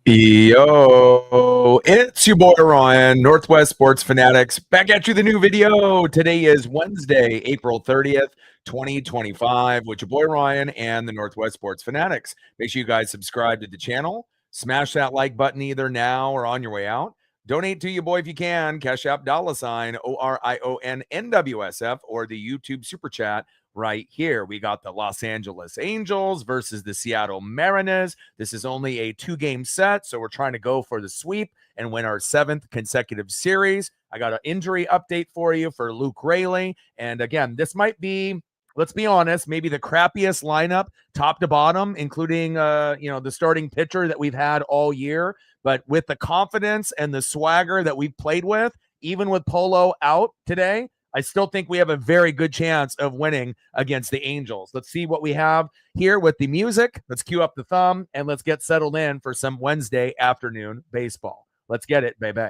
Yo, it's your boy Ryan, Northwest Sports Fanatics, back at you with a new video. Today is Wednesday, April 30th, 2025, with your boy Ryan and the Northwest Sports Fanatics. Make sure you guys subscribe to the channel, smash that like button either now or on your way out. Donate to your boy if you can, Cash App $ ORION NWSF or the YouTube Super Chat right here. We got the Los Angeles Angels versus the Seattle Mariners. This is only a 2-game set, so we're trying to go for the sweep and win our 7th consecutive series. I got an injury update for you for Luke Raley. And again, this might be, let's be honest, maybe the crappiest lineup top to bottom, including the starting pitcher that we've had all year. But with the confidence and the swagger that we've played with, even with Polo out today, I still think we have a very good chance of winning against the Angels. Let's see what we have here with the music. Let's cue up the thumb and let's get settled in for some Wednesday afternoon baseball. Let's get it, baby.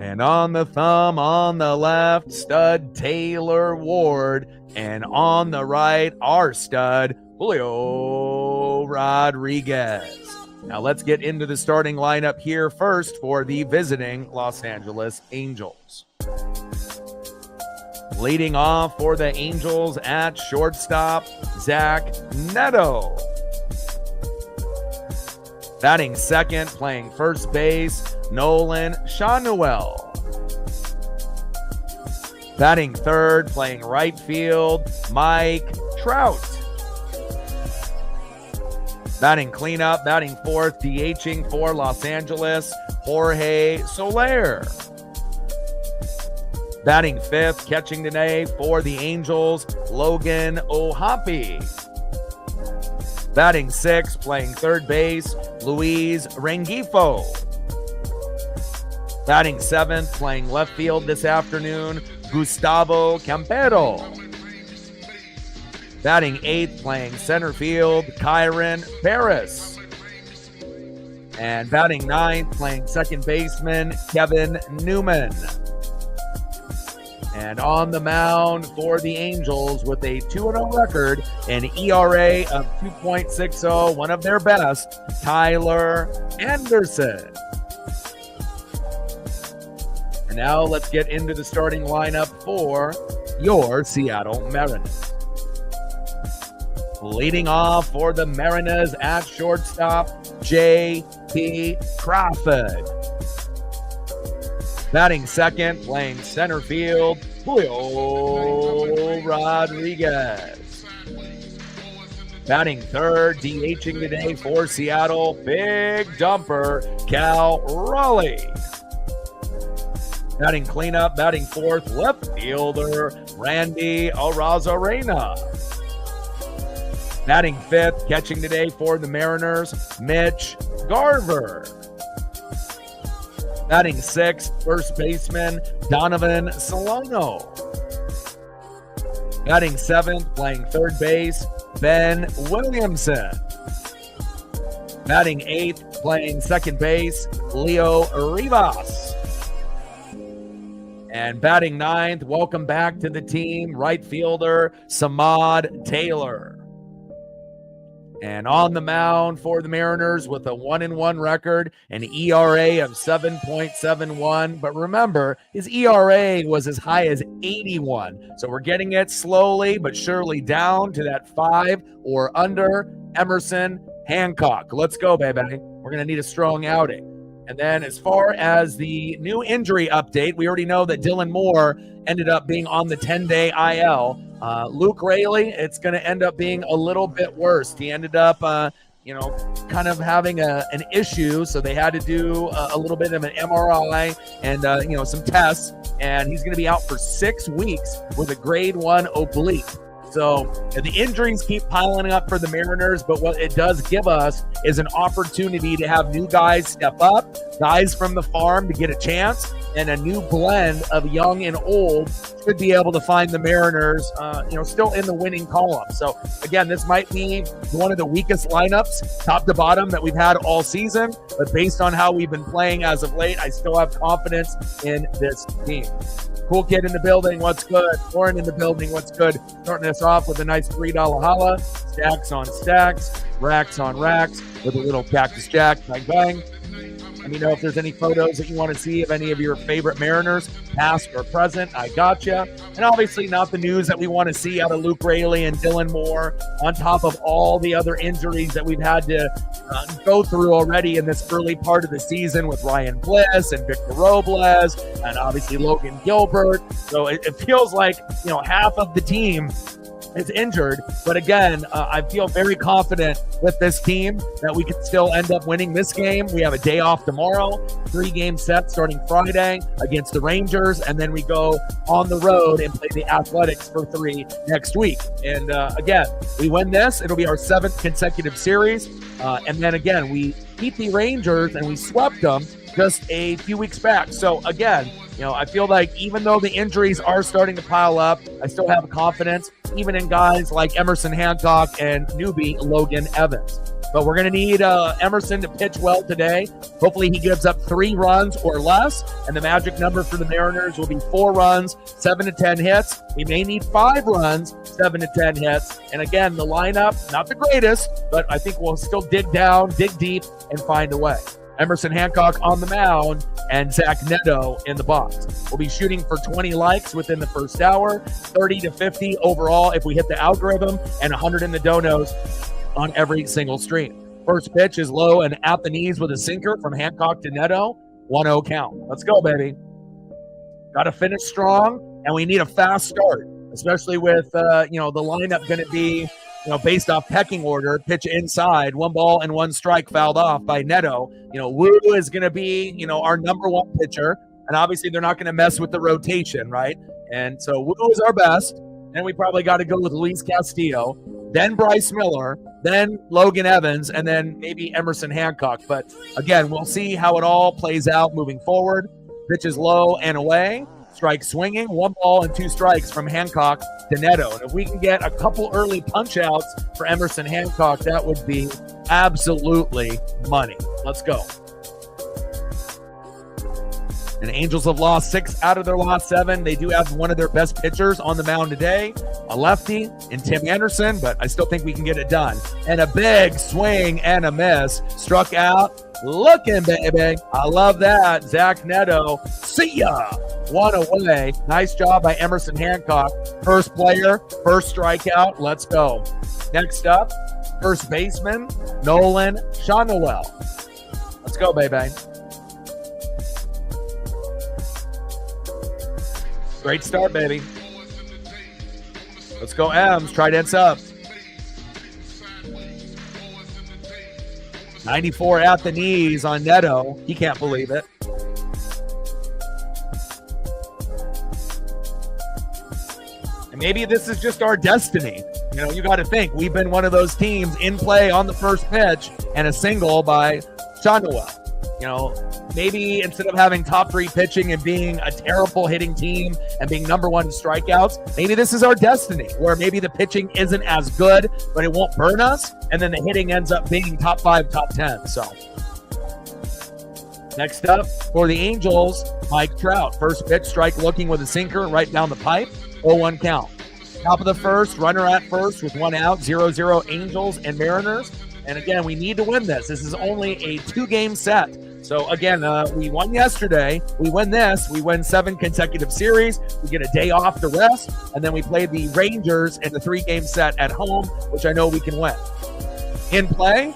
And on the thumb, on the left, stud Taylor Ward. And on the right, our stud, Julio Rodriguez. Now let's get into the starting lineup here first for the visiting Los Angeles Angels. Leading off for the Angels at shortstop, Zach Neto. Batting second, playing first base, Nolan Shanuel. Batting third, playing right field, Mike Trout. Batting cleanup, batting fourth, DHing for Los Angeles, Jorge Soler. Batting fifth, catching today for the Angels, Logan O'Hoppe. Batting sixth, playing third base, Luis Rengifo. Batting seventh, playing left field this afternoon, Gustavo Campero. Batting eighth, playing center field, Kyron Paris. And batting ninth, playing second baseman, Kevin Newman. And on the mound for the Angels with a 2-0 record, an ERA of 2.60, one of their best, Tyler Anderson. And now let's get into the starting lineup for your Seattle Mariners. Leading off for the Mariners at shortstop, J.P. Crawford. Batting second, playing center field, Julio Rodriguez. Batting third, DHing today for Seattle, big dumper, Cal Raleigh. Batting cleanup, batting fourth, left fielder, Randy Arozarena. Batting fifth, catching today for the Mariners, Mitch Garver. Batting sixth, first baseman, Donovan Solano. Batting seventh, playing third base, Ben Williamson. Batting eighth, playing second base, Leo Rivas. And batting ninth, welcome back to the team, right fielder, Samad Taylor. And on the mound for the Mariners with a 1-1 record, an ERA of 7.71. But remember, his ERA was as high as 81. So we're getting it slowly but surely down to that 5 or under. Emerson Hancock. Let's go, baby. We're going to need a strong outing. And then as far as the new injury update, we already know that Dylan Moore ended up being on the 10-day IL. Luke Raley, it's going to end up being a little bit worse. He ended up, kind of having an issue, so they had to do a little bit of an MRI and, some tests, and he's going to be out for 6 weeks with a grade 1 oblique. So the injuries keep piling up for the Mariners, but what it does give us is an opportunity to have new guys step up, guys from the farm to get a chance. and a new blend of young and old should be able to find the Mariners, still in the winning column. So again, this might be one of the weakest lineups, top to bottom, that we've had all season. But based on how we've been playing as of late, I still have confidence in this team. Cool Kid in the building, what's good? Lauren in the building, what's good? Starting us off with a nice $3 holla. Stacks on stacks, racks on racks, with a little Cactus Jack, bang, bang. Let me know if there's any photos that you want to see of any of your favorite Mariners, past or present. I gotcha. And obviously not the news that we want to see out of Luke Raley and Dylan Moore, on top of all the other injuries that we've had to go through already in this early part of the season with Ryan Bliss and Victor Robles and obviously Logan Gilbert. So it feels like, half of the team is injured. But again, I feel very confident with this team that we could still end up winning this game. We have a day off tomorrow, 3-game set starting Friday against the Rangers, and then we go on the road and play the Athletics for 3 next week. And again, we win this, it'll be our 7th consecutive series. And then again, we beat the Rangers and we swept them just a few weeks back. So again, I feel like even though the injuries are starting to pile up, I still have confidence, even in guys like Emerson Hancock and newbie Logan Evans. But we're going to need Emerson to pitch well today. Hopefully he gives up 3 runs or less, and the magic number for the Mariners will be 4 runs, 7 to 10 hits. We may need 5 runs, 7 to 10 hits. And again, the lineup, not the greatest, but I think we'll still dig down, dig deep, and find a way. Emerson Hancock on the mound, and Zach Neto in the box. We'll be shooting for 20 likes within the first hour, 30 to 50 overall if we hit the algorithm, and 100 in the donos on every single stream. First pitch is low and at the knees with a sinker from Hancock to Neto. 1-0 count. Let's go, baby. Got to finish strong, and we need a fast start, especially with the lineup going to be based off pecking order. Pitch inside, 1 ball and 1 strike fouled off by Neto. Wu is going to be, our number 1 pitcher. And obviously they're not going to mess with the rotation, right? And so Wu is our best. And we probably got to go with Luis Castillo, then Bryce Miller, then Logan Evans, and then maybe Emerson Hancock. But again, we'll see how it all plays out moving forward. Pitch is low and away. Strike swinging, 1 ball and 2 strikes from Hancock to Neto. And if we can get a couple early punch outs for Emerson Hancock, that would be absolutely money. Let's go. And Angels have lost 6 out of their last 7. They do have one of their best pitchers on the mound today, a lefty in Tim Anderson, but I still think we can get it done. And a big swing and a miss. Struck out. Looking, baby. I love that. Zach Neto. See ya. 1 away. Nice job by Emerson Hancock. First player, first strikeout. Let's go. Next up, first baseman, Nolan Shanoel. Let's go, baby. Great start, baby. Let's go, M's. Trident's up. 94 at the knees on Neto. He can't believe it. And maybe this is just our destiny. You got to think. We've been one of those teams in play on the first pitch and a single by Shanoel. Maybe instead of having top 3 pitching and being a terrible hitting team and being number 1 in strikeouts, maybe this is our destiny, where maybe the pitching isn't as good, but it won't burn us, and then the hitting ends up being top 5, top 10. So next up for the Angels, Mike Trout. First pitch, strike looking with a sinker right down the pipe. 0-1 count. Top of the first, runner at first with 1 out, 0-0 Angels and Mariners. And again, we need to win this. This is only a 2-game set. So again, we won yesterday. We win this. We win 7 consecutive series. We get a day off to rest. And then we play the Rangers in the 3-game set at home, which I know we can win. In play,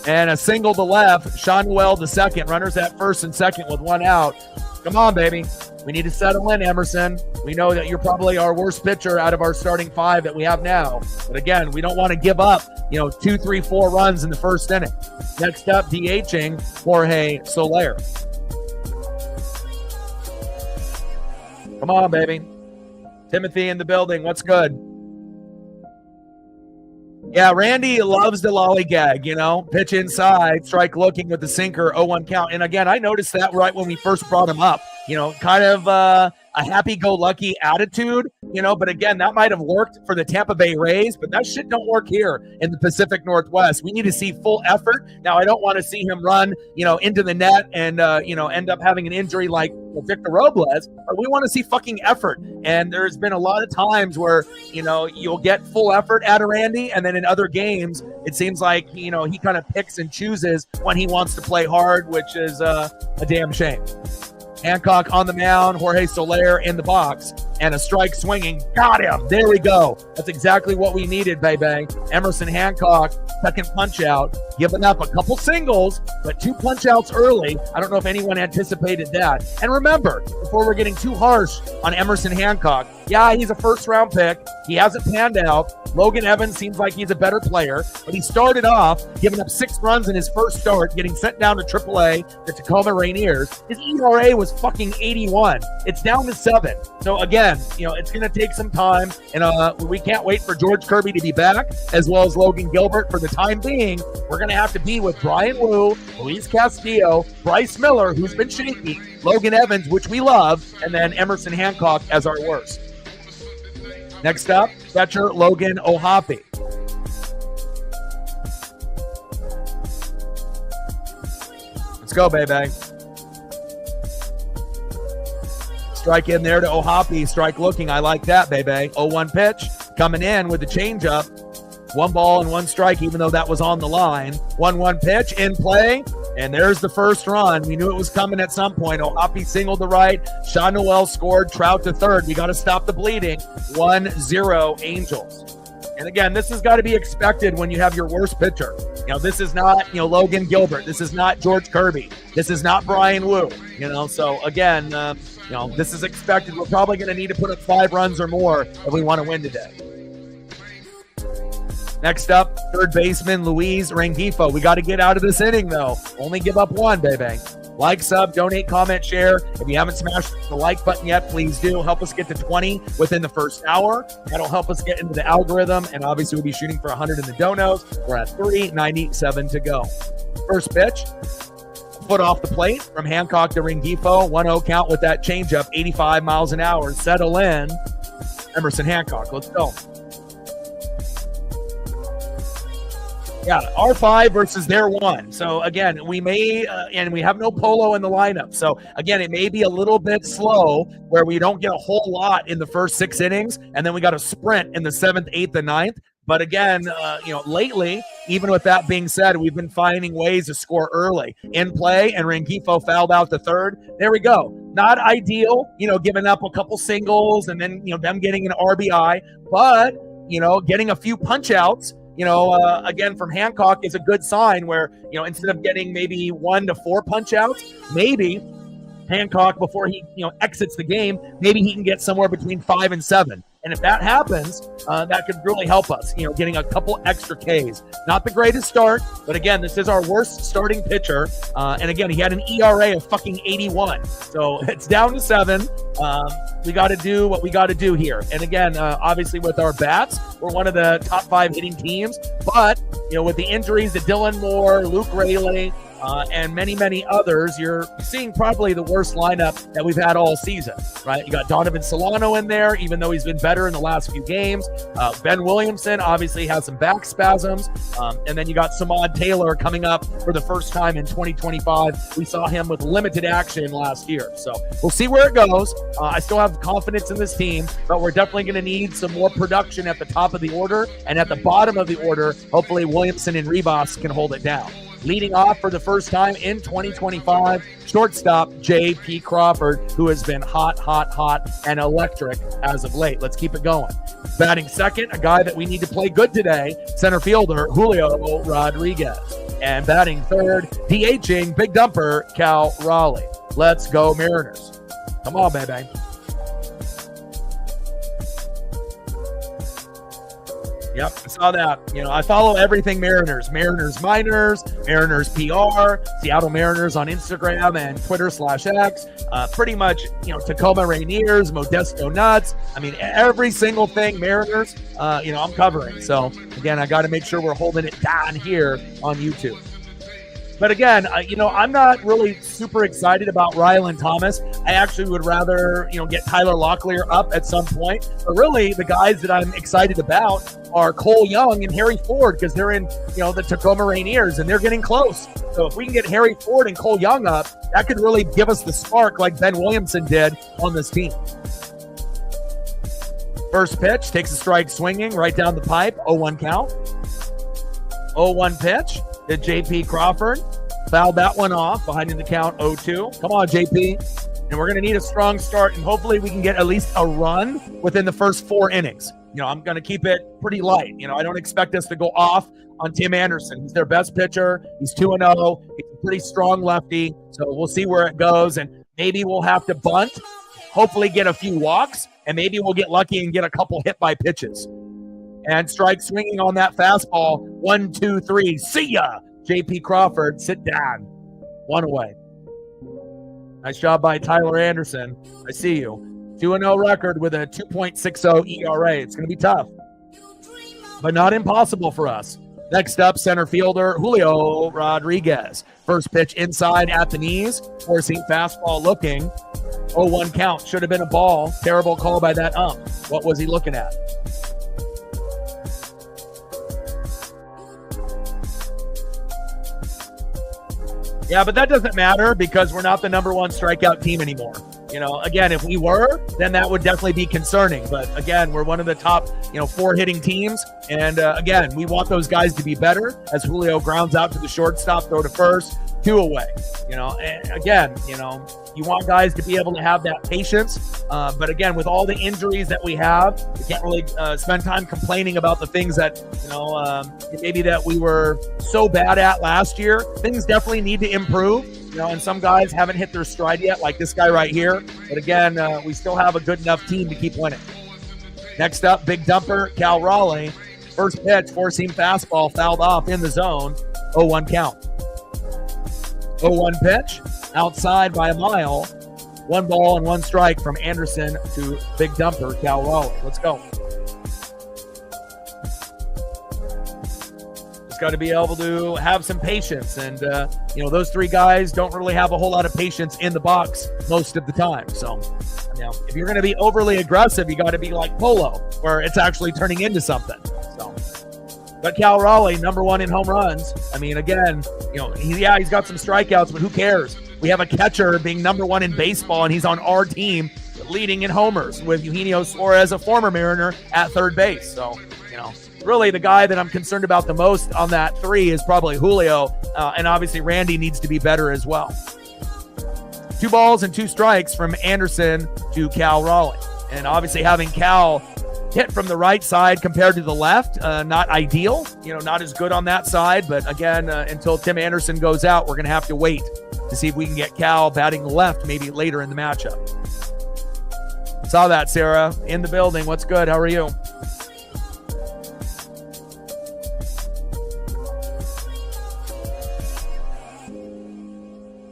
and a single to left. Shanoel to second. Runners at first and second with 1 out. Come on, baby. We need to settle in, Emerson. We know that you're probably our worst pitcher out of our starting 5 that we have now. But again, we don't want to give up, 2, 3, 4 runs in the first inning. Next up, DHing Jorge Soler. Come on, baby. Timothy in the building. What's good? Yeah, Randy loves the lollygag, pitch inside, strike looking with the sinker, 0-1 count. And again, I noticed that right when we first brought him up. kind of a happy-go-lucky attitude, but again, that might have worked for the Tampa Bay Rays, but that shit don't work here in the Pacific Northwest. We need to see full effort. Now, I don't want to see him run, into the net and, end up having an injury like Victor Robles, but we want to see fucking effort. And there's been a lot of times where, you'll get full effort out of Randy, and then in other games, it seems like, he kind of picks and chooses when he wants to play hard, which is a damn shame. Hancock on the mound, Jorge Soler in the box, and a strike swinging. Got him. There we go. That's exactly what we needed, baby. Emerson Hancock, second punch out, giving up a couple singles, but 2 punch outs early. I don't know if anyone anticipated that. And remember, before we're getting too harsh on Emerson Hancock, yeah, he's a first-round pick. He hasn't panned out. Logan Evans seems like he's a better player, but he started off giving up 6 runs in his first start, getting sent down to AAA, the Tacoma Rainiers. His ERA was fucking 81. It's down to 7. So again, it's going to take some time, and we can't wait for George Kirby to be back, as well as Logan Gilbert. For the time being, we're going to have to be with Brian Wu, Luis Castillo, Bryce Miller, who's been shaky, Logan Evans, which we love, and then Emerson Hancock as our worst. Next up, catcher Logan O'Hoppe. Let's go, baby. Strike in there to O'Hoppe. Strike looking. I like that, baby. 0-1 pitch coming in with the changeup. 1 ball and 1 strike, even though that was on the line. 1-1 pitch in play. And there's the first run. We knew it was coming at some point. O'Hoppe singled to right. Sean Noel scored. Trout to third. We got to stop the bleeding. 1-0 Angels. And again, this has got to be expected when you have your worst pitcher. This is not, Logan Gilbert. This is not George Kirby. This is not Brian Wu. So again, this is expected. We're probably going to need to put up 5 runs or more if we want to win today. Next up, third baseman Luis Rengifo. We got to get out of this inning, though. Only give up 1, baby. Like, sub, donate, comment, share. If you haven't smashed the like button yet, please do. Help us get to 20 within the first hour. That'll help us get into the algorithm, and obviously we'll be shooting for 100 in the donos. We're at 397 to go. First pitch, foot off the plate from Hancock to Rengifo. 1-0 count with that changeup, 85 miles an hour. Settle in. Emerson Hancock, let's go. Yeah, our 5 versus their 1. So again, we may, and we have no Polo in the lineup. So again, it may be a little bit slow where we don't get a whole lot in the first 6 innings, and then we got a sprint in the 7th, 8th, and 9th. But again, lately, even with that being said, we've been finding ways to score early in play, and Rengifo fouled out the third. There we go. Not ideal, giving up a couple singles and then, them getting an RBI, but, getting a few punch outs. Again, from Hancock is a good sign where, instead of getting maybe 1 to 4 punch outs, maybe Hancock, before he, exits the game, maybe he can get somewhere between 5 and 7. And if that happens, that could really help us, getting a couple extra Ks. Not the greatest start, but again, this is our worst starting pitcher. And again, he had an ERA of fucking 81. So it's down to 7. We got to do what we got to do here. And again, obviously with our bats, we're one of the top 5 hitting teams. But, with the injuries to Dylan Moore, Luke Raley, and many, many others, you're seeing probably the worst lineup that we've had all season, right? You got Donovan Solano in there, even though he's been better in the last few games. Ben Williamson obviously has some back spasms. And then you got Samad Taylor coming up for the first time in 2025. We saw him with limited action last year. So we'll see where it goes. I still have confidence in this team, but we're definitely going to need some more production at the top of the order. And at the bottom of the order, hopefully Williamson and Ribas can hold it down. Leading off for the first time in 2025, shortstop J.P. Crawford, who has been hot, and electric as of late. Let's keep it going. Batting second, a guy that we need to play good today, center fielder Julio Rodriguez. And batting third, DHing big dumper Cal Raleigh. Let's go Mariners. Come on, baby. Yep, I saw that. I follow everything Mariners. Mariners Miners, Mariners PR, Seattle Mariners on Instagram and Twitter/X. Pretty much, Tacoma Rainiers, Modesto Nuts. I mean, every single thing Mariners, I'm covering. So, again, I got to make sure we're holding it down here on YouTube. But again, I'm not really super excited about Rylan Thomas. I actually would rather, get Tyler Locklear up at some point. But really, the guys that I'm excited about are Cole Young and Harry Ford, because they're in, the Tacoma Rainiers, and they're getting close. So if we can get Harry Ford and Cole Young up, that could really give us the spark like Ben Williamson did on this team. First pitch, takes a strike swinging right down the pipe, 0-1 count. 0-1 pitch to J.P. Crawford. Fouled that one off, behind in the count 0-2. Come on, J.P. And we're going to need a strong start, and hopefully we can get at least a run within the first 4 innings. I'm going to keep it pretty light. I don't expect us to go off on Tim Anderson. He's their best pitcher. He's 2-0. He's a pretty strong lefty. So we'll see where it goes, and maybe we'll have to bunt, hopefully get a few walks, and maybe we'll get lucky and get a couple hit-by pitches. And strike swinging on that fastball. 1, 2, 3. See ya! J.P. Crawford, sit down. 1 away. Nice job by Tyler Anderson. I see you. 2-0 record with a 2.60 ERA. It's going to be tough, but not impossible for us. Next up, center fielder Julio Rodriguez. First pitch inside at the knees. Forcing fastball looking. 0-1 count. Should have been a ball. Terrible call by that ump. What was he looking at? Yeah, but that doesn't matter because we're not the number 1 strikeout team anymore. Again, if we were, then that would definitely be concerning. But again, we're one of the top, 4 hitting teams. And again, we want those guys to be better as Julio grounds out to the shortstop, throw to first, 2 away. And again, you want guys to be able to have that patience. But again, with all the injuries that we have, we can't really spend time complaining about the things that, maybe that we were so bad at last year. Things definitely need to improve. And some guys haven't hit their stride yet, like this guy right here. But again, we still have a good enough team to keep winning. Next up, big dumper, Cal Raleigh. First pitch, four-seam fastball, fouled off in the zone. 0-1 count. 0-1 pitch, outside by a mile. 1 ball and 1 strike from Anderson to big dumper, Cal Raleigh. Let's go. Got to be able to have some patience, and those 3 guys don't really have a whole lot of patience in the box most of the time. So if you're going to be overly aggressive, you got to be like Polo, where it's actually turning into something. So but Cal Raleigh, number 1 in home runs. I mean, again, he's got some strikeouts, but who cares? We have a catcher being number 1 in baseball, and he's on our team leading in homers with Eugenio Suarez, a former Mariner, at third base. So really, the guy that I'm concerned about the most on that 3 is probably Julio, and obviously Randy needs to be better as well. 2 balls and 2 strikes from Anderson to Cal Raleigh, and obviously having Cal hit from the right side compared to the left, not ideal, not as good on that side, but again, until Tim Anderson goes out, we're going to have to wait to see if we can get Cal batting left maybe later in the matchup. Saw that, Sarah, in the building. What's good? How are you?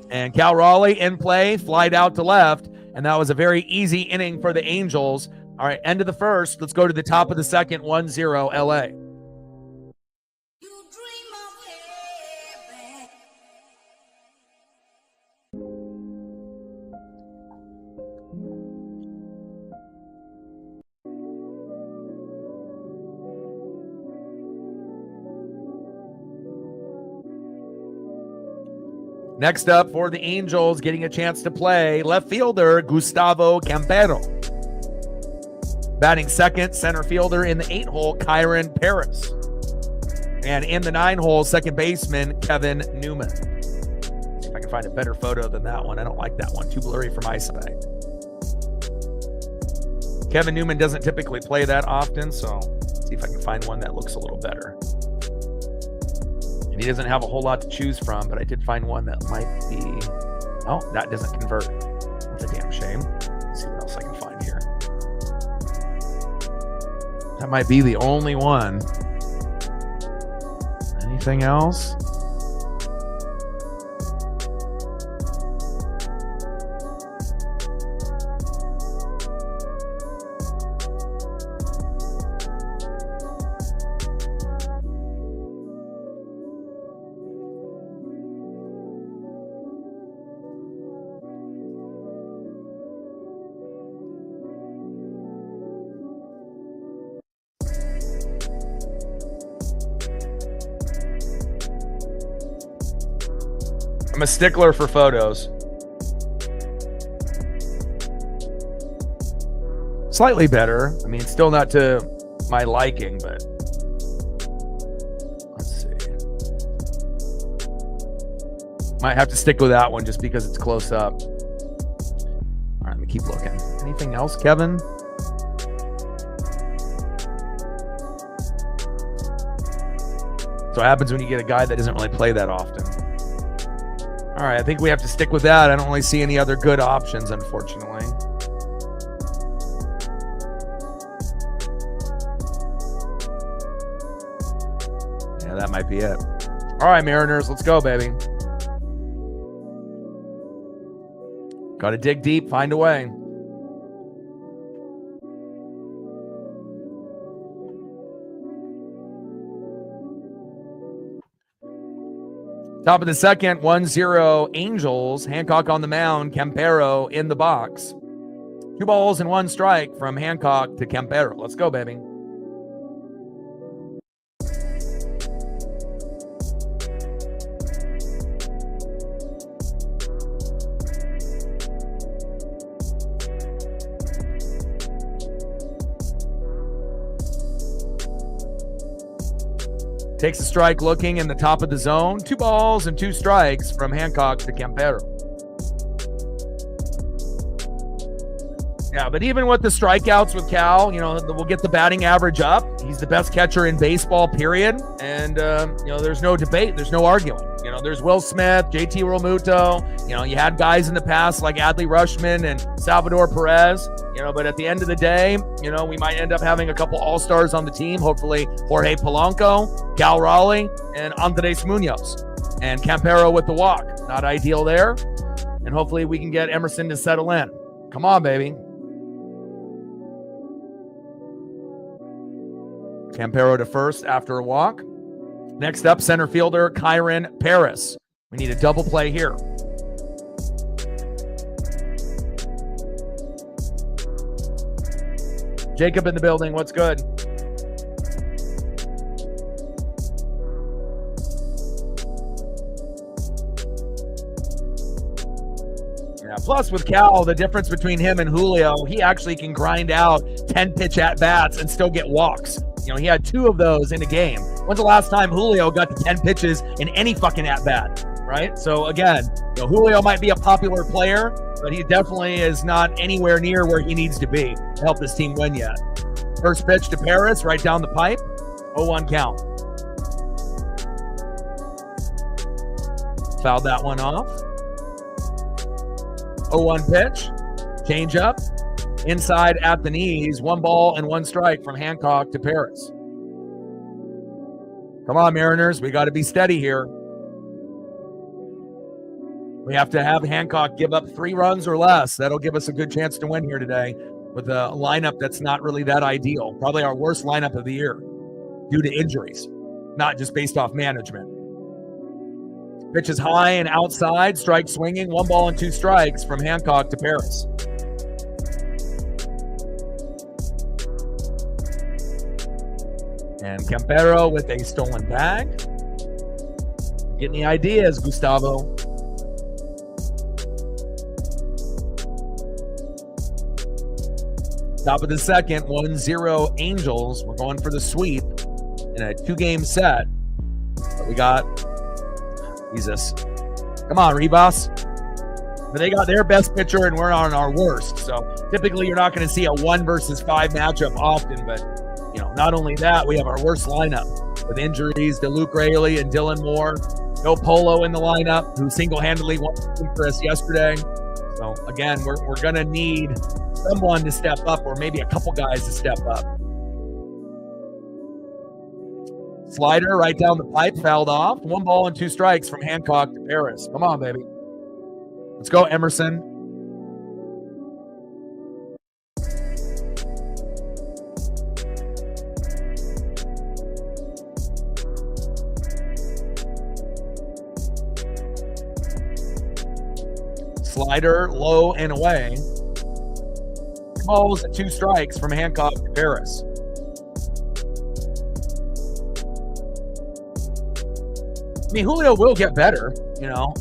And Cal Raleigh in play, flied out to left, and that was a very easy inning for the Angels. All right, end of the first. Let's go to the top of the second, 1-0 LA. Next up for the Angels, getting a chance to play, left fielder Gustavo Campero. Batting second, center fielder in the 8-hole, Kyron Paris. And in the 9-hole, second baseman, Kevin Newman. See if I can find a better photo than that one. I don't like that one. Too blurry for my side. Kevin Newman doesn't typically play that often, so let's see if I can find one that looks a little better. And he doesn't have a whole lot to choose from, but I did find one that might be... Oh, that doesn't convert. That's a damn shame. Let's see what else I can find here. That might be the only one. Anything else? I'm a stickler for photos. Slightly better. I mean, still not to my liking, but let's see. Might have to stick with that one just because it's close up. All right, let me keep looking. Anything else, Kevin? So what happens when you get a guy that doesn't really play that often. All right, I think we have to stick with that. I don't really see any other good options, unfortunately. Yeah, that might be it. All right, Mariners, let's go, baby. Got to dig deep, find a way. Top of the second, 1-0 Angels. Hancock on the mound, Campero in the box. 2 balls and 1 strike from Hancock to Campero. Let's go, baby. Takes a strike looking in the top of the zone. 2 balls and 2 strikes from Hancock to Campero. Yeah, but even with the strikeouts with Cal, we'll get the batting average up. He's the best catcher in baseball, period. And, there's no debate. There's no arguing. There's Will Smith, JT Realmuto. You had guys in the past like Adley Rutschman and Salvador Perez. But at the end of the day, we might end up having a couple all-stars on the team. Hopefully Jorge Polanco, Cal Raleigh, and Andres Munoz. And Campero with the walk. Not ideal there. And hopefully we can get Emerson to settle in. Come on, baby. Campero to first after a walk. Next up, center fielder Kyron Paris. We need a double play here. Jacob in the building. What's good? Yeah, plus with Cal, the difference between him and Julio, he actually can grind out 10 pitch at-bats and still get walks. He had 2 of those in a game. When's the last time Julio got to 10 pitches in any fucking at-bat, right? So again, Julio might be a popular player, but he definitely is not anywhere near where he needs to be to help this team win yet. First pitch to Paris, right down the pipe. 0-1 count. Fouled that one off. 0-1 pitch. Change up. Inside at the knees. 1 ball and 1 strike from Hancock to Paris. Come on, Mariners. We got to be steady here. We have to have Hancock give up 3 runs or less. That'll give us a good chance to win here today with a lineup that's not really that ideal. Probably our worst lineup of the year due to injuries, not just based off management. Pitch is high and outside. Strike swinging. 1 ball and 2 strikes from Hancock to Paris. And Campero with a stolen bag. Getting the ideas, Gustavo. Top of the second, 1-0 Angels. We're going for the sweep in a 2-game set. But we got Jesus. Come on, Ribas. But they got their best pitcher and we're on our worst. So typically you're not going to see a 1 versus 5 matchup often, but not only that, we have our worst lineup with injuries to Luke Raley and Dylan Moore. No Polo in the lineup, who single-handedly won for us yesterday. So, again, we're going to need someone to step up or maybe a couple guys to step up. Slider right down the pipe, fouled off. 1 ball and 2 strikes from Hancock to Paris. Come on, baby. Let's go, Emerson. Slider low and away. 2 balls and 2 strikes from Hancock to Paris. I mean, Julio will get better.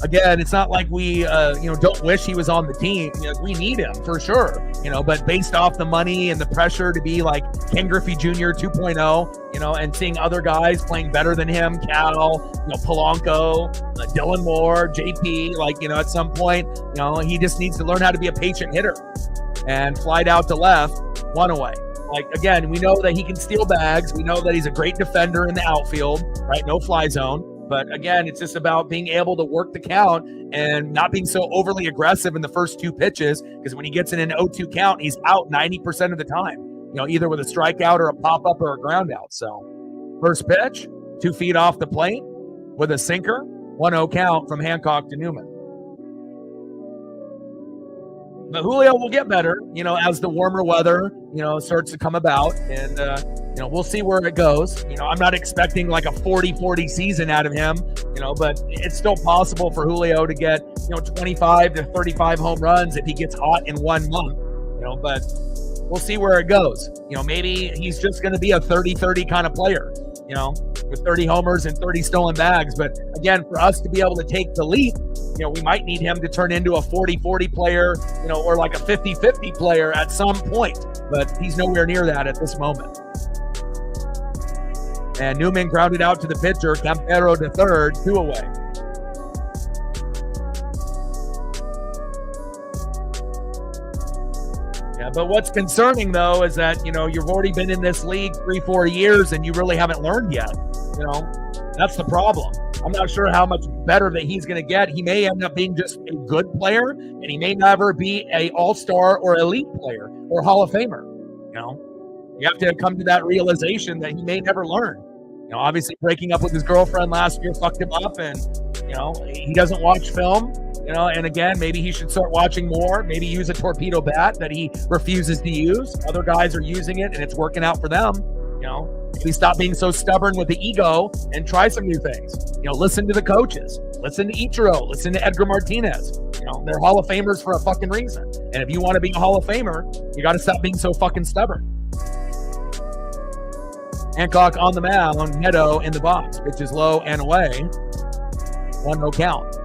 Again, it's not like we, don't wish he was on the team. We need him for sure. But based off the money and the pressure to be like Ken Griffey Jr. 2.0, and seeing other guys playing better than him, Cal, Polanco, Dylan Moore, JP, at some point, he just needs to learn how to be a patient hitter and fly out to left, one away. Again, we know that he can steal bags. We know that he's a great defender in the outfield, right? No fly zone. But again, it's just about being able to work the count and not being so overly aggressive in the first 2 pitches, because when he gets in an 0-2 count, he's out 90% of the time, either with a strikeout or a pop-up or a ground out. So first pitch, 2 feet off the plate with a sinker, 1-0 count from Hancock to Newman. But Julio will get better, as the warmer weather, starts to come about. And, we'll see where it goes. I'm not expecting like a 40-40 season out of him, but it's still possible for Julio to get, 25 to 35 home runs if he gets hot in 1 month, but we'll see where it goes. Maybe he's just going to be a 30-30 kind of player, with 30 homers and 30 stolen bags. But again, for us to be able to take the leap, we might need him to turn into a 40-40 player, or like a 50-50 player at some point, but he's nowhere near that at this moment. And Newman grounded out to the pitcher, Campero to third, 2 away. Yeah, but what's concerning, though, is that, you've already been in this league 3-4 years and you really haven't learned yet. That's the problem. I'm not sure how much better that he's going to get. He may end up being just a good player, and he may never be a all-star or elite player or Hall of Famer. You have to come to that realization that he may never learn. Obviously breaking up with his girlfriend last year fucked him up, and, he doesn't watch film, and again, maybe he should start watching more, maybe use a torpedo bat that he refuses to use. Other guys are using it and it's working out for them. Maybe stop being so stubborn with the ego and try some new things. Listen to the coaches, listen to Ichiro, listen to Edgar Martinez. They're Hall of Famers for a fucking reason. And if you want to be a Hall of Famer, you got to stop being so fucking stubborn. Hancock on the mound, Neto in the box. Pitch is low and away. 1-0 count.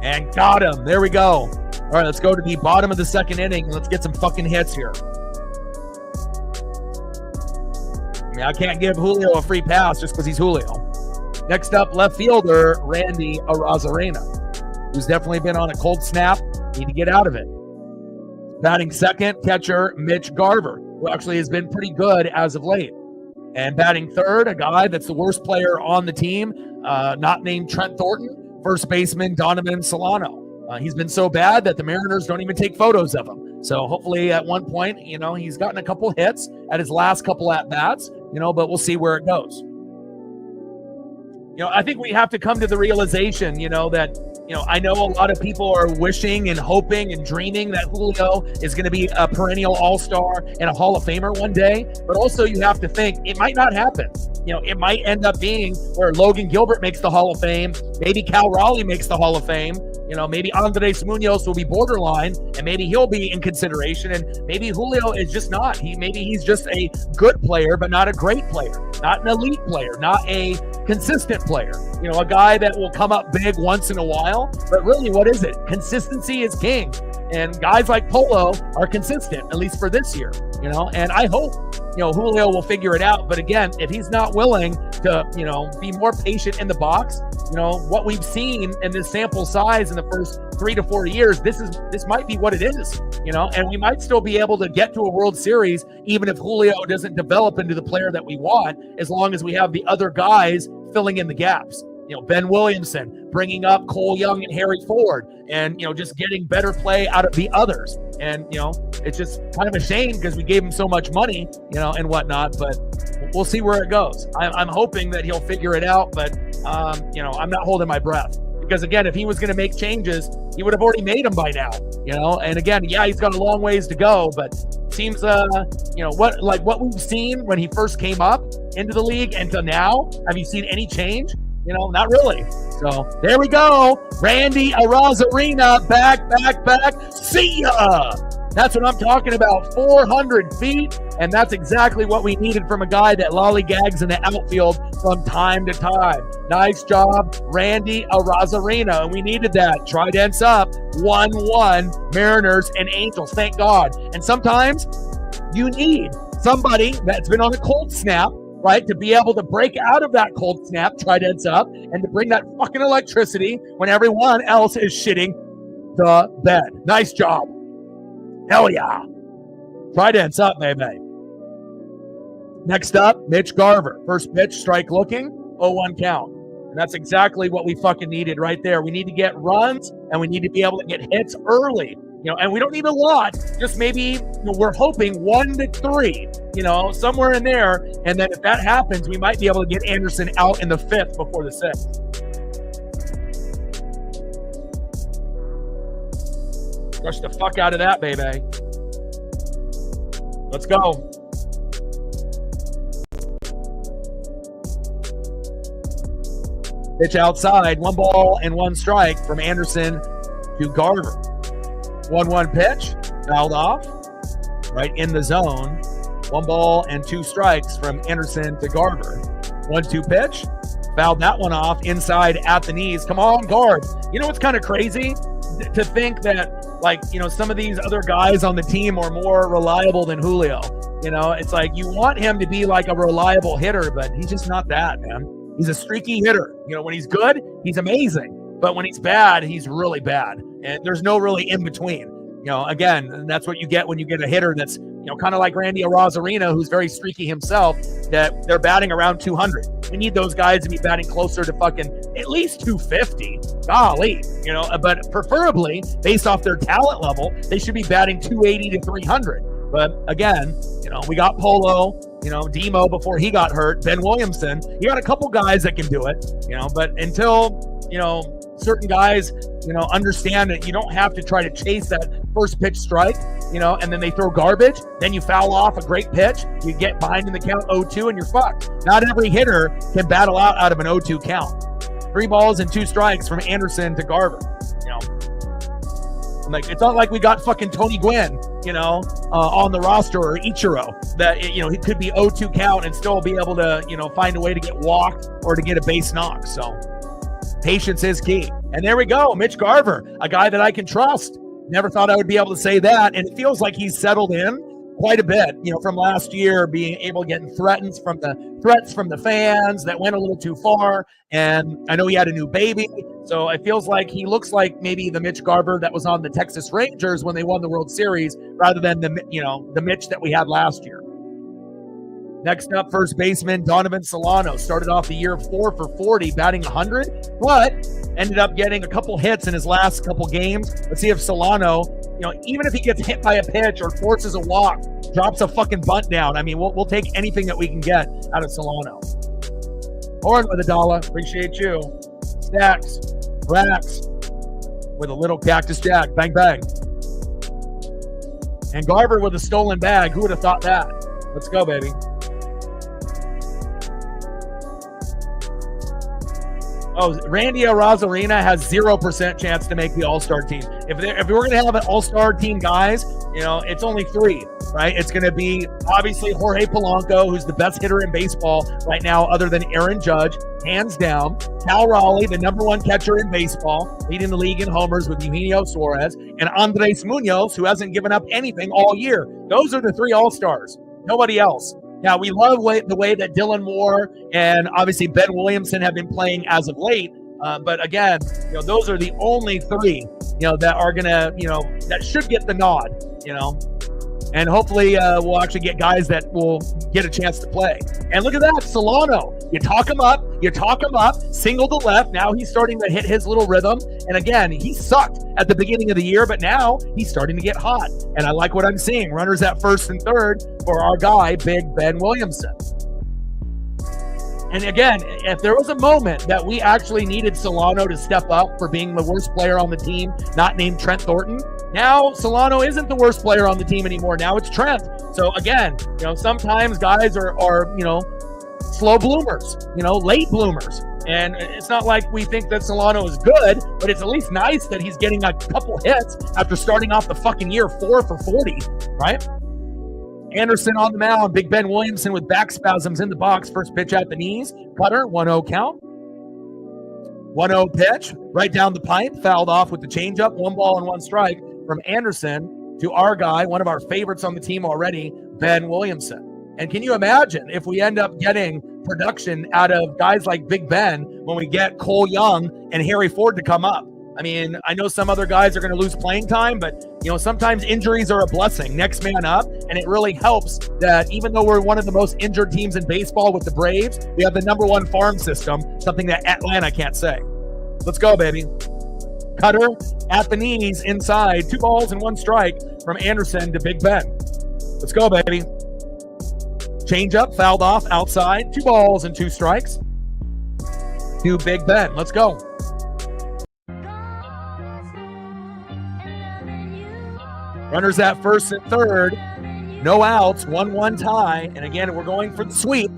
And got him. There we go. All right, let's go to the bottom of the second inning and let's get some fucking hits here. I can't give Julio a free pass just because he's Julio. Next up, left fielder Randy Arozarena, who's definitely been on a cold snap. Need to get out of it. Batting second, catcher Mitch Garver, who actually has been pretty good as of late. And batting third, a guy that's the worst player on the team, not named Trent Thornton, first baseman Donovan Solano. He's been so bad that the Mariners don't even take photos of him. So hopefully at one point, he's gotten a couple hits at his last couple at-bats, but we'll see where it goes. I think we have to come to the realization, that, I know a lot of people are wishing and hoping and dreaming that Julio is going to be a perennial all-star and a Hall of Famer one day, but also you have to think it might not happen. It might end up being where Logan Gilbert makes the Hall of Fame, maybe Cal Raleigh makes the Hall of Fame, maybe Andres Munoz will be borderline, and maybe he'll be in consideration, and maybe Julio is just not. Maybe he's just a good player, but not a great player, not an elite player, not a consistent player, a guy that will come up big once in a while. But really, what is it? Consistency is king. And guys like Polo are consistent, at least for this year, and I hope, Julio will figure it out. But again, if he's not willing to, be more patient in the box, what we've seen in this sample size in the first 3 to 4 years, this might be what it is, and we might still be able to get to a World Series, even if Julio doesn't develop into the player that we want, as long as we have the other guys filling in the gaps. Ben Williamson, bringing up Cole Young and Harry Ford, and, just getting better play out of the others. And, it's just kind of a shame because we gave him so much money, and whatnot, but we'll see where it goes. I'm hoping that he'll figure it out, but, I'm not holding my breath. Because again, if he was going to make changes, he would have already made them by now, and again, yeah, he's got a long ways to go, but seems, what we've seen when he first came up into the league and to now, have you seen any change? Not really. So there we go. Randy Arozarena, back. See ya. That's what I'm talking about. 400 feet. And that's exactly what we needed from a guy that lollygags in the outfield from time to time. Nice job, Randy Arozarena. And we needed that. Tridents up, 1-1, Mariners and Angels, thank God. And sometimes you need somebody that's been on a cold snap, right, to be able to break out of that cold snap, Tridents up, and to bring that fucking electricity when everyone else is shitting the bed. Nice job. Hell yeah. Tridents up, baby. Next up, Mitch Garver. First pitch, strike looking, 0-1 count. And that's exactly what we fucking needed right there. We need to get runs, and we need to be able to get hits early. And we don't need a lot. Just maybe we're hoping 1 to 3, somewhere in there. And then if that happens, we might be able to get Anderson out in the 5th before the 6th. Rush the fuck out of that, baby. Let's go. Pitch outside, 1 ball and 1 strike from Anderson to Garver. 1-1 pitch, fouled off, right in the zone. 1 ball and 2 strikes from Anderson to Garver. 1-2 pitch, fouled that one off inside at the knees. Come on, guard. What's kind of crazy? To think that, some of these other guys on the team are more reliable than Julio. It's like you want him to be like a reliable hitter, but he's just not that, man. He's a streaky hitter. When he's good, he's amazing. But when he's bad, he's really bad. And there's no really in between. Again, that's what you get when you get a hitter that's, kind of like Randy Arozarena, who's very streaky himself, that they're batting around 200. We need those guys to be batting closer to fucking at least 250. Golly, but preferably based off their talent level, they should be batting 280 to 300. But again, we got Polo, Demo before he got hurt, Ben Williamson. You got a couple guys that can do it, but until, certain guys, understand that you don't have to try to chase that first pitch strike, and then they throw garbage. Then you foul off a great pitch. You get behind in the count 0-2 and you're fucked. Not every hitter can battle out of an 0-2 count. 3 balls and 2 strikes from Anderson to Garver. It's not like we got fucking Tony Gwynn, on the roster, or Ichiro, that, he could be 0-2 count and still be able to, find a way to get walked or to get a base knock. So patience is key. And there we go. Mitch Garver, a guy that I can trust. Never thought I would be able to say that. And it feels like he's settled in quite a bit, from last year, being able to get threats from the fans that went a little too far. And I know he had a new baby. So it feels like he looks like maybe the Mitch Garver that was on the Texas Rangers when they won the World Series, rather than the Mitch that we had last year. Next up, first baseman Donovan Solano started off the year 4 for 40, batting 100, but ended up getting a couple hits in his last couple games. Let's see if Solano, even if he gets hit by a pitch or forces a walk, drops a fucking bunt down. I mean, we'll take anything that we can get out of Solano. Horn with $1, appreciate you. Stacks, Racks with a little Cactus Jack, bang bang. And Garver with a stolen bag. Who would have thought that? Let's go, baby. Oh, Randy Arozarena has 0% chance to make the All-Star team. If we're going to have an All-Star team, guys, it's only 3, right? It's going to be obviously Jorge Polanco, who's the best hitter in baseball right now, other than Aaron Judge, hands down. Cal Raleigh, the #1 catcher in baseball, leading the league in homers with Eugenio Suarez, and Andres Munoz, who hasn't given up anything all year. Those are the 3 All-Stars. Nobody else. Now, we love the way that Dylan Moore and obviously Ben Williamson have been playing as of late. But again, those are the only 3, that are going to, that should get the nod, And hopefully we'll actually get guys that will get a chance to play. And look at that, Solano. You talk him up, single to left. Now he's starting to hit his little rhythm. And again, he sucked at the beginning of the year, but now he's starting to get hot. And I like what I'm seeing. Runners at first and third for our guy, Big Ben Williamson. And again, if there was a moment that we actually needed Solano to step up for being the worst player on the team, not named Trent Thornton, now Solano isn't the worst player on the team anymore. Now it's Trent. So again, sometimes guys are slow bloomers, late bloomers. And it's not like we think that Solano is good, but it's at least nice that he's getting a couple hits after starting off the fucking year 4 for 40, right? Anderson on the mound. Big Ben Williamson with back spasms in the box. First pitch at the knees. Cutter, 1-0 count. 1-0 pitch. Right down the pipe. Fouled off with the changeup. 1 ball and 1 strike from Anderson to our guy, one of our favorites on the team already, Ben Williamson. And can you imagine if we end up getting production out of guys like Big Ben when we get Cole Young and Harry Ford to come up? I mean, I know some other guys are going to lose playing time, but, sometimes injuries are a blessing. Next man up, and it really helps that even though we're one of the most injured teams in baseball with the Braves, we have the #1 farm system, something that Atlanta can't say. Let's go, baby. Cutter at the knees inside. 2 balls and 1 strike from Anderson to Big Ben. Let's go, baby. Changeup fouled off outside. 2 balls and 2 strikes to Big Ben. Let's go. Runners at first and third. No outs. 1-1 tie. And again, we're going for the sweep.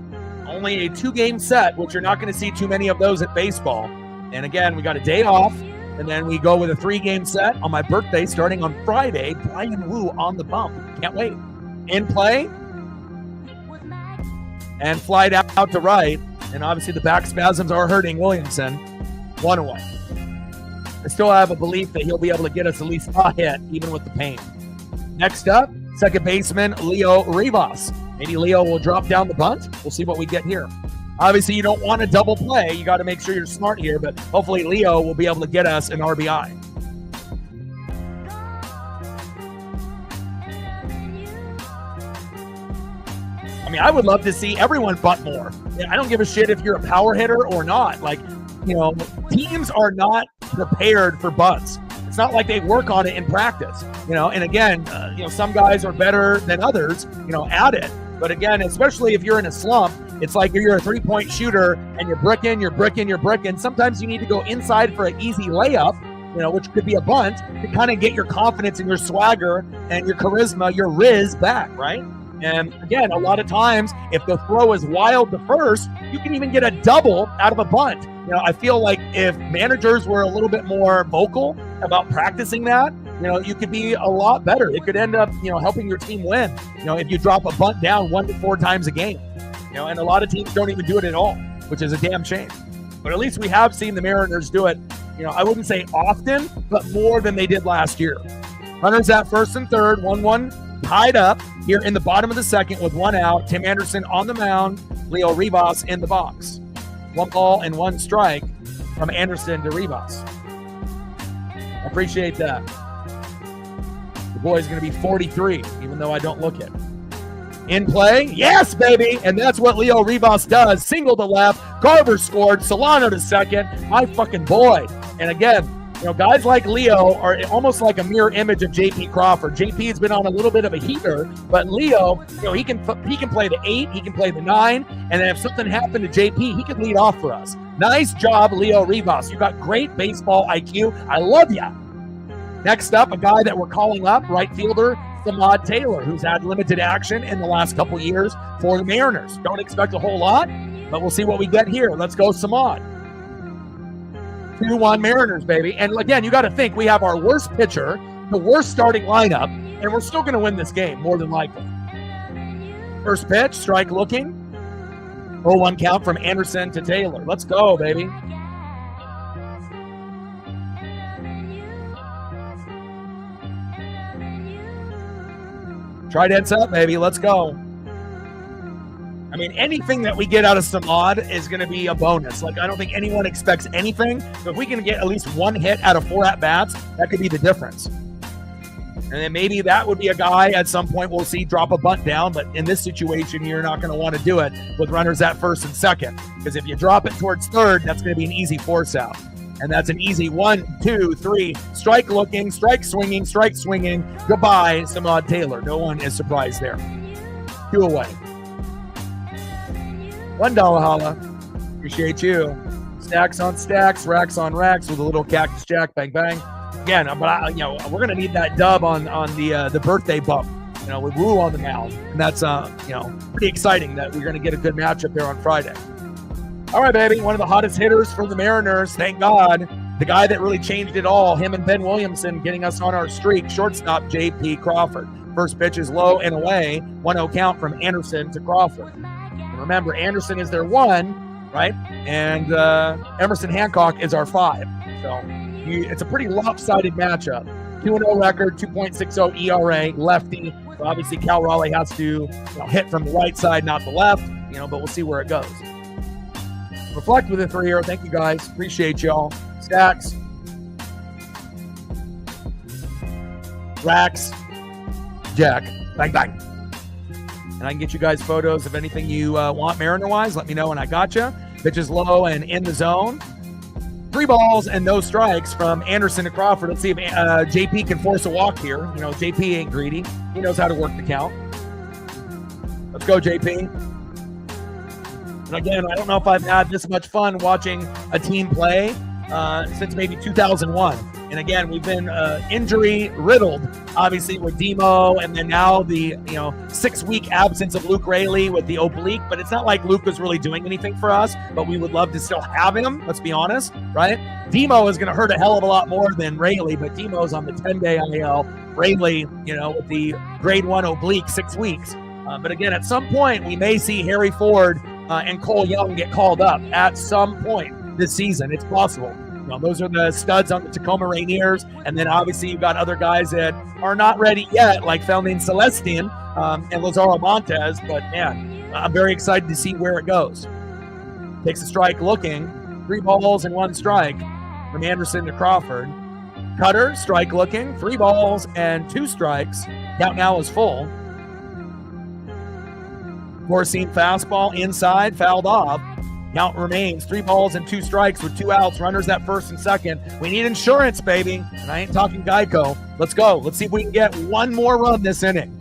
Only a 2-game set, which you're not going to see too many of those at baseball. And again, we got a day off. And then we go with a 3-game set on my birthday starting on Friday. Brian Wu on the bump. Can't wait. In play. And flied out to right. And obviously the back spasms are hurting Williamson. 1-1. I still have a belief that he'll be able to get us at least a hit, even with the pain. Next up, second baseman Leo Rivas. Maybe Leo will drop down the bunt. We'll see what we get here. Obviously, you don't want to double play. You got to make sure you're smart here, but hopefully Leo will be able to get us an RBI. I mean, I would love to see everyone bunt more. I don't give a shit if you're a power hitter or not. Teams are not prepared for bunts. It's not like they work on it in practice, and again, some guys are better than others, at it. But again, especially if you're in a slump, it's like you're a 3-point shooter and you're bricking. Sometimes you need to go inside for an easy layup, which could be a bunt, to kind of get your confidence and your swagger and your charisma, your riz back, right? And again, a lot of times, if the throw is wild to first, you can even get a double out of a bunt. I feel like if managers were a little bit more vocal about practicing that, you could be a lot better. It could end up, helping your team win, if you drop a bunt down 1 to 4 times a game, and a lot of teams don't even do it at all, which is a damn shame. But at least we have seen the Mariners do it, I wouldn't say often, but more than they did last year. Runners at first and third, 1-1 tied up here in the bottom of the second with 1 out. Tim Anderson on the mound, Leo Rivas in the box. 1 ball and 1 strike from Anderson to Rivas. I appreciate that. The boy's going to be 43, even though I don't look it. In play, yes, baby, and that's what Leo Rivas does. Single to left, Garver scored, Solano to second. My fucking boy. And again, guys like Leo are almost like a mirror image of JP Crawford. JP's been on a little bit of a heater, but Leo, he can play the 8, he can play the 9, and then if something happened to JP, he could lead off for us. Nice job, Leo Rivas. You got great baseball IQ. I love ya. Next up, a guy that we're calling up, right fielder Samad Taylor, who's had limited action in the last couple years for the Mariners. Don't expect a whole lot, but we'll see what we get here. Let's go, Samad. 2-1 Mariners, baby. And again, you got to think we have our worst pitcher, the worst starting lineup, and we're still going to win this game, more than likely. First pitch, strike looking. 0-1 count from Anderson to Taylor. Let's go, baby. Trident's up, baby. Let's go. I mean, anything that we get out of Samad is going to be a bonus. I don't think anyone expects anything. So if we can get at least 1 hit out of 4 at-bats, that could be the difference. And then maybe that would be a guy at some point we'll see drop a bunt down. But in this situation, you're not going to want to do it with runners at first and second. Because if you drop it towards third, that's going to be an easy force out. And that's an easy 1, 2, 3. Strike looking, strike swinging. Goodbye, Samad Taylor. No one is surprised there. 2 away. $1 holla. Appreciate you. Stacks on stacks, racks on racks with a little Cactus Jack, bang bang. Again, but we're gonna need that dub on the birthday bump. With Wu on the mound, and that's pretty exciting that we're gonna get a good matchup there on Friday. All right, baby. One of the hottest hitters for the Mariners, thank God. The guy that really changed it all, him and Ben Williamson getting us on our streak. Shortstop J.P. Crawford. First pitch is low and away. 1-0 count from Anderson to Crawford. And remember, Anderson is their 1, right? And Emerson Hancock is our 5. So it's a pretty lopsided matchup. 2-0 record, 2.60 ERA, lefty. So obviously, Cal Raleigh has to hit from the right side, not the left. But we'll see where it goes. Reflect with it for here. Thank you guys. Appreciate y'all. Stacks. Racks. Jack. Bang, bang. And I can get you guys photos of anything you want Mariner-wise. Let me know, and I got you. Pitch is low and in the zone. 3 balls and no strikes from Anderson to Crawford. Let's see if JP can force a walk here. JP ain't greedy. He knows how to work the count. Let's go, JP. And again, I don't know if I've had this much fun watching a team play since maybe 2001. And again, we've been injury riddled, obviously, with Demo, and then now the 6-week absence of Luke Raley with the oblique. But it's not like Luke was really doing anything for us, but we would love to still have him. Let's be honest, right? Demo is going to hurt a hell of a lot more than Raley, but Demo's on the 10-day IL. Raley, with the grade 1 oblique, 6 weeks. But again, at some point, we may see Harry Ford and Cole Young get called up at some point this season. It's possible. Those are the studs on the Tacoma Rainiers. And then obviously you've got other guys that are not ready yet, like Felnin Celestin and Lazaro Montes. But man, I'm very excited to see where it goes. Takes a strike looking. 3 balls and 1 strike from Anderson to Crawford. Cutter, strike looking. 3 balls and 2 strikes. Count now is full. Four-seam fastball inside, fouled off. Count remains 3 balls and 2 strikes with 2 outs. Runners at first and second. We need insurance, baby. And I ain't talking Geico. Let's go. Let's see if we can get 1 more run this inning.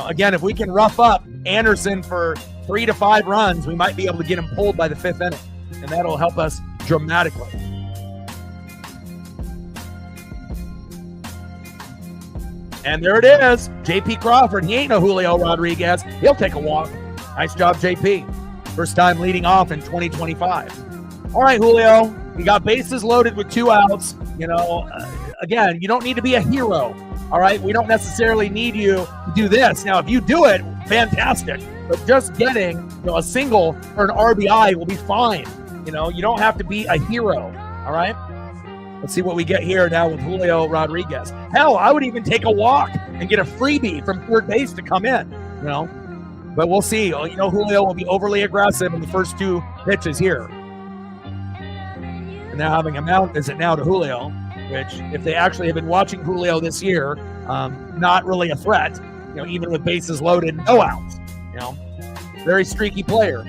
Again, if we can rough up Anderson for 3 to 5 runs, we might be able to get him pulled by the 5th inning. And that'll help us dramatically. And there it is. JP Crawford. He ain't no Julio Rodriguez. He'll take a walk. Nice job, JP. First time leading off in 2025. All right, Julio. You got bases loaded with 2 outs. Again, you don't need to be a hero. All right? We don't necessarily need you to do this. Now, if you do it, fantastic. But just getting a single or an RBI will be fine. You don't have to be a hero. All right? Let's see what we get here now with Julio Rodriguez. Hell, I would even take a walk and get a freebie from third base to come in. But we'll see. Julio will be overly aggressive in the first 2 pitches here. And now having a mount visit now to Julio, which if they actually have been watching Julio this year, not really a threat, even with bases loaded, no outs. Very streaky player.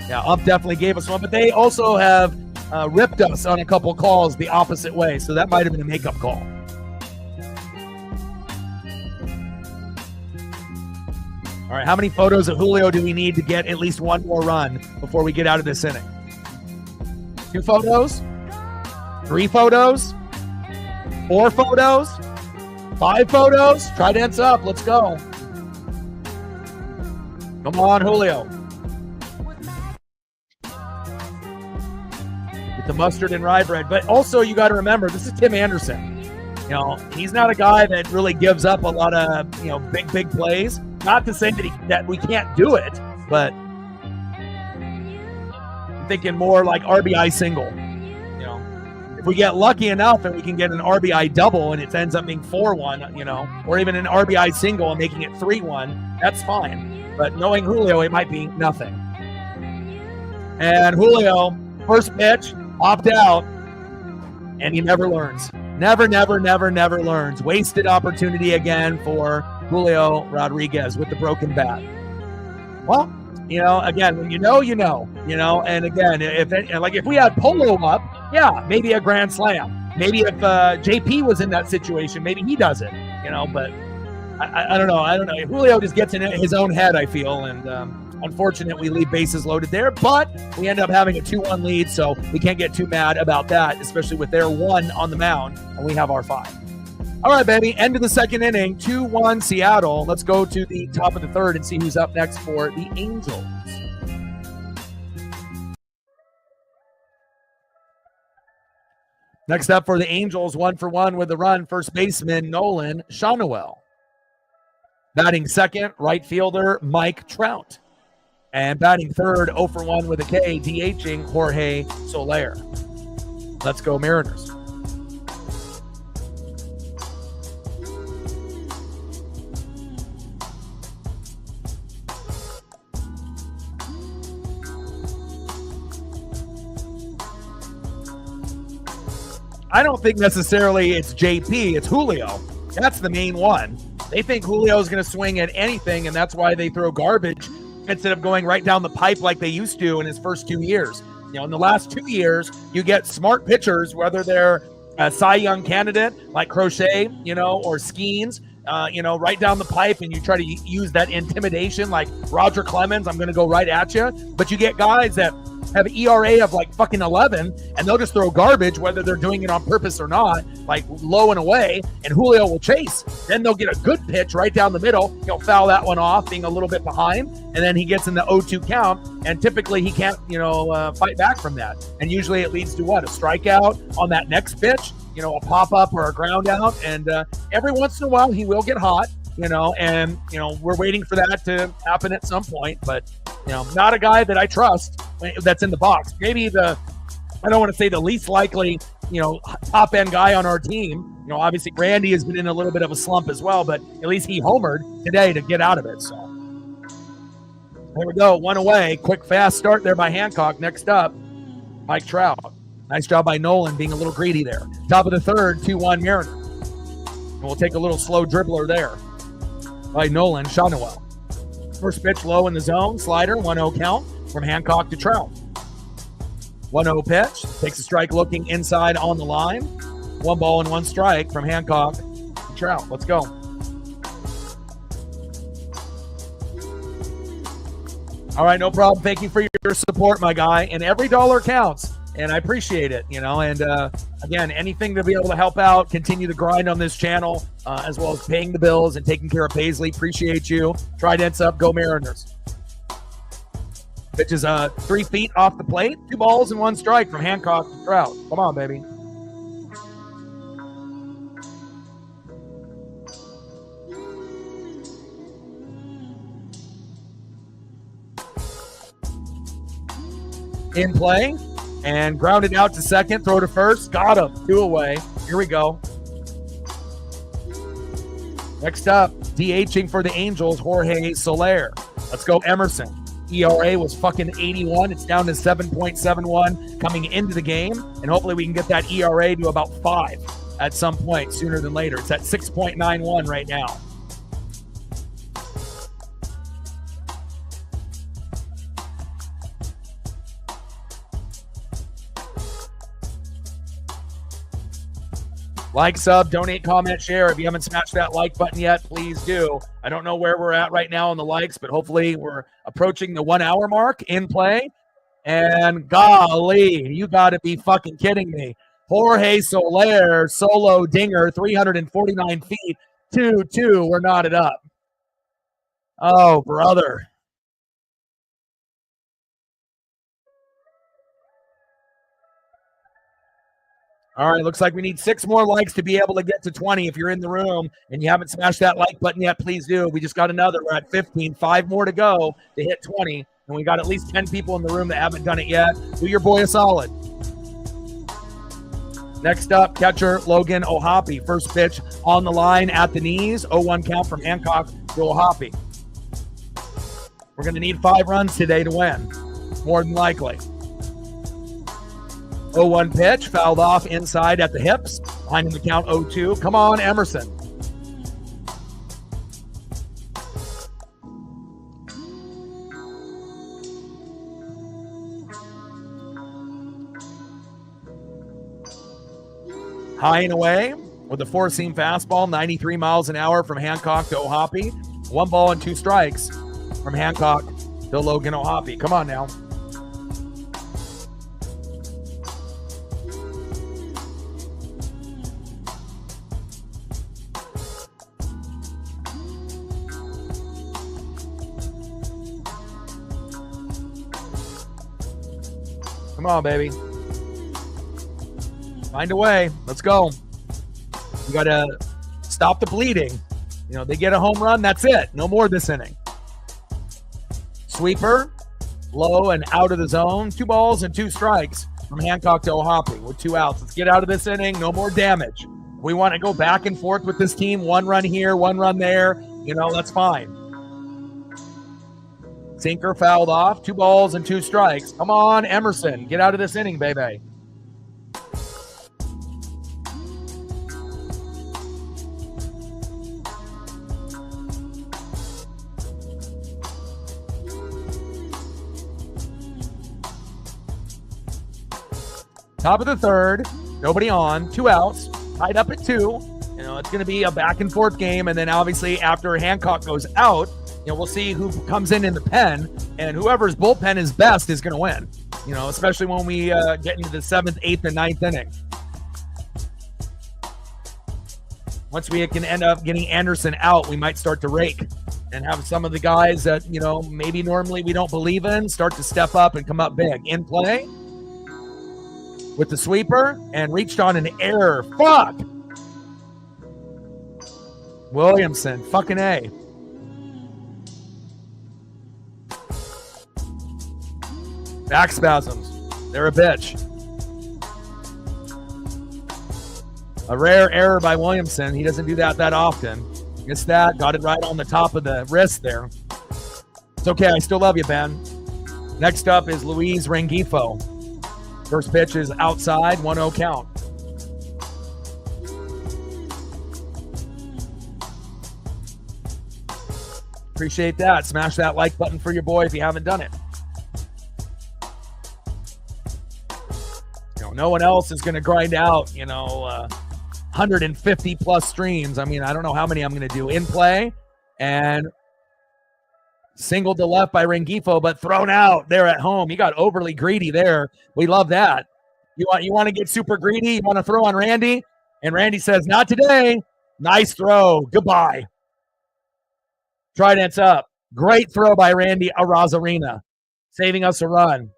Yeah, Ump definitely gave us one, but they also have ripped us on a couple calls the opposite way, so that might have been a makeup call. All right, how many photos of Julio do we need to get at least 1 more run before we get out of this inning? 2 photos? 3 photos? 4 photos? 5 photos? Trident's up. Let's go. Come on, Julio. Get the mustard and rye bread. But also, you got to remember, this is Tim Anderson. He's not a guy that really gives up a lot of, big plays. Not to say that we can't do it, but I'm thinking more like RBI single. If we get lucky enough and we can get an RBI double and it ends up being 4-1, or even an RBI single and making it 3-1, that's fine. But knowing Julio, it might be nothing. And Julio, first pitch, opt out, and he never learns. Never learns. Wasted opportunity again for Julio Rodriguez with the broken bat. Well, again, when you know, and again, if we had Polo up, yeah, maybe a grand slam. Maybe if JP was in that situation, maybe he does it, but I don't know. Julio just gets in his own head, I feel, and unfortunately, we leave bases loaded there, but we end up having a 2-1 lead, so we can't get too mad about that, especially with their 1 on the mound, and we have our 5. All right, baby, end of the second inning, 2-1 Seattle. Let's go to the top of the third and see who's up next for the Angels. Next up for the Angels, 1-for-1 with the run, first baseman Nolan Shawnuel. Batting second, right fielder Mike Trout. And batting third, 0-for-1 with a K, DHing Jorge Soler. Let's go Mariners. I don't think necessarily it's JP, it's Julio. That's the main one. They think Julio is going to swing at anything, and that's why they throw garbage instead of going right down the pipe like they used to in his first 2 years. You know, in the last 2 years, you get smart pitchers, whether they're a Cy Young candidate like Crochet, you know, or Skeens, right down the pipe, and you try to use that intimidation like Roger Clemens, I'm going to go right at you. But you get guys that have an ERA of like fucking 11, and they'll just throw garbage, whether they're doing it on purpose or not, like low and away, and Julio will chase. Then they'll get a good pitch right down the middle. He'll foul that one off, being a little bit behind, and then he gets in the 0-2 count, and typically he can't, fight back from that. And usually it leads to what? A strikeout on that next pitch, a pop-up or a ground out, and every once in a while he will get hot, and we're waiting for that to happen at some point, but not a guy that I trust that's in the box. Maybe I don't want to say the least likely, top end guy on our team. Obviously Randy has been in a little bit of a slump as well, but at least he homered today to get out of it. So there we go. One away. Quick, fast start there by Hancock. Next up, Mike Trout. Nice job by Nolan being a little greedy there. Top of the third, 2-1 Mariners. And we'll take a little slow dribbler there by Nolan Shawnuel. First pitch low in the zone, slider, 1-0 count from Hancock to Trout. 1-0 pitch, takes a strike looking inside on the line. 1 ball and 1 strike from Hancock to Trout. Let's go. All right, no problem. Thank you for your support, my guy. And every dollar counts, and I appreciate it, And again, anything to be able to help out, continue to grind on this channel, as well as paying the bills and taking care of Paisley. Appreciate you. Trident's up. Go Mariners. Pitch is 3 feet off the plate. 2 balls and 1 strike from Hancock to Trout. Come on, baby. In play. And grounded out to second. Throw to first. Got him. 2 away. Here we go. Next up, DHing for the Angels, Jorge Soler. Let's go Emerson. ERA was fucking 81. It's down to 7.71 coming into the game. And hopefully we can get that ERA to about 5 at some point sooner than later. It's at 6.91 right now. Like, sub, donate, comment, share. If you haven't smashed that like button yet, please do. I don't know where we're at right now on the likes, but hopefully we're approaching the 1 hour mark in play. And golly, you got to be fucking kidding me. Jorge Soler, solo dinger, 349 feet, 2-2. We're knotted up. Oh, brother. All right, looks like we need 6 more likes to be able to get to 20. If you're in the room and you haven't smashed that like button yet, please do. We just got another. We're at 15. 5 more to go to hit 20. And we got at least 10 people in the room that haven't done it yet. Do your boy a solid. Next up, catcher Logan Ohapi. First pitch on the line at the knees. 0-1 count from Hancock to Ohapi. We're going to need 5 runs today to win, more than likely. 0-1 pitch, fouled off inside at the hips. Behind him the count 0-2. Come on, Emerson. High and away with a 4-seam fastball, 93 miles an hour from Hancock to Ohapi. 1 ball and 2 strikes from Hancock to Logan Ohapi. Come on now. Come on, baby. Find a way. Let's go. We got to stop the bleeding. You know, they get a home run, that's it. No more this inning. Sweeper, low and out of the zone. 2 balls and 2 strikes from Hancock to Ohapi with 2 outs. Let's get out of this inning. No more damage. We want to go back and forth with this team. 1 run here, 1 run there. You know, that's fine. Sinker fouled off. 2 balls and 2 strikes. Come on, Emerson. Get out of this inning, baby. Top of the 3rd, nobody on, 2 outs, tied up at 2. You know, it's going to be a back and forth game. And then obviously after Hancock goes out, you know, we'll see who comes in the pen, and whoever's bullpen is best is going to win, you know, especially when we get into the 7th, 8th, and 9th inning. Once we can end up getting Anderson out, we might start to rake and have some of the guys that, you know, maybe normally we don't believe in start to step up and come up big. In play with the sweeper and reached on an error. Fuck! Williamson, fucking A. Back spasms. They're a bitch. A rare error by Williamson. He doesn't do that often. Missed that. Got it right on the top of the wrist there. It's okay. I still love you, Ben. Next up is Luis Rengifo. First pitch is outside, 1-0 count. Appreciate that. Smash that like button for your boy if you haven't done it. You know, no one else is going to grind out, 150 plus streams. I mean, I don't know how many I'm going to do. In play and singled to left by Rengifo, but thrown out there at home. He got overly greedy there. We love that. You want to get super greedy? You want to throw on Randy? And Randy says, not today. Nice throw. Goodbye. Trident's up. Great throw by Randy Arozarena, saving us a run.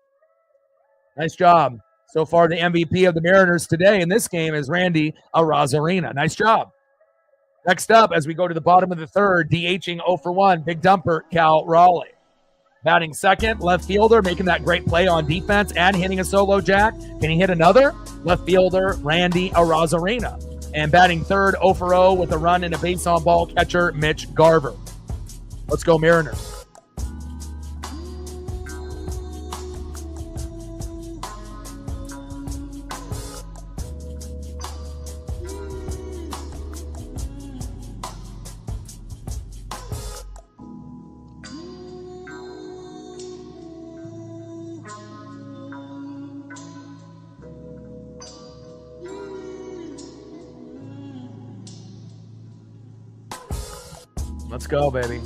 Nice job. So far, the MVP of the Mariners today in this game is Randy Arozarena. Nice job. Next up, as we go to the bottom of the 3rd, DHing 0 for 1, big dumper, Cal Raleigh. Batting second, left fielder, making that great play on defense and hitting a solo jack. Can he hit another? Left fielder, Randy Arozarena. And batting third, 0 for 0 with a run and a base on ball, catcher, Mitch Garver. Let's go Mariners. Let's go, baby.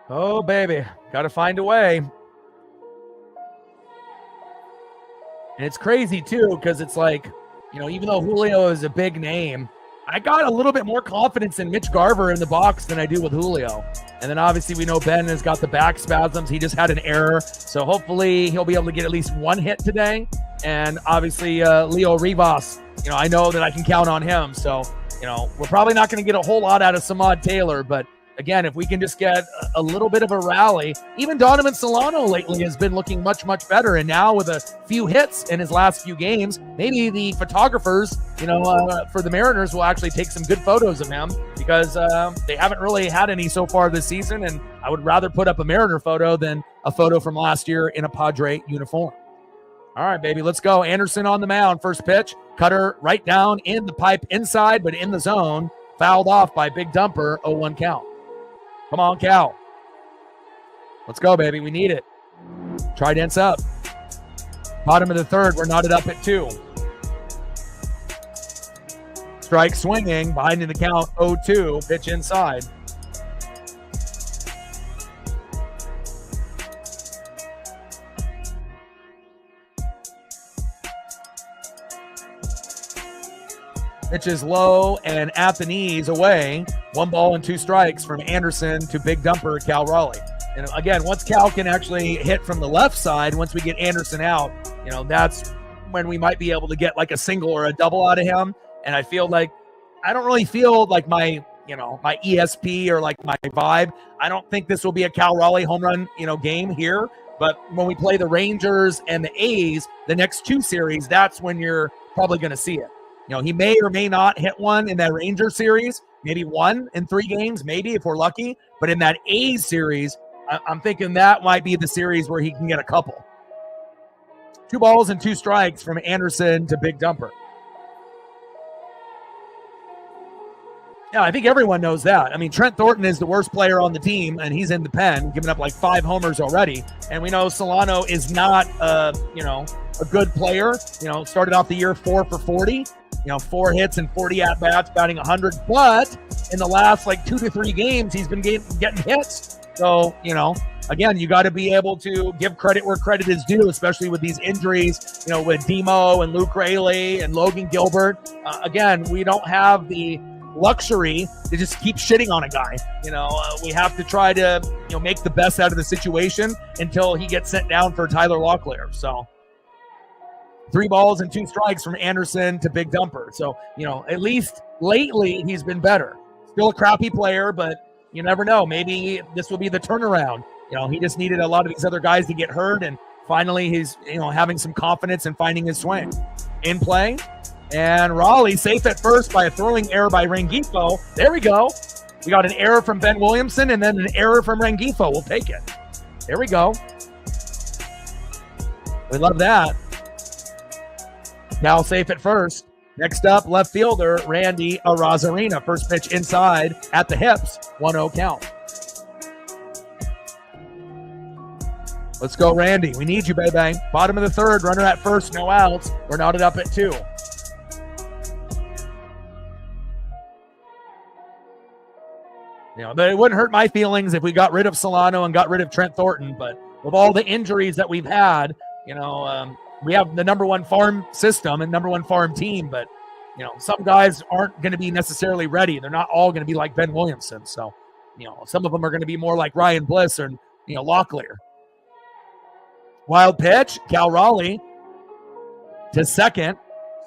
Oh, baby. Got to find a way. And it's crazy, too, because it's like, even though Julio is a big name, I got a little bit more confidence in Mitch Garver in the box than I do with Julio. And then obviously we know Ben has got the back spasms. He just had an error. So hopefully he'll be able to get at least one hit today. And obviously Leo Rivas, I know that I can count on him. So, we're probably not going to get a whole lot out of Samad Taylor. But again, if we can just get a little bit of a rally, even Donovan Solano lately has been looking much, much better. And now with a few hits in his last few games, maybe the photographers, for the Mariners will actually take some good photos of him because they haven't really had any so far this season. And I would rather put up a Mariner photo than a photo from last year in a Padre uniform. All right, baby, let's go. Anderson on the mound. First pitch, cutter right down in the pipe inside, but in the zone. Fouled off by Big Dumper, 0-1 count. Come on, Cal. Let's go, baby. We need it. Trident's up. Bottom of the third, we're knotted up at 2. Strike swinging, behind in the count, 0-2. Pitch inside. Pitch is low and at the knees away. 1 ball and 2 strikes from Anderson to Big Dumper, Cal Raleigh. And again, once Cal can actually hit from the left side, once we get Anderson out, that's when we might be able to get like a single or a double out of him. And I don't really feel like my ESP or like my vibe. I don't think this will be a Cal Raleigh home run, game here. But when we play the Rangers and the A's, the next two series, that's when you're probably going to see it. He may or may not hit one in that Ranger series, maybe one in 3 games, maybe if we're lucky. But in that A's series, I'm thinking that might be the series where he can get a couple. 2 balls and 2 strikes from Anderson to Big Dumper. Yeah, I think everyone knows that. I mean, Trent Thornton is the worst player on the team, and he's in the pen, giving up like 5 homers already. And we know Solano is not, a good player. Started off the year 4 for 40, 4 hits and 40 at-bats, batting 100. But in the last 2 to 3 games, he's been getting hits. So, again, you got to be able to give credit where credit is due, especially with these injuries, with Demo and Luke Raley and Logan Gilbert. Again, we don't have the luxury to just keep shitting on a guy. We have to try to make the best out of the situation until he gets sent down for Tyler Locklear. So 3 balls and 2 strikes from Anderson to Big Dumper. So at least lately he's been better. Still a crappy player, but you never know. Maybe this will be the turnaround. He just needed a lot of these other guys to get hurt, and finally he's having some confidence and finding his swing. In play. And Raleigh safe at first by a throwing error by Rengifo. There we go. We got an error from Ben Williamson and then an error from Rengifo. We'll take it. There we go. We love that. Cal safe at first. Next up, left fielder Randy Arozarena. First pitch inside at the hips. 1-0 count. Let's go, Randy. We need you, baby. Bottom of the third. Runner at first. No outs. We're knotted up at 2. It wouldn't hurt my feelings if we got rid of Solano and got rid of Trent Thornton, but with all the injuries that we've had, we have the number 1 farm system and number 1 farm team, but, some guys aren't going to be necessarily ready. They're not all going to be like Ben Williamson. So, some of them are going to be more like Ryan Bliss or, Locklear. Wild pitch, Cal Raleigh to second.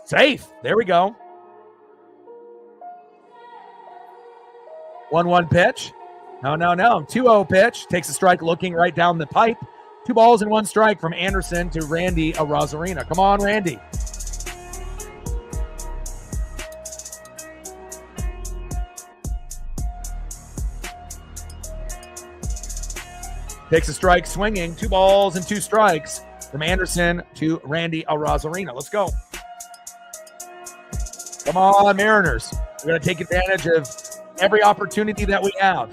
Safe. There we go. 1-1 pitch. No. 2-0 pitch. Takes a strike looking right down the pipe. 2 balls and 1 strike from Anderson to Randy Arozarena. Come on, Randy. Takes a strike swinging. 2 balls and 2 strikes from Anderson to Randy Arozarena. Let's go. Come on, Mariners. We're going to take advantage of every opportunity that we have.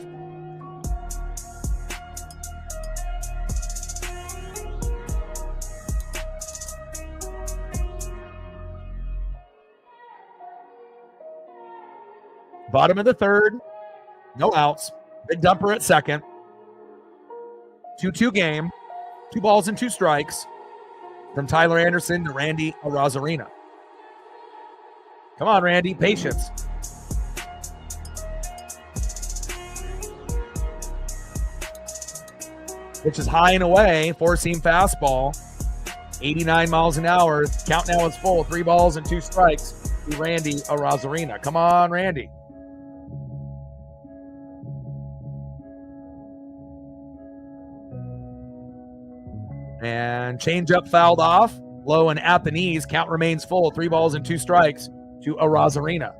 Bottom of the third. No outs. Big Dumper at second. 2-2 game. 2 balls and 2 strikes from Tyler Anderson to Randy Arozarena. Come on, Randy. Patience. Which is high and away, 4-seam fastball, 89 miles an hour. Count now is full. 3 balls and 2 strikes to Randy Arozarena. Come on, Randy. And changeup fouled off, low and at the knees. Count remains full. 3 balls and 2 strikes to Arozarena.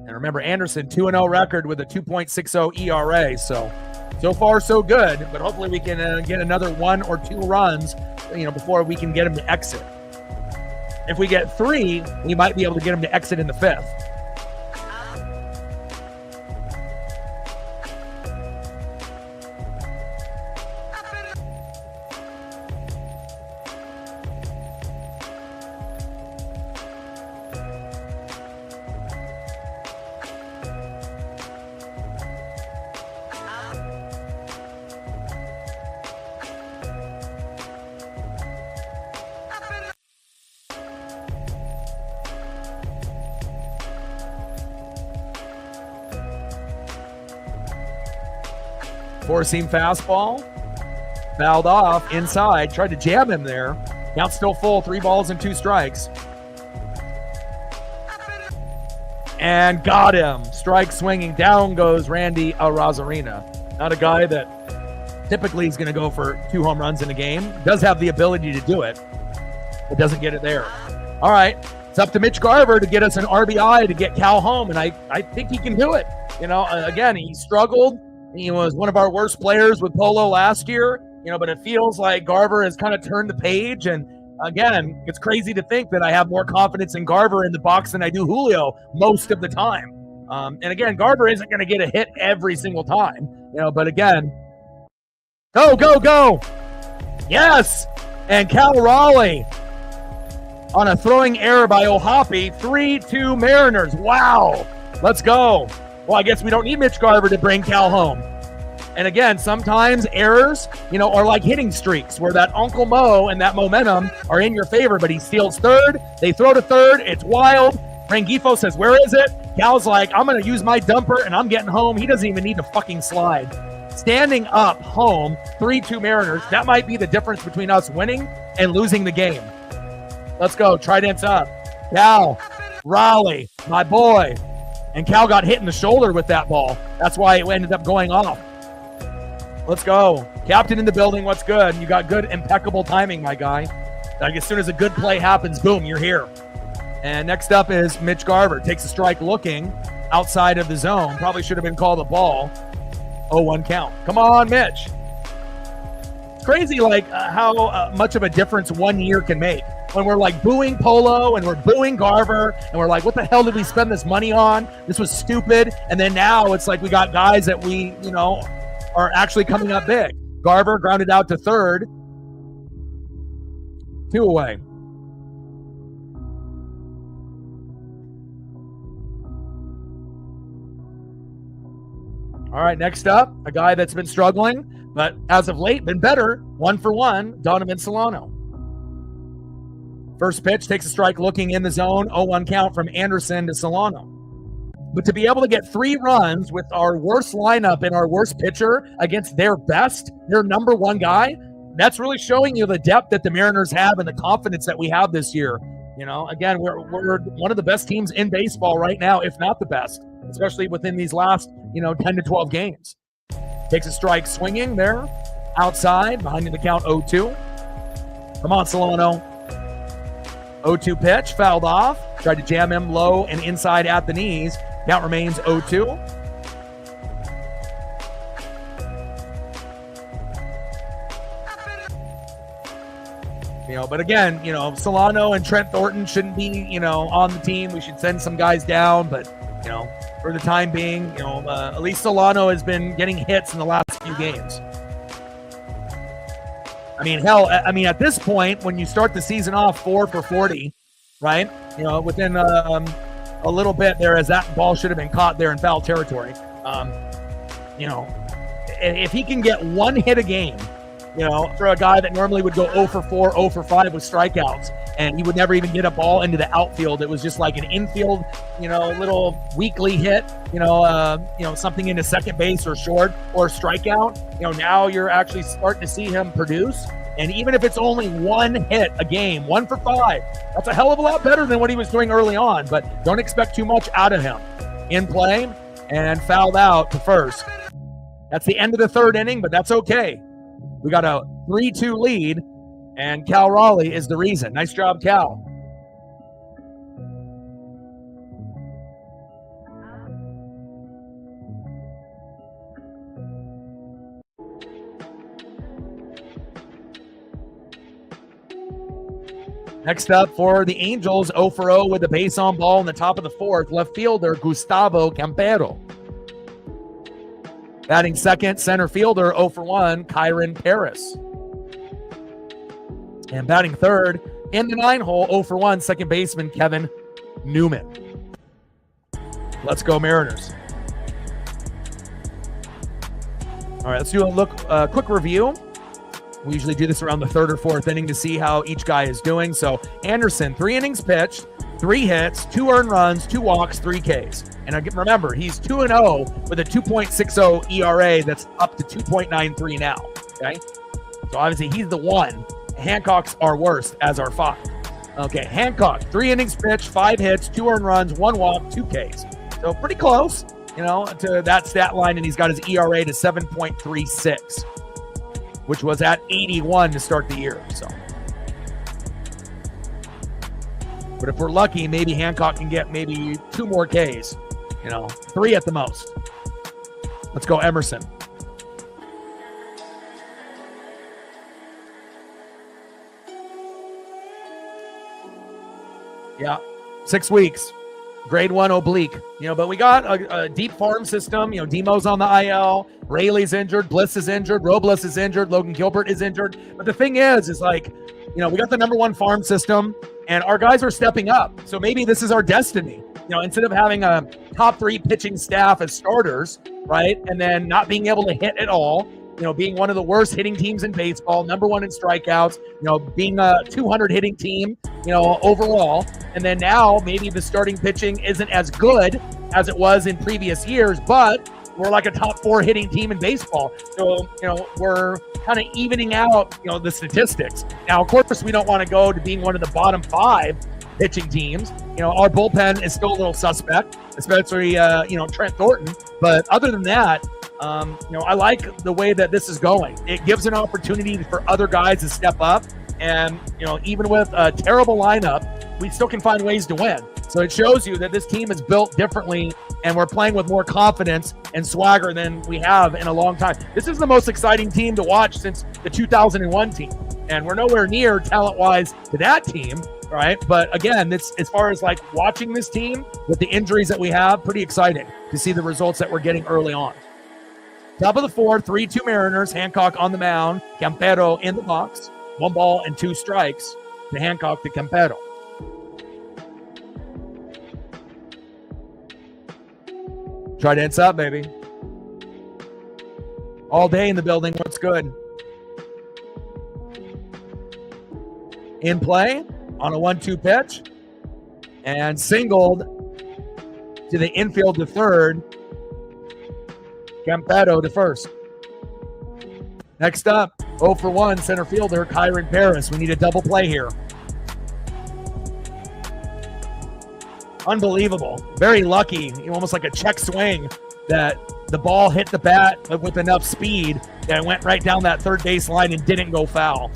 And remember, Anderson 2-0 record with a 2.60 ERA. So far, so good, but hopefully we can get another 1 or 2 runs, before we can get him to exit. If we get 3, we might be able to get him to exit in the 5th. Four-seam fastball. Fouled off inside. Tried to jam him there. Count still full. 3 balls and 2 strikes. And got him. Strike swinging. Down goes Randy Arozarena. Not a guy that typically is going to go for 2 home runs in a game. Does have the ability to do it, but doesn't get it there. All right. It's up to Mitch Garver to get us an RBI to get Cal home, and I think he can do it. You know, again, he struggled. He was one of our worst players with Polo last year, you know, but it feels like Garver has kind of turned the page. And again, it's crazy to think that I have more confidence in Garver in the box than I do Julio most of the time. And again, Garver isn't going to get a hit every single time, you know, but again, go, go, go. Yes. And Cal Raleigh on a throwing error by Ohapi. 3-2 Mariners. Wow. Let's go. Well, I guess we don't need Mitch Garver to bring Cal home. And again, sometimes errors, you know, are like hitting streaks where that Uncle Mo and that momentum are in your favor, but he steals third. They throw to third. It's wild. Rengifo says, where is it? Cal's like, I'm going to use my dumper and I'm getting home. He doesn't even need to fucking slide. Standing up home, 3-2 Mariners. That might be the difference between us winning and losing the game. Let's go. Trident's up. Cal, Raleigh, my boy. And Cal got hit in the shoulder with that ball. That's why it ended up going off. Let's go. Captain in the building. What's good? You got good, impeccable timing, my guy. Like as soon as a good play happens, boom, you're here. And next up is Mitch Garver. Takes a strike looking outside of the zone. Probably should have been called a ball. 0-1 count. Come on, Mitch. It's crazy like how much of a difference 1 year can make. When we're like booing Polo and we're booing Garver and we're like, what the hell did we spend this money on? This was stupid. And then now it's like we got guys that we, you know, are actually coming up big. Garver grounded out to third. 2 away. All right, next up, a guy that's been struggling, but as of late been better. 1 for 1, Donovan Solano. First pitch, takes a strike looking in the zone. 0-1 count from Anderson to Solano. But to be able to get 3 runs with our worst lineup and our worst pitcher against their best, their number 1 guy, that's really showing you the depth that the Mariners have and the confidence that we have this year. You know, again, we're one of the best teams in baseball right now, if not the best, especially within these last, 10 to 12 games. Takes a strike swinging there, outside, behind the count 0-2. Come on, Solano. 0-2 pitch, fouled off. Tried to jam him low and inside at the knees. Count remains 0-2. But again, Solano and Trent Thornton shouldn't be, on the team. We should send some guys down, but, for the time being, at least Solano has been getting hits in the last few games. At this point, when you start the season off 4 for 40, right? Within a little bit there, as that ball should have been caught there in foul territory. If he can get 1 hit a game, for a guy that normally would go 0 for 4, 0 for 5 with strikeouts, and he would never even get a ball into the outfield. It was just like an infield, little weakly hit, something into second base or short or strikeout. Now you're actually starting to see him produce. And even if it's only 1 hit a game, 1 for 5, that's a hell of a lot better than what he was doing early on. But don't expect too much out of him. In play and fouled out to first. That's the end of the 3rd inning, but that's okay. We got a 3-2 lead, and Cal Raleigh is the reason. Nice job, Cal. Next up for the Angels, 0 for 0 with a base on ball in the top of the 4th, left fielder Gustavo Campero. Batting second, center fielder, 0 for 1, Kyron Paris. And batting third, in the 9-hole, 0 for 1, second baseman Kevin Newman. Let's go Mariners. All right, let's do a quick review. We usually do this around the 3rd or 4th inning to see how each guy is doing. So Anderson, 3 innings pitched, 3 hits, 2 earned runs, 2 walks, 3 Ks. And remember, he's 2-0 with a 2.60 ERA that's up to 2.93 now. Okay, so obviously he's the 1. Hancock's our worst as our 5. Okay, Hancock, 3 innings pitched, 5 hits, 2 earned runs, 1 walk, 2 Ks. So pretty close, to that stat line, and he's got his ERA to 7.36, which was at 81 to start the year. So, but if we're lucky, maybe Hancock can get maybe 2 more Ks, 3 at the most. Let's go Emerson. Yeah, 6 weeks. Grade 1 oblique. But we got a deep farm system. Demo's on the IL. Rayleigh's injured. Bliss is injured. Robles is injured. Logan Gilbert is injured. But the thing is like, we got the number 1 farm system, and our guys are stepping up. So maybe this is our destiny. Instead of having a top 3 pitching staff as starters, right, and then not being able to hit at all, being one of the worst hitting teams in baseball, number 1 in strikeouts, being a 200 hitting team, overall. And then now maybe the starting pitching isn't as good as it was in previous years, but we're like a top 4 hitting team in baseball. So, we're kind of evening out, the statistics. Now, of course, we don't want to go to being one of the bottom 5 pitching teams. Our bullpen is still a little suspect, especially, Trent Thornton. But other than that, I like the way that this is going. It gives an opportunity for other guys to step up. And, even with a terrible lineup, we still can find ways to win. So it shows you that this team is built differently, and we're playing with more confidence and swagger than we have in a long time. This is the most exciting team to watch since the 2001 team. And we're nowhere near talent-wise to that team, right? But again, it's, as far as like watching this team with the injuries that we have, pretty exciting to see the results that we're getting early on. Top of the 4th, 3-2 Mariners. Hancock on the mound. Campero in the box. 1 ball and 2 strikes to Hancock to Campero. Trident's up, baby. All day in the building. What's good? In play on a 1-2 pitch. And singled to the infield to third. Campero to first. Next up, 0 for 1 center fielder Kyron Paris. We need a double play here. Unbelievable. Very lucky. Almost like a check swing that the ball hit the bat with enough speed that it went right down that third base line and didn't go foul.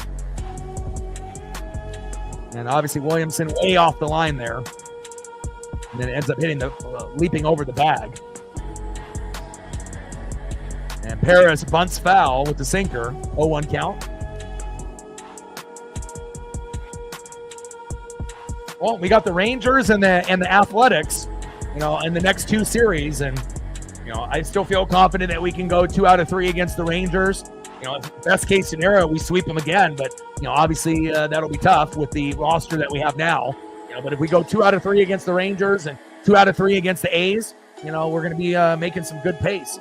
And obviously Williamson way off the line there. And then it ends up hitting leaping over the bag. And Paris bunts foul with the sinker. 0-1 count. Well, we got the Rangers and the Athletics, in the next 2 series. And, I still feel confident that we can go 2 out of 3 against the Rangers. Best case scenario, we sweep them again. But, obviously that'll be tough with the roster that we have now. But if we go 2 out of 3 against the Rangers and 2 out of 3 against the A's, we're going to be making some good pace.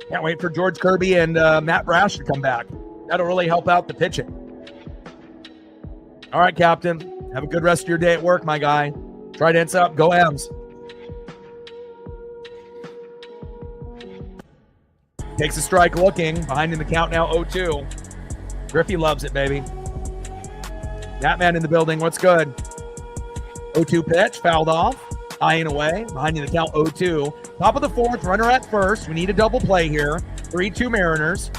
Can't wait for George Kirby and Matt Brash to come back. That'll really help out the pitching. All right, Captain. Have a good rest of your day at work, my guy. Trident's up. Go M's. Takes a strike looking. Behind in the count now, 0-2. Griffey loves it, baby. That man in the building. What's good? 0-2 pitch. Fouled off. High and away. Behind in the count, 0-2. Top of the 4th, runner at first. We need a double play here. 3-2 Mariners.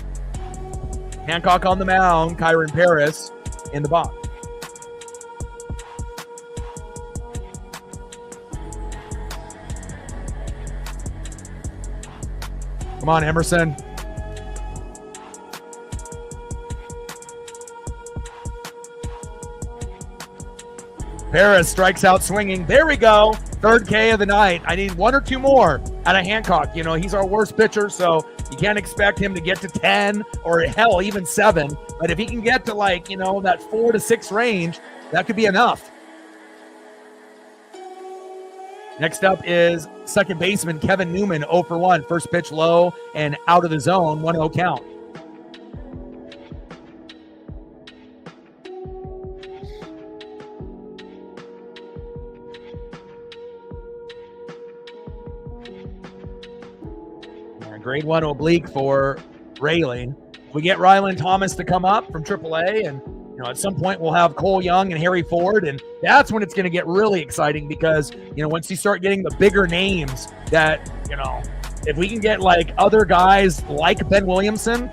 Hancock on the mound. Kyron Paris in the box. Come on, Emerson. Paris strikes out swinging. There we go. 3rd K of the night. I need 1 or 2 more out of Hancock. He's our worst pitcher, so you can't expect him to get to 10 or hell, even 7. But if he can get to that 4 to 6 range, that could be enough. Next up is second baseman Kevin Newman, 0 for 1. First pitch low and out of the zone, 1-0 count. Grade 1 oblique for Rayleigh. We get Ryland Thomas to come up from AAA, and at some point we'll have Cole Young and Harry Ford, and that's when it's going to get really exciting because once you start getting the bigger names that if we can get like other guys like Ben Williamson,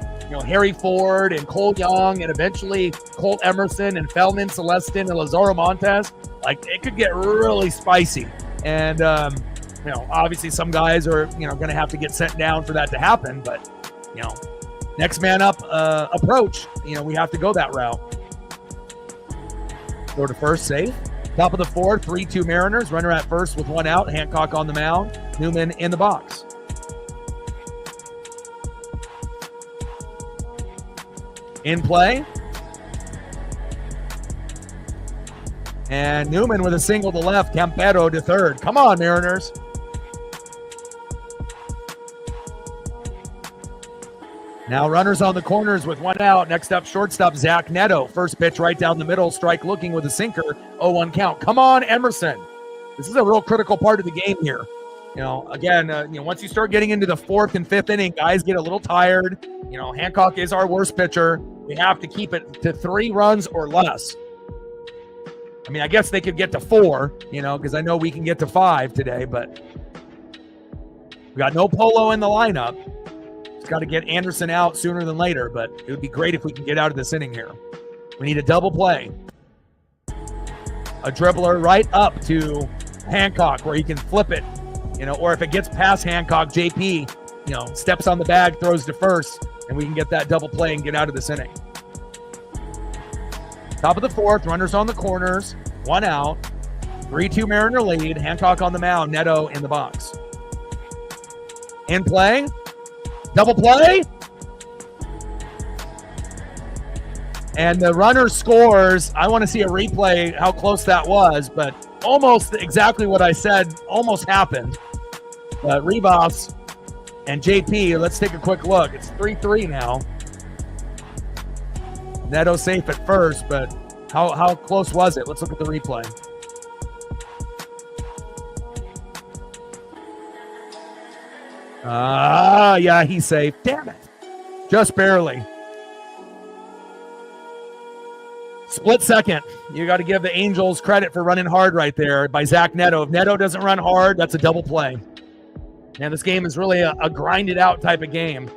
Harry Ford and Cole Young, and eventually Colt Emerson and Feldman Celestin and Lazaro Montes, like it could get really spicy. And obviously some guys are going to have to get sent down for that to happen, but next man up approach, we have to go that route. Go to first, safe. Top of the fourth, 3-2 Mariners. Runner at first with 1 out. Hancock on the mound. Newman in the box. In play. And Newman with a single to left. Campero to third. Come on, Mariners. Now runners on the corners with 1 out. Next up, shortstop Zach Neto. First pitch right down the middle. Strike looking with a sinker. 0-1 count. Come on, Emerson. This is a real critical part of the game here. Again, once you start getting into the 4th and 5th inning, guys get a little tired. Hancock is our worst pitcher. We have to keep it to 3 runs or less. I mean, I guess they could get to 4, because I know we can get to 5 today, but we got no Polo in the lineup. Got to get Anderson out sooner than later, but it would be great if we can get out of this inning here. We need a double play. A dribbler right up to Hancock where he can flip it, or if it gets past Hancock, JP, steps on the bag, throws to first, and we can get that double play and get out of this inning. Top of the 4th, runners on the corners, 1 out, 3-2 Mariner lead, Hancock on the mound, Neto in the box. In play. Double play. And the runner scores. I want to see a replay how close that was, but almost exactly what I said almost happened. But Rivas and JP, let's take a quick look. It's 3-3 now. Neto safe at first, but how close was it? Let's look at the replay. Yeah, he's safe. Damn it. Just barely. Split second. You got to give the Angels credit for running hard right there by Zach Neto. If Neto doesn't run hard, that's a double play. And this game is really a grinded out type of game.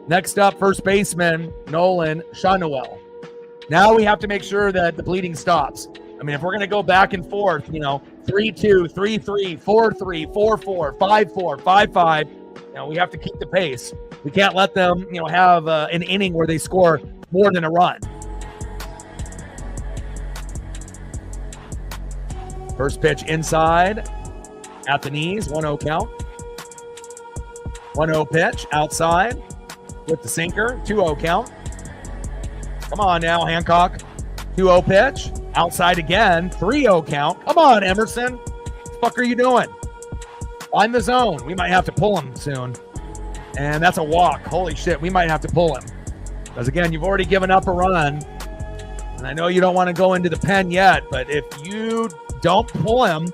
Next up, first baseman, Nolan Shanuel. Now we have to make sure that the bleeding stops. I mean, if we're going to go back and forth, 3-2, 3-3, 4-3, 4-4, 5-4, 5-5, we have to keep the pace. We can't let them, have an inning where they score more than a run. First pitch inside at the knees, 1-0 count. 1-0 pitch outside with the sinker, 2-0 count. Come on now, Hancock. 2-0 pitch outside again, 3-0 count. Come on, Emerson. What the fuck are you doing? Find the zone. We might have to pull him soon. And that's a walk. Holy shit, we might have to pull him. Because again, you've already given up a run. And I know you don't want to go into the pen yet, but if you don't pull him,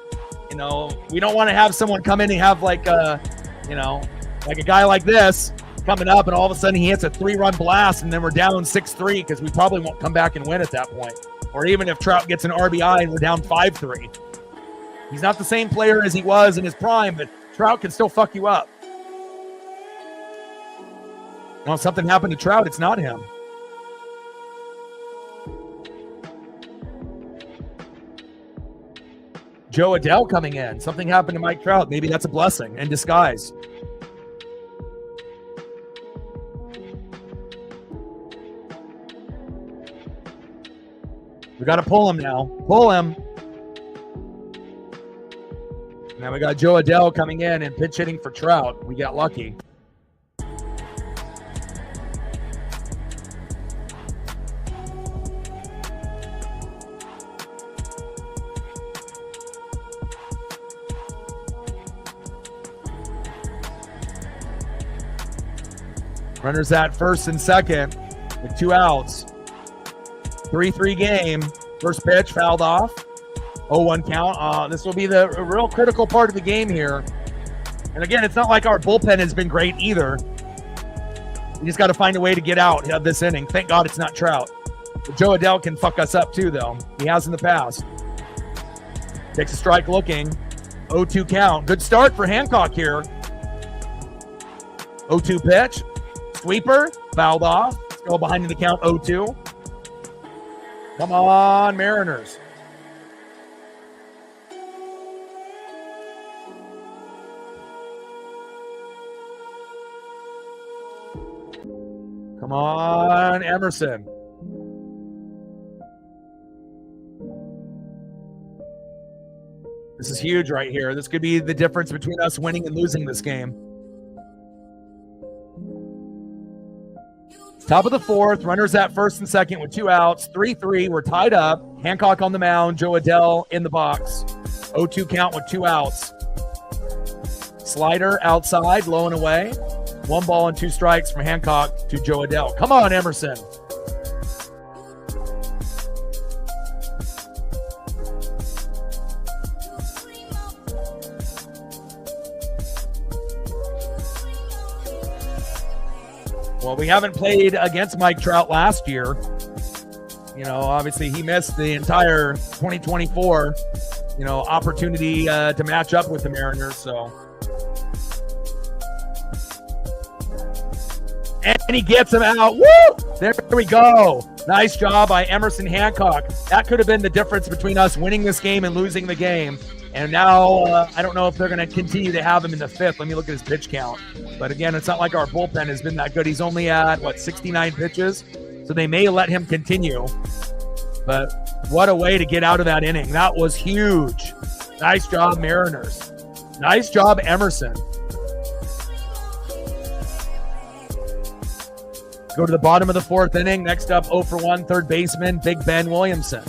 we don't want to have someone come in and have like a guy like this coming up and all of a sudden he hits a 3-run blast and then we're down 6-3 because we probably won't come back and win at that point. Or even if Trout gets an RBI and we're down 5-3. He's not the same player as he was in his prime, but Trout can still fuck you up. If something happened to Trout, it's not him. Joe Adele coming in. Something happened to Mike Trout. Maybe that's a blessing in disguise. We got to pull him now. Pull him. Now we got Joe Adele coming in and pitch hitting for Trout. We got lucky. Runners at first and second with 2 outs. 3-3 game. First pitch fouled off. 0-1 count. This will be the real critical part of the game here. And again, it's not like our bullpen has been great either. We just got to find a way to get out of this inning. Thank God it's not Trout. But Joe Adell can fuck us up too, though. He has in the past. Takes a strike looking. 0-2 count. Good start for Hancock here. 0-2 pitch. Sweeper. Fouled off. Still behind in the count. 0-2. Come on, Mariners. Come on, Emerson. This is huge right here. This could be the difference between us winning and losing this game. Top of the fourth, runners at first and second with 2 outs. 3-3, we're tied up. Hancock on the mound, Joe Adell in the box. 0-2 count with 2 outs. Slider outside, low and away. 1 ball and 2 strikes from Hancock to Joe Adell. Come on, Emerson. Well, we haven't played against Mike Trout last year. You know, obviously he missed the entire 2024, opportunity to match up with the Mariners, so. And he gets him out. Woo! There we go. Nice job by Emerson Hancock. That could have been the difference between us winning this game and losing the game. And now I don't know if they're going to continue to have him in the 5th. Let me look at his pitch count. But again, it's not like our bullpen has been that good. He's only at, 69 pitches? So they may let him continue. But what a way to get out of that inning. That was huge. Nice job, Mariners. Nice job, Emerson. Go to the bottom of the 4th inning. Next up, 0-for-1, third baseman, Big Ben Williamson.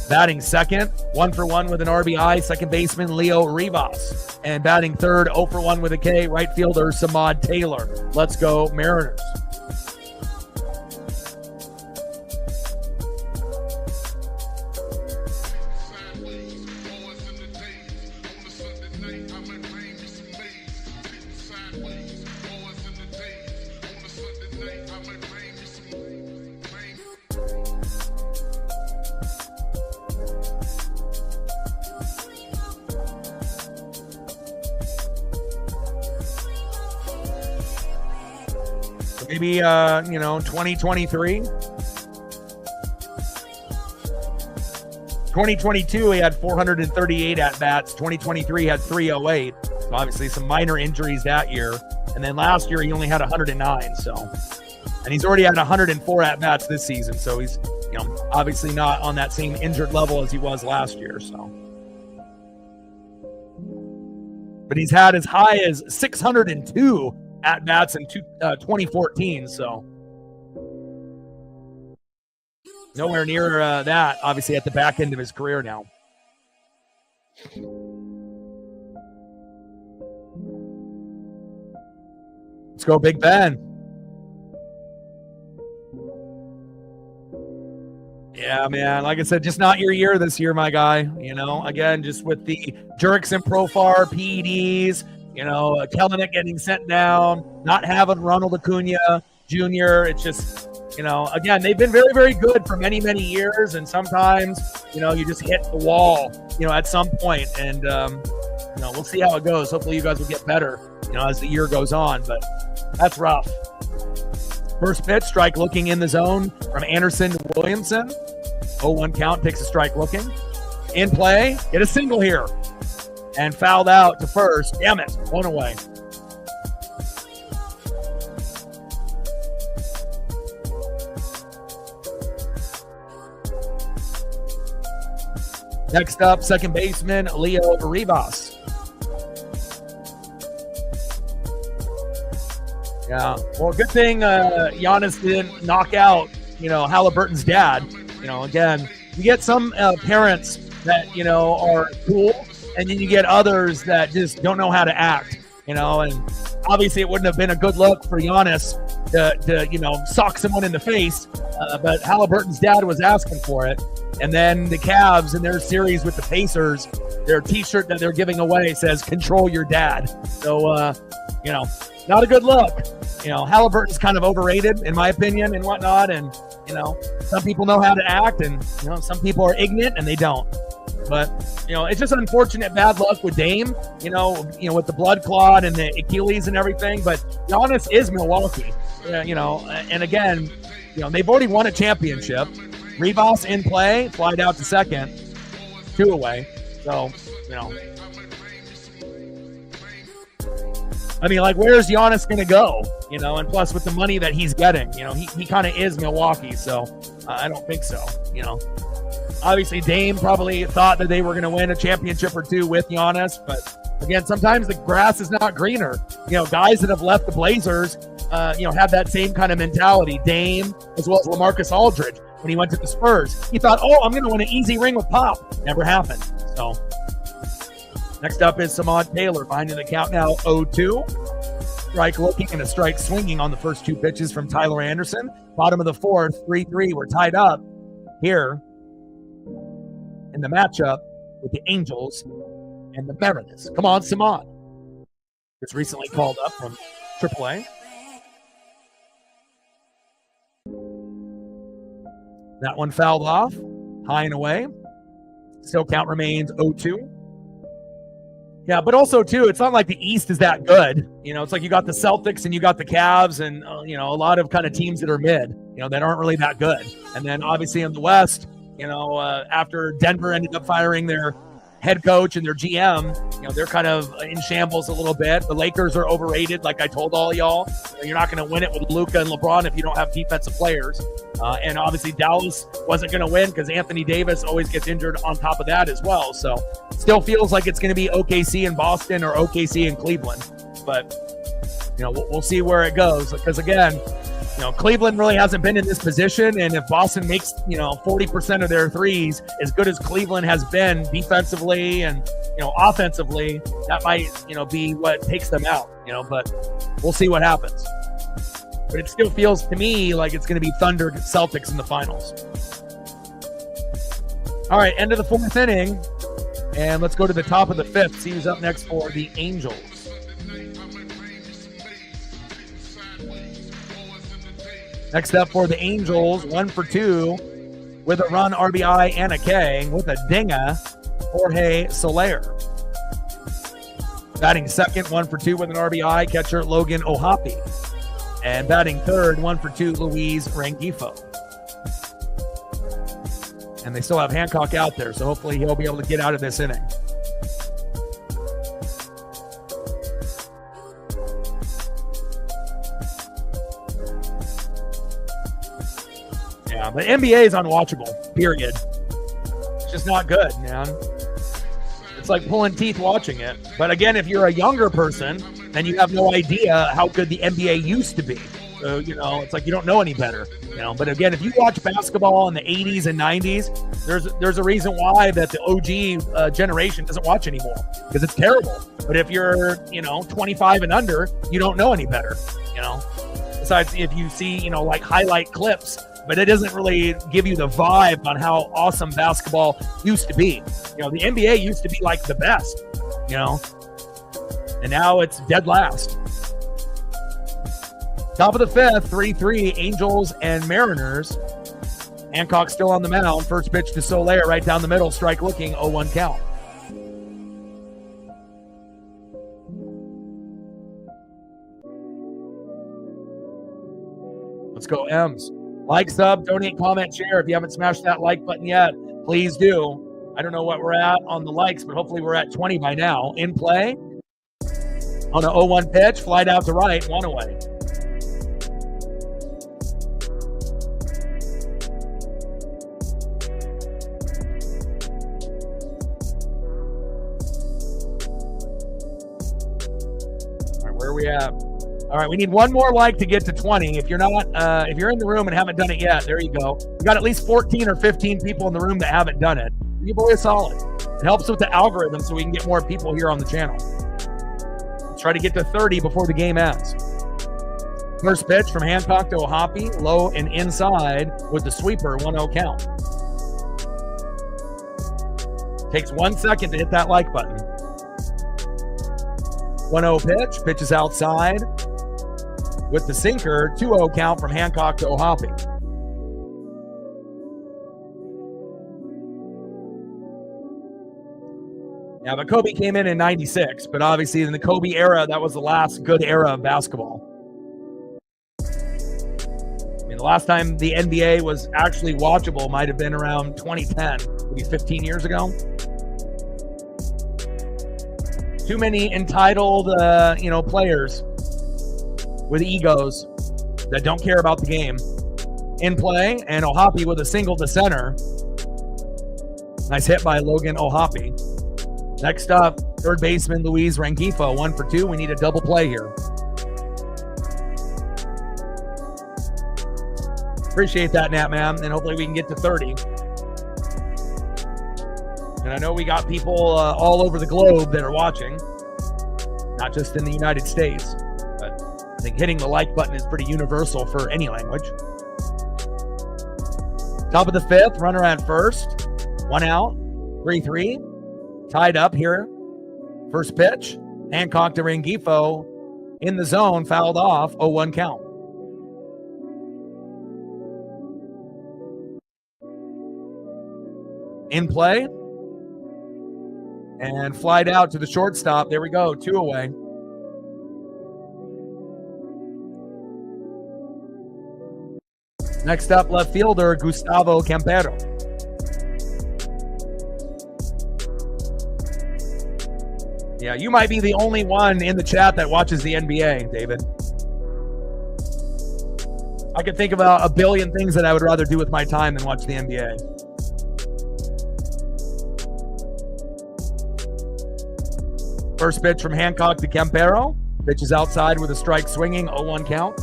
Batting second, 1-for-1 with an RBI, second baseman, Leo Rivas. And batting third, 0-for-1 with a K, right fielder, Samad Taylor. Let's go, Mariners. Maybe, 2023. 2022, he had 438 at-bats. 2023 had 308. So obviously some minor injuries that year. And then last year, he only had 109. So, and he's already had 104 at-bats this season. So he's, obviously not on that same injured level as he was last year. So, but he's had as high as 602 at-bats in 2014, so nowhere near that, obviously, at the back end of his career now. Let's go, Big Ben. Yeah, man, like I said, just not your year this year, my guy. Again, just with the jerks and Profar, PEDs, Kelenic getting sent down, not having Ronald Acuna Jr. It's just, again, they've been very, very good for many, many years. And sometimes, you just hit the wall, at some point. And, we'll see how it goes. Hopefully you guys will get better, as the year goes on. But that's rough. First pitch, strike looking in the zone from Anderson to Williamson. 0-1 count, takes a strike looking. In play, get a single here. And fouled out to first. Damn it. 1 away. Next up, second baseman, Leo Rivas. Yeah. Well, good thing Giannis didn't knock out, Halliburton's dad. Again, you get some parents that, are cool. And then you get others that just don't know how to act, and obviously it wouldn't have been a good look for Giannis to sock someone in the face, but Halliburton's dad was asking for it. And then the Cavs in their series with the Pacers, their T-shirt that they're giving away says "Control your dad." So not a good look. Halliburton's kind of overrated in my opinion and whatnot, and some people know how to act, and some people are ignorant and they don't. But it's just unfortunate bad luck with Dame, with the blood clot and the Achilles and everything. But Giannis is Milwaukee, and again, they've already won a championship. Rivas in play, flied out to second, 2 away. So, I mean, where's Giannis going to go? And plus with the money that he's getting, he kind of is Milwaukee. So I don't think so. Obviously Dame probably thought that they were going to win a championship or 2 with Giannis. But again, sometimes the grass is not greener. Guys that have left the Blazers, have that same kind of mentality. Dame, as well as LaMarcus Aldridge, when he went to the Spurs, he thought, I'm going to win an easy ring with Pop. Never happened. So next up is Samad Taylor behind the count now 0-2. Strike looking and a strike swinging on the first 2 pitches from Tyler Anderson. Bottom of the 4th, 3-3. We're tied up here in the matchup with the Angels and the Mariners. Come on, Samad. Just recently called up from AAA. That one fouled off, high and away. Still count remains 0-2. Yeah, but also, too, it's not like the East is that good. It's like you got the Celtics and you got the Cavs and, a lot of kind of teams that are mid, that aren't really that good. And then, obviously, in the West, after Denver ended up firing their head coach and their GM, they're kind of in shambles a little bit. The Lakers are overrated, like I told all y'all. You're not going to win it with Luka and LeBron if you don't have defensive players. And obviously Dallas wasn't going to win because Anthony Davis always gets injured on top of that as well. So still feels like it's going to be OKC in Boston or OKC in Cleveland. But, we'll see where it goes. Because, again, Cleveland really hasn't been in this position, and if Boston makes, 40% of their threes, as good as Cleveland has been defensively and, offensively, that might, be what takes them out, but we'll see what happens. But it still feels to me like it's going to be Thunder Celtics in the finals. All right, end of the 4th inning, and let's go to the top of the 5th. See who's up next for the Angels. Next up for the Angels, 1 for 2 with a run, RBI, and a K with a dinger, Jorge Soler. Batting second, 1 for 2 with an RBI, catcher Logan Ohapi. And batting third, 1 for 2, Luis Rengifo. And they still have Hancock out there, so hopefully he'll be able to get out of this inning. The NBA is unwatchable, period. It's just not good, man. It's like pulling teeth watching it. But again, if you're a younger person, then you have no idea how good the NBA used to be. So, it's like you don't know any better. But again, if you watch basketball in the 80s and 90s, there's a reason why that the OG generation doesn't watch anymore, because it's terrible. But if you're, 25 and under, you don't know any better, Besides, if you see, like highlight clips, but it doesn't really give you the vibe on how awesome basketball used to be. The NBA used to be like the best, and now it's dead last. Top of the 5th, 3-3, Angels and Mariners. Hancock still on the mound. First pitch to Soler right down the middle. Strike looking, 0-1 count. Let's go, M's. Like, sub, donate, comment, share. If you haven't smashed that like button yet, please do. I don't know what we're at on the likes, but hopefully we're at 20 by now. In play on an 0-1 pitch, flied out to right, 1 away. All right, where are we at? All right, we need one more like to get to 20. If you're not, if you're in the room and haven't done it yet, there you go. We got at least 14 or 15 people in the room that haven't done it. Give your boy a solid. It helps with the algorithm so we can get more people here on the channel. Let's try to get to 30 before the game ends. First pitch from Hancock to Ohapi, low and inside with the sweeper, 1-0 count. Takes 1 second to hit that like button. 1-0 pitch is outside with the sinker, 2-0 count from Hancock to Ohapi. Yeah, but Kobe came in 96, but obviously in the Kobe era, that was the last good era of basketball. I mean, the last time the NBA was actually watchable might have been around 2010, maybe 15 years ago. Too many entitled, players with egos that don't care about the game in play, and Ohapi with a single to center. Nice hit by Logan Ohapi. Next up, third baseman Luis Rengifo, 1 for 2. We need a double play here. Appreciate that, Nat, man, and hopefully we can get to 30. And I know we got people all over the globe that are watching, not just in the United States, but I think hitting the like button is pretty universal for any language. Top of the fifth, runner at first, 1 out, 3-3. Tied up here. First pitch, Hancock to Rengifo in the zone, fouled off, 0-1 count. In play. And flied out to the shortstop. There we go, 2 away. Next up, left fielder Gustavo Campero. Yeah, you might be the only one in the chat that watches the NBA, David. I could think about a billion things that I would rather do with my time than watch the NBA. First pitch from Hancock to Campero. Pitch is outside with a strike swinging, 0-1 count.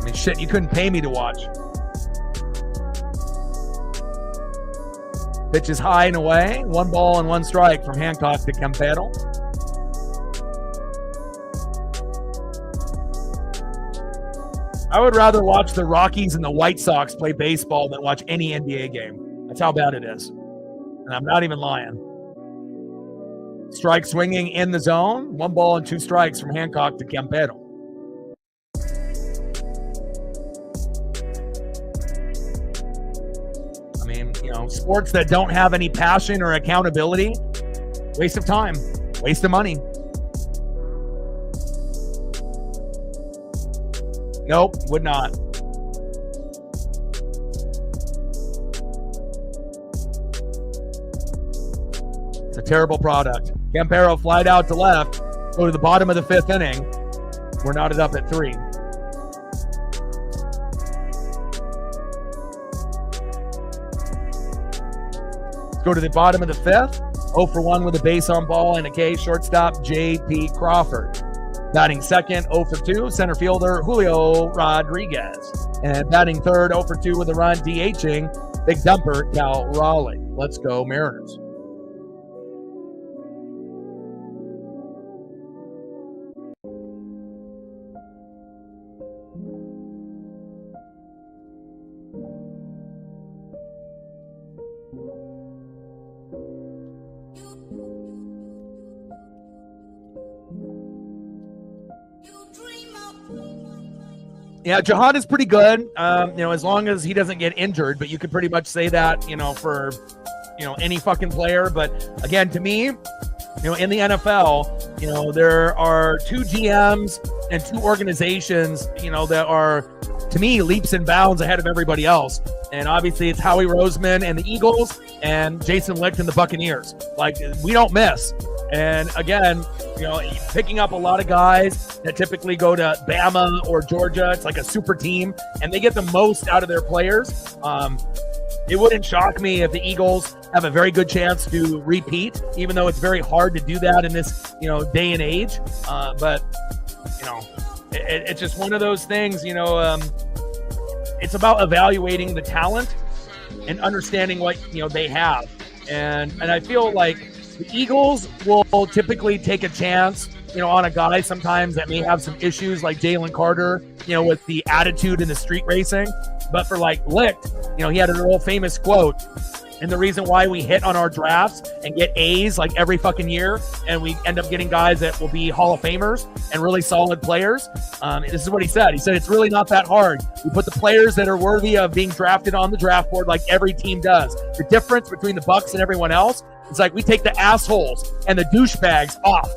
I mean, shit, you couldn't pay me to watch. Pitch is high and away. 1 ball and 1 strike from Hancock to Campero. I would rather watch the Rockies and the White Sox play baseball than watch any NBA game. That's how bad it is. And I'm not even lying. Strike swinging in the zone. 1 ball and 2 strikes from Hancock to Campero. Sports that don't have any passion or accountability, waste of time, waste of money. Nope, would not. It's a terrible product. Campero flied out to left, go to the bottom of the 5th inning. We're knotted up at 3. Go to the bottom of the 5th. 0 for 1 with a base on ball and a K. Shortstop, J.P. Crawford. Batting second, 0 for 2. Center fielder, Julio Rodriguez. And batting third, 0 for 2 with a run, DHing, big dumper, Cal Raleigh. Let's go Mariners. Yeah, Jihad is pretty good, as long as he doesn't get injured. But you could pretty much say that, for, any fucking player. But again, to me, in the NFL, there are 2 GMs and 2 organizations, that are, to me, leaps and bounds ahead of everybody else. And obviously it's Howie Roseman and the Eagles and Jason Licht and the Buccaneers. Like, we don't miss. And again, picking up a lot of guys that typically go to Bama or Georgia. It's like a super team, and they get the most out of their players. It wouldn't shock me if the Eagles have a very good chance to repeat, even though it's very hard to do that in this, day and age. But it's just one of those things, it's about evaluating the talent and understanding what, they have. And I feel like, The Eagles will typically take a chance, on a guy sometimes that may have some issues like Jalen Carter, with the attitude in the street racing. But for like Licht, he had a real famous quote. And the reason why we hit on our drafts and get A's like every fucking year, and we end up getting guys that will be Hall of Famers and really solid players. This is what he said. He said, it's really not that hard. We put the players that are worthy of being drafted on the draft board like every team does. The difference between the Bucks and everyone else is like we take the assholes and the douchebags off.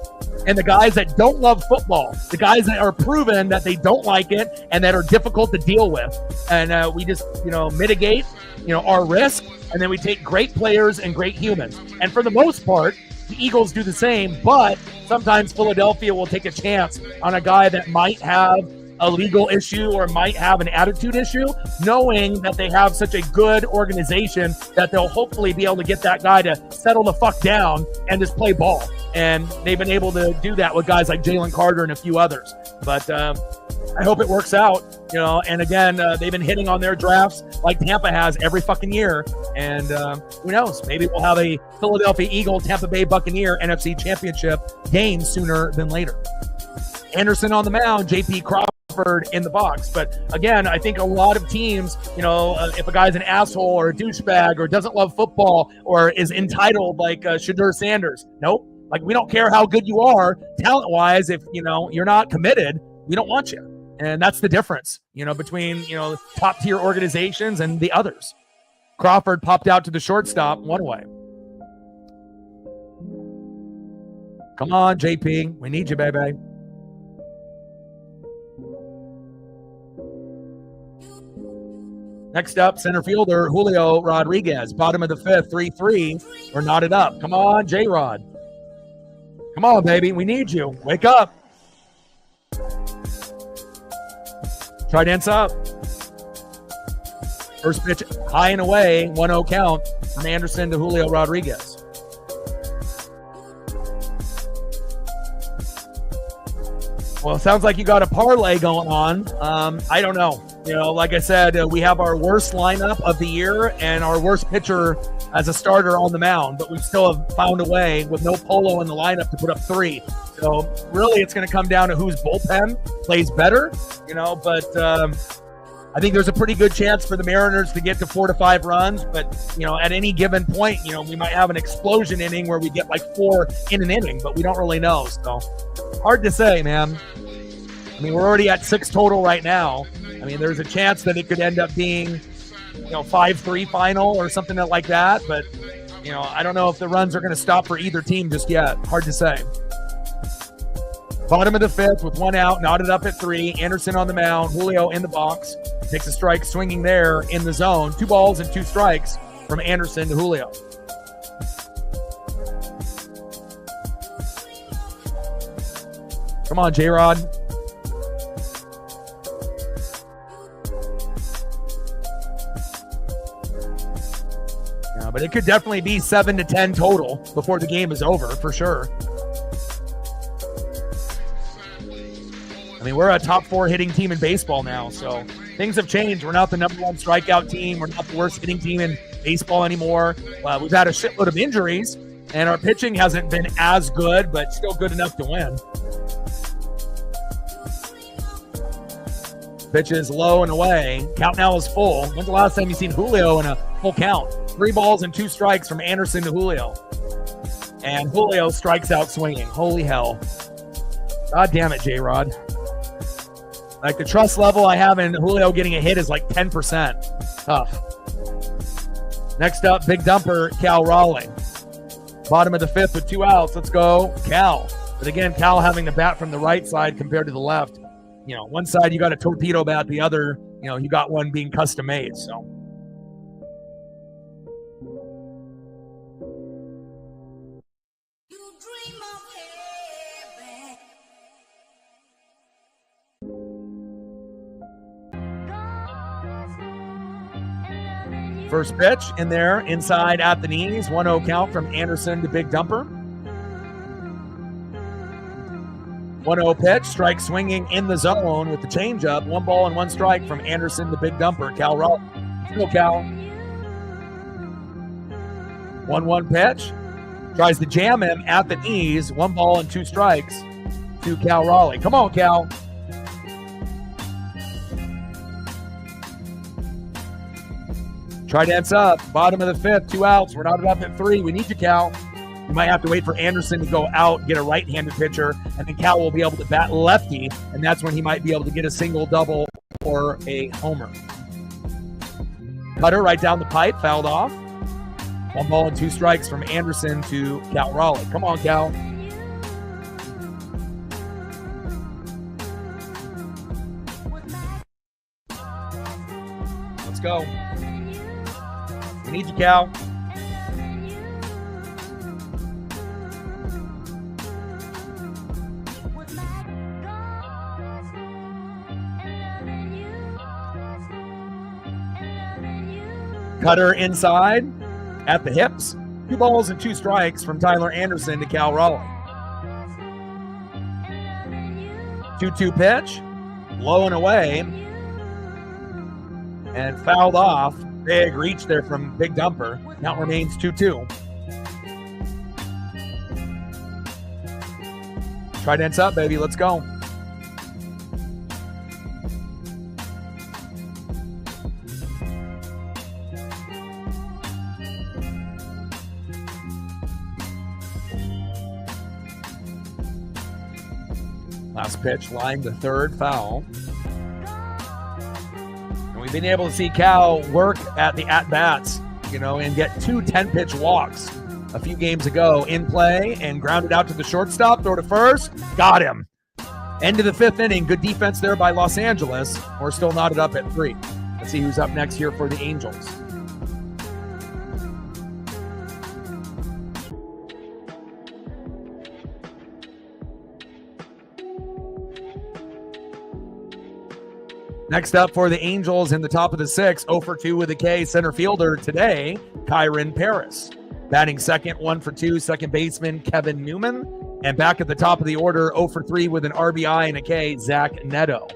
And the guys that don't love football, the guys that are proven that they don't like it and that are difficult to deal with. And we just, mitigate, our risk. And then we take great players and great humans. And for the most part, the Eagles do the same, but sometimes Philadelphia will take a chance on a guy that might have a legal issue or might have an attitude issue, knowing that they have such a good organization that they'll hopefully be able to get that guy to settle the fuck down and just play ball. And they've been able to do that with guys like Jalen Carter and a few others. But I hope it works out, and again, they've been hitting on their drafts like Tampa has every fucking year. And who knows, maybe we'll have a Philadelphia Eagle, Tampa Bay Buccaneer NFC Championship game sooner than later. Anderson on the mound, JP Crawford in the box. But again, I think a lot of teams, if a guy's an asshole or a douchebag or doesn't love football or is entitled like Shadur Sanders, nope. Like, we don't care how good you are talent-wise. If, you're not committed, we don't want you. And that's the difference, between, top-tier organizations and the others. Crawford popped out to the shortstop, one away. Come on, JP. We need you, baby. Next up, center fielder Julio Rodriguez. Bottom of the fifth, 3-3. We're knotted up. Come on, J-Rod. Come on, baby. We need you. Wake up. Try dance up. First pitch high and away. 1-0 count from Anderson to Julio Rodriguez. Well, it sounds like you got a parlay going on. I don't know. Like I said, we have our worst lineup of the year and our worst pitcher as a starter on the mound, but we still have found a way with no Polo in the lineup to put up 3. So really it's going to come down to whose bullpen plays better, but I think there's a pretty good chance for the Mariners to get to 4 to 5 runs, but at any given point, we might have an explosion inning where we get like 4 in an inning, but we don't really know. So hard to say, man. I mean, we're already at 6 total right now. I mean, there's a chance that it could end up being 5-3 final or something like that. But, I don't know if the runs are going to stop for either team just yet. Hard to say. Bottom of the fifth with 1 out, knotted up at 3. Anderson on the mound, Julio in the box. Takes a strike swinging there in the zone. 2 balls and 2 strikes from Anderson to Julio. Come on, J-Rod. But it could definitely be 7 to 10 total before the game is over, for sure. I mean, we're a top 4 hitting team in baseball now, so things have changed. We're not the number 1 strikeout team. We're not the worst hitting team in baseball anymore. We've had a shitload of injuries, and our pitching hasn't been as good, but still good enough to win. Pitches low and away. Count now is full. When's the last time you seen Julio in a full count? 3 balls and 2 strikes from Anderson to Julio. And Julio strikes out swinging. Holy hell. God damn it, J-Rod. Like, the trust level I have in Julio getting a hit is like 10%. Tough. Next up, big dumper, Cal Raleigh. Bottom of the fifth with 2 outs. Let's go, Cal. But again, Cal having the bat from the right side compared to the left. One side you got a torpedo bat, the other, you got one being custom made. So. First pitch in there, inside at the knees. 1-0 count from Anderson to big dumper. 1-0 pitch, strike swinging in the zone with the changeup. 1 ball and 1 strike from Anderson to big dumper. Cal Raleigh. Go, Cal. 1-1 pitch. Tries to jam him at the knees. 1 ball and 2 strikes to Cal Raleigh. Come on, Cal. Trident's up. Bottom of the 5th. 2 outs. We're not up at 3. We need you, Cal. You might have to wait for Anderson to go out, get a right-handed pitcher, and then Cal will be able to bat lefty, and that's when he might be able to get a single, double, or a homer. Cutter right down the pipe, fouled off. 1 ball and 2 strikes from Anderson to Cal Raleigh. Come on, Cal. Let's go. We need you, Cal. Cutter inside at the hips. 2 balls and 2 strikes from Tyler Anderson to Cal Raleigh. 2-2 pitch. Low and away. And fouled off. Big reach there from Big Dumper. Count remains 2-2. Trident's up, baby. Let's go. Last pitch, line to third, foul. And we've been able to see Cal work at the at-bats, and get 2 10-pitch walks a few games ago in play and grounded out to the shortstop, throw to first, got him. End of the 5th inning, good defense there by Los Angeles. We're still knotted up at 3. Let's see who's up next here for the Angels. Next up for the Angels in the top of the 6th, 0 for 2 with a K, center fielder today, Kyron Paris. Batting second, 1 for 2, second baseman Kevin Newman. And back at the top of the order, 0 for 3 with an RBI and a K, Zach Neto.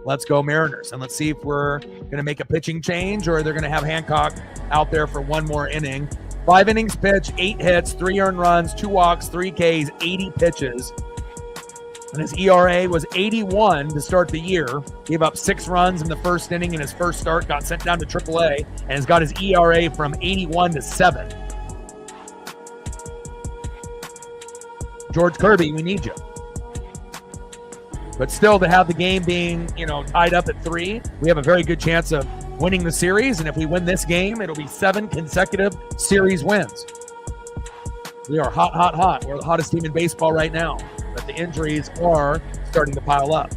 Let's go Mariners. And let's see if we're going to make a pitching change or they're going to have Hancock out there for 1 more inning. 5 innings pitched, 8 hits, 3 earned runs, 2 walks, 3 Ks, 80 pitches. And his ERA was 81 to start the year. Gave up 6 runs in the first inning in his first start, got sent down to AAA, and has got his ERA from 81 to 7. George Kirby, we need you. But still, to have the game being, tied up at 3, we have a very good chance of winning the series. And if we win this game, it'll be 7 consecutive series wins. We are hot, hot, hot. We're the hottest team in baseball right now. But the injuries are starting to pile up.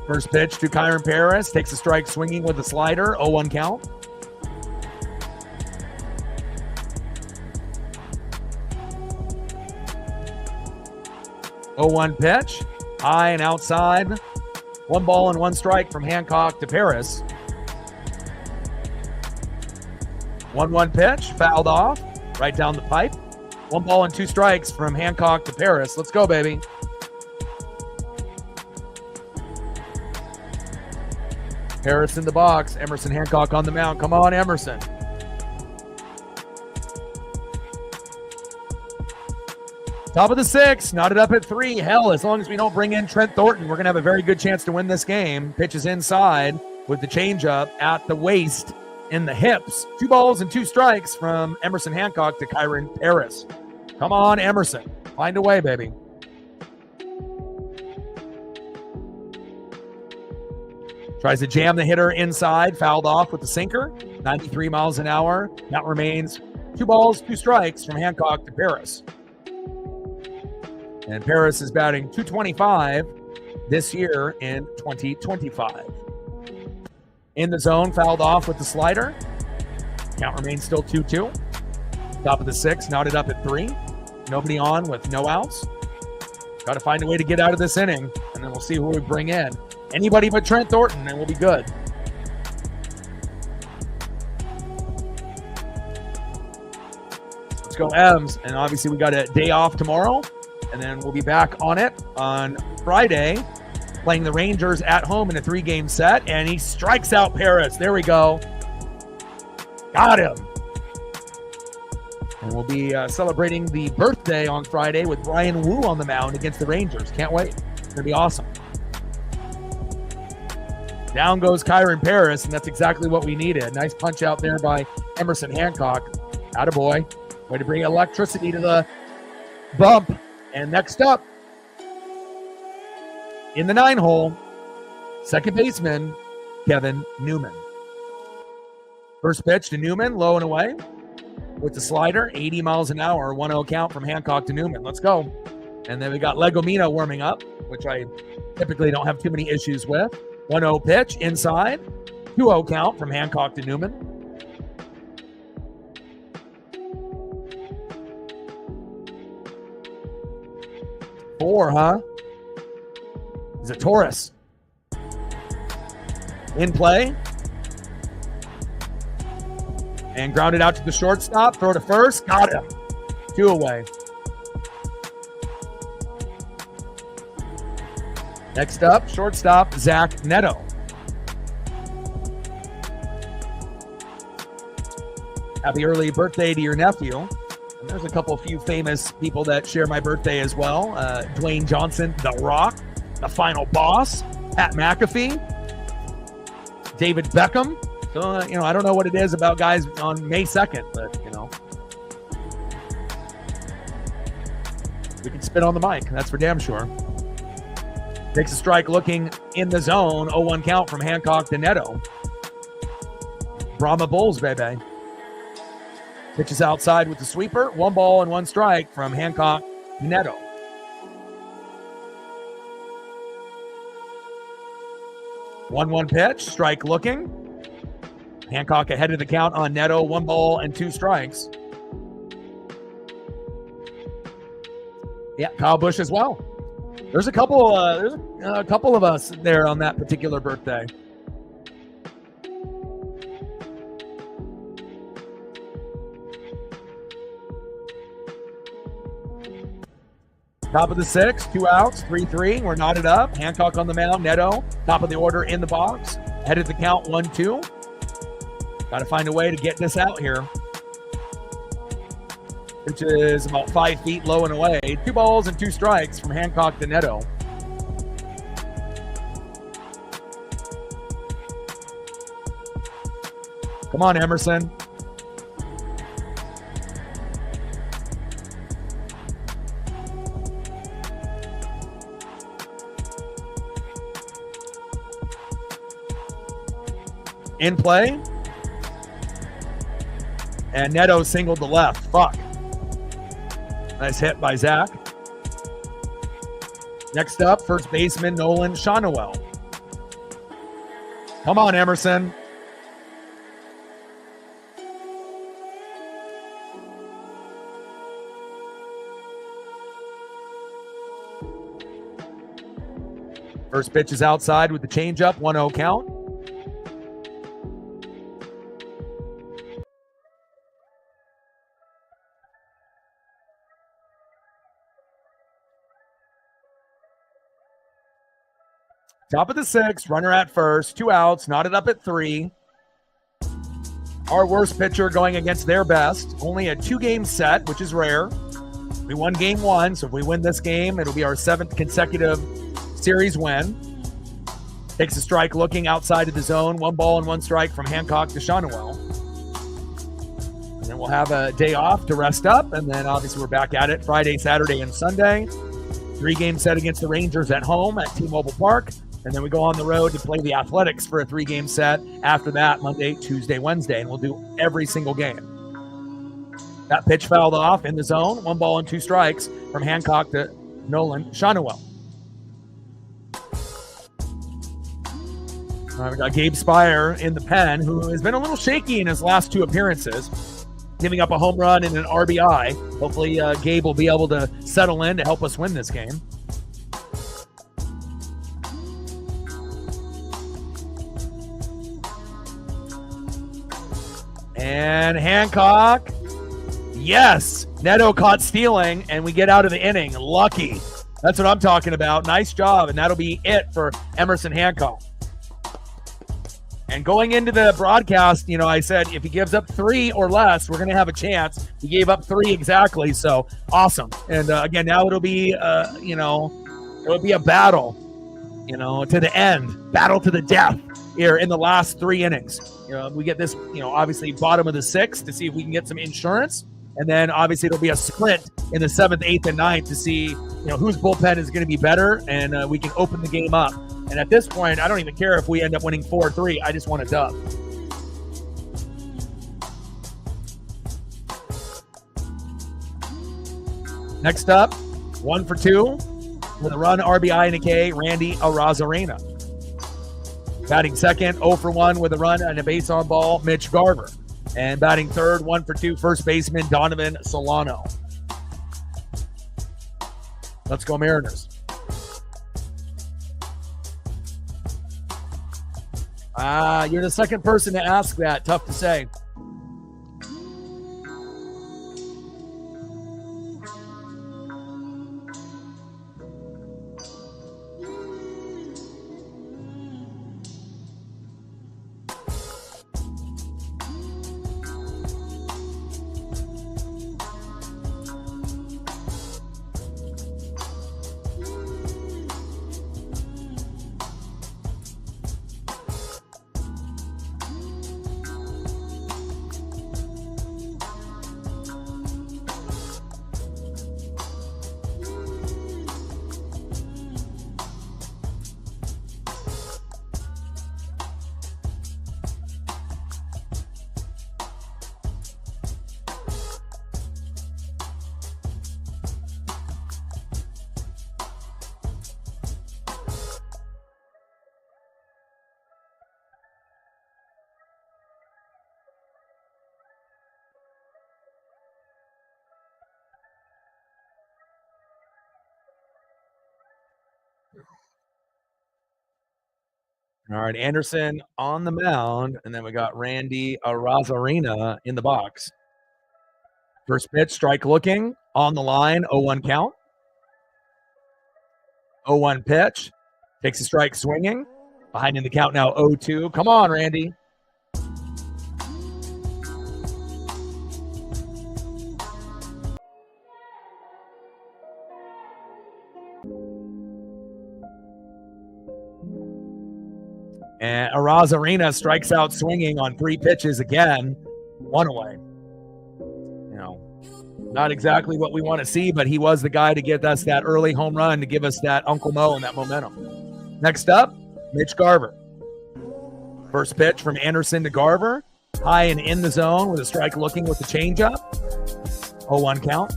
First pitch to Kyron Paris. Takes a strike swinging with a slider. 0-1 count. Oh, 0-1 pitch. High and outside. 1 ball and 1 strike from Hancock to Paris. 1-1 pitch. Fouled off. Right down the pipe. 1 ball and 2 strikes from Hancock to Paris. Let's go, baby. Harris in the box. Emerson Hancock on the mound. Come on, Emerson. Top of the 6th. Knotted up at 3. Hell, as long as we don't bring in Trent Thornton, we're going to have a very good chance to win this game. Pitches inside with the changeup at the waist in the hips. 2 balls and 2 strikes from Emerson Hancock to Kyron Paris. Come on, Emerson. Find a way, baby. Tries to jam the hitter inside, fouled off with the sinker, 93 miles an hour. That remains 2 balls, 2 strikes from Hancock to Paris. And Paris is batting .225 this year in 2025. In the zone, fouled off with the slider. Count remains still 2-2. Top of the 6th, knotted up at 3. Nobody on with no outs. Got to find a way to get out of this inning, and then we'll see who we bring in. Anybody but Trent Thornton, and we'll be good. Let's go M's, and obviously we got a day off tomorrow, and then we'll be back on it on Friday, playing the Rangers at home in a 3-game set, and he strikes out Paris. There we go. Got him. And we'll be celebrating the birthday on Friday with Brian Wu on the mound against the Rangers. Can't wait. It's going to be awesome. Down goes Kyron Paris, and that's exactly what we needed. Nice punch out there by Emerson Hancock. Attaboy. Way to bring electricity to the bump. And next up, in the 9-hole, second baseman, Kevin Newman. First pitch to Newman, low and away. With the slider, 80 miles an hour, 1-0 count from Hancock to Newman. Let's go. And then we got Legomina warming up, which I typically don't have too many issues with. 1-0 pitch inside, 2-0 count from Hancock to Newman. Four, huh? Is it Taurus? In play. And grounded out to the shortstop. Throw to first. Got him. 2 away. Next up, shortstop, Zach Neto. Happy early birthday to your nephew. And there's a few famous people that share my birthday as well. Dwayne Johnson, The Rock, The Final Boss, Pat McAfee, David Beckham. So, I don't know what it is about guys on May 2nd, but, we can spit on the mic. That's for damn sure. Takes a strike looking in the zone. 0-1 count from Hancock to Neto. Brahma Bulls, baby. Pitches outside with the sweeper. 1 ball and 1 strike from Hancock to Neto. One pitch. Strike looking. Hancock ahead of the count on Neto. 1 ball and 2 strikes. Yeah, Kyle Busch as well. There's a couple of us there on that particular birthday. Top of the 6th, 2 outs, 3-3. We're knotted up. Hancock on the mound. Neto, top of the order in the box. Headed the count 1-2. Got to find a way to get this out here. Which is about 5 feet low and away. 2 balls and 2 strikes from Hancock to Neto. Come on, Emerson. In play. And Neto singled the left. Fuck. Nice hit by Zach. Next up, first baseman Nolan Shonowell. Come on, Emerson. First pitch is outside with the changeup, 1-0 count. Top of the 6th, runner at first, 2 outs, knotted up at 3. Our worst pitcher going against their best. Only a 2-game set, which is rare. We won game 1, so if we win this game, it'll be our 7th consecutive series win. Takes a strike looking outside of the zone. 1 ball and 1 strike from Hancock to Shonowell. And then we'll have a day off to rest up, and then obviously we're back at it Friday, Saturday, and Sunday. 3-game set against the Rangers at home at T-Mobile Park. And then we go on the road to play the Athletics for a 3-game set. After that, Monday, Tuesday, Wednesday, and we'll do every single game. That pitch fouled off in the zone. 1 ball and 2 strikes from Hancock to Nolan Shanuel. We got Gabe Spire in the pen, who has been a little shaky in his last 2 appearances, giving up a home run and an RBI. Hopefully, Gabe will be able to settle in to help us win this game. And Hancock, yes, Neto caught stealing, and we get out of the inning. Lucky. That's what I'm talking about. Nice job, and that'll be it for Emerson Hancock. And going into the broadcast, I said if he gives up 3 or less, we're going to have a chance. He gave up 3 exactly, so awesome. And again, now it'll be, it'll be a battle, to the end, battle to the death here in the last 3 innings. We get this, obviously bottom of the 6th to see if we can get some insurance. And then obviously it'll be a sprint in the 7th, 8th, and 9th to see, whose bullpen is going to be better, and we can open the game up. And at this point, I don't even care if we end up winning 4-3. I just want a dub. Next up, 1 for 2 with a run, RBI, and a K, Randy Arozarena. Batting second, 0 for 1 with a run and a base on ball, Mitch Garver. And batting third, 1 for 2, first baseman Donovan Solano. Let's go Mariners. You're the second person to ask that. Tough to say. All right, Anderson on the mound, and then we got Randy Arozarena in the box. First pitch, strike looking, on the line, 0-1 count. 0-1 pitch, takes a strike swinging. Behind in the count now, 0-2. Come on, Randy. And Arozarena strikes out swinging on 3 pitches again, 1 away. Not exactly what we want to see, but he was the guy to get us that early home run to give us that Uncle Mo and that momentum. Next up, Mitch Garver. First pitch from Anderson to Garver. High and in the zone with a strike looking with the changeup. 0-1 count.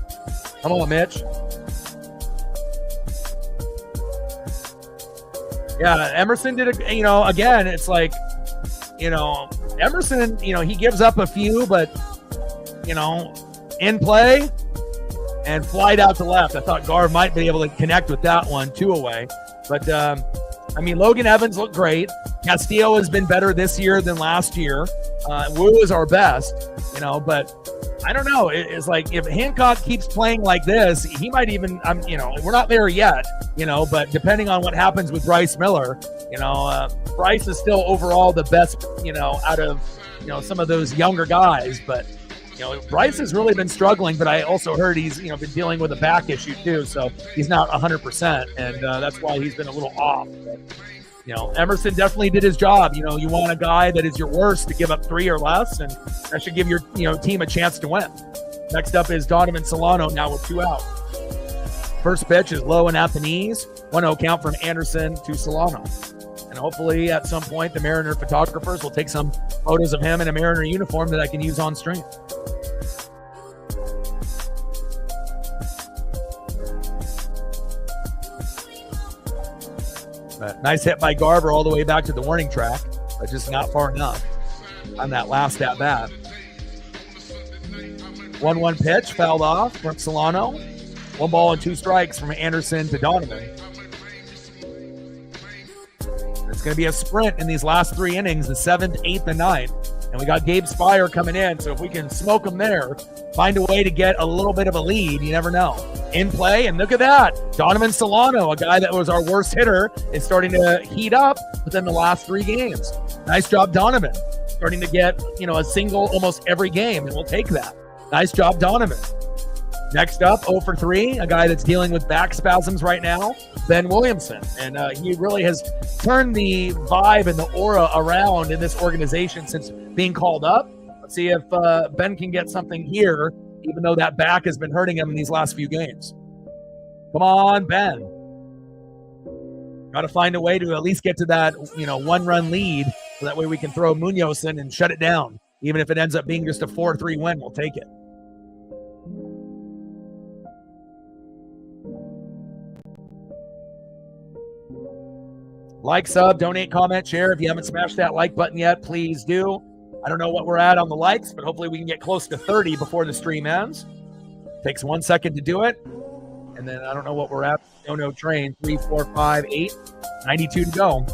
Come on, Mitch. Yeah, Emerson did it, again, it's like, Emerson, he gives up a few, but, in play and flied out to left. I thought Garv might be able to connect with that one, 2 away. But, Logan Evans looked great. Castillo has been better this year than last year. Wu is our best, but I don't know. It's like if Hancock keeps playing like this, he might even, we're not there yet, but depending on what happens with Bryce Miller, Bryce is still overall the best, out of, some of those younger guys. But, Bryce has really been struggling, but I also heard he's, been dealing with a back issue too. So he's not 100%. And that's why he's been a little off. But, Emerson definitely did his job. You want a guy that is your worst to give up 3 or less, and that should give your team a chance to win. Next up is Donovan Solano now with 2 out. First pitch is low and at the knees. 1-0 count from Anderson to Solano. And hopefully at some point the Mariner photographers will take some photos of him in a Mariner uniform that I can use on stream. But nice hit by Garver all the way back to the warning track, but just not far enough on that last at bat. 1-1 pitch, fouled off from Solano. 1 ball and 2 strikes from Anderson to Donovan. It's going to be a sprint in these last 3 innings, the 7th, 8th, and 9th. And we got Gabe Spire coming in, so if we can smoke him there, find a way to get a little bit of a lead, you never know. In play, and look at that. Donovan Solano, a guy that was our worst hitter, is starting to heat up within the last 3 games. Nice job, Donovan. Starting to get, a single almost every game, and we'll take that. Nice job, Donovan. Next up, 0 for 3, a guy that's dealing with back spasms right now, Ben Williamson. And he really has turned the vibe and the aura around in this organization since being called up. Let's see if Ben can get something here, even though that back has been hurting him in these last few games. Come on, Ben. Got to find a way to at least get to that, 1-run lead, so that way we can throw Munoz in and shut it down. Even if it ends up being just a 4-3 win, we'll take it. Like, sub, donate, comment, share. If you haven't smashed that like button yet, please do. I don't know what we're at on the likes, but hopefully we can get close to 30 before the stream ends. Takes 1 second to do it. And then I don't know what we're at. No train. 3, 4, 5, 8. 92 to go.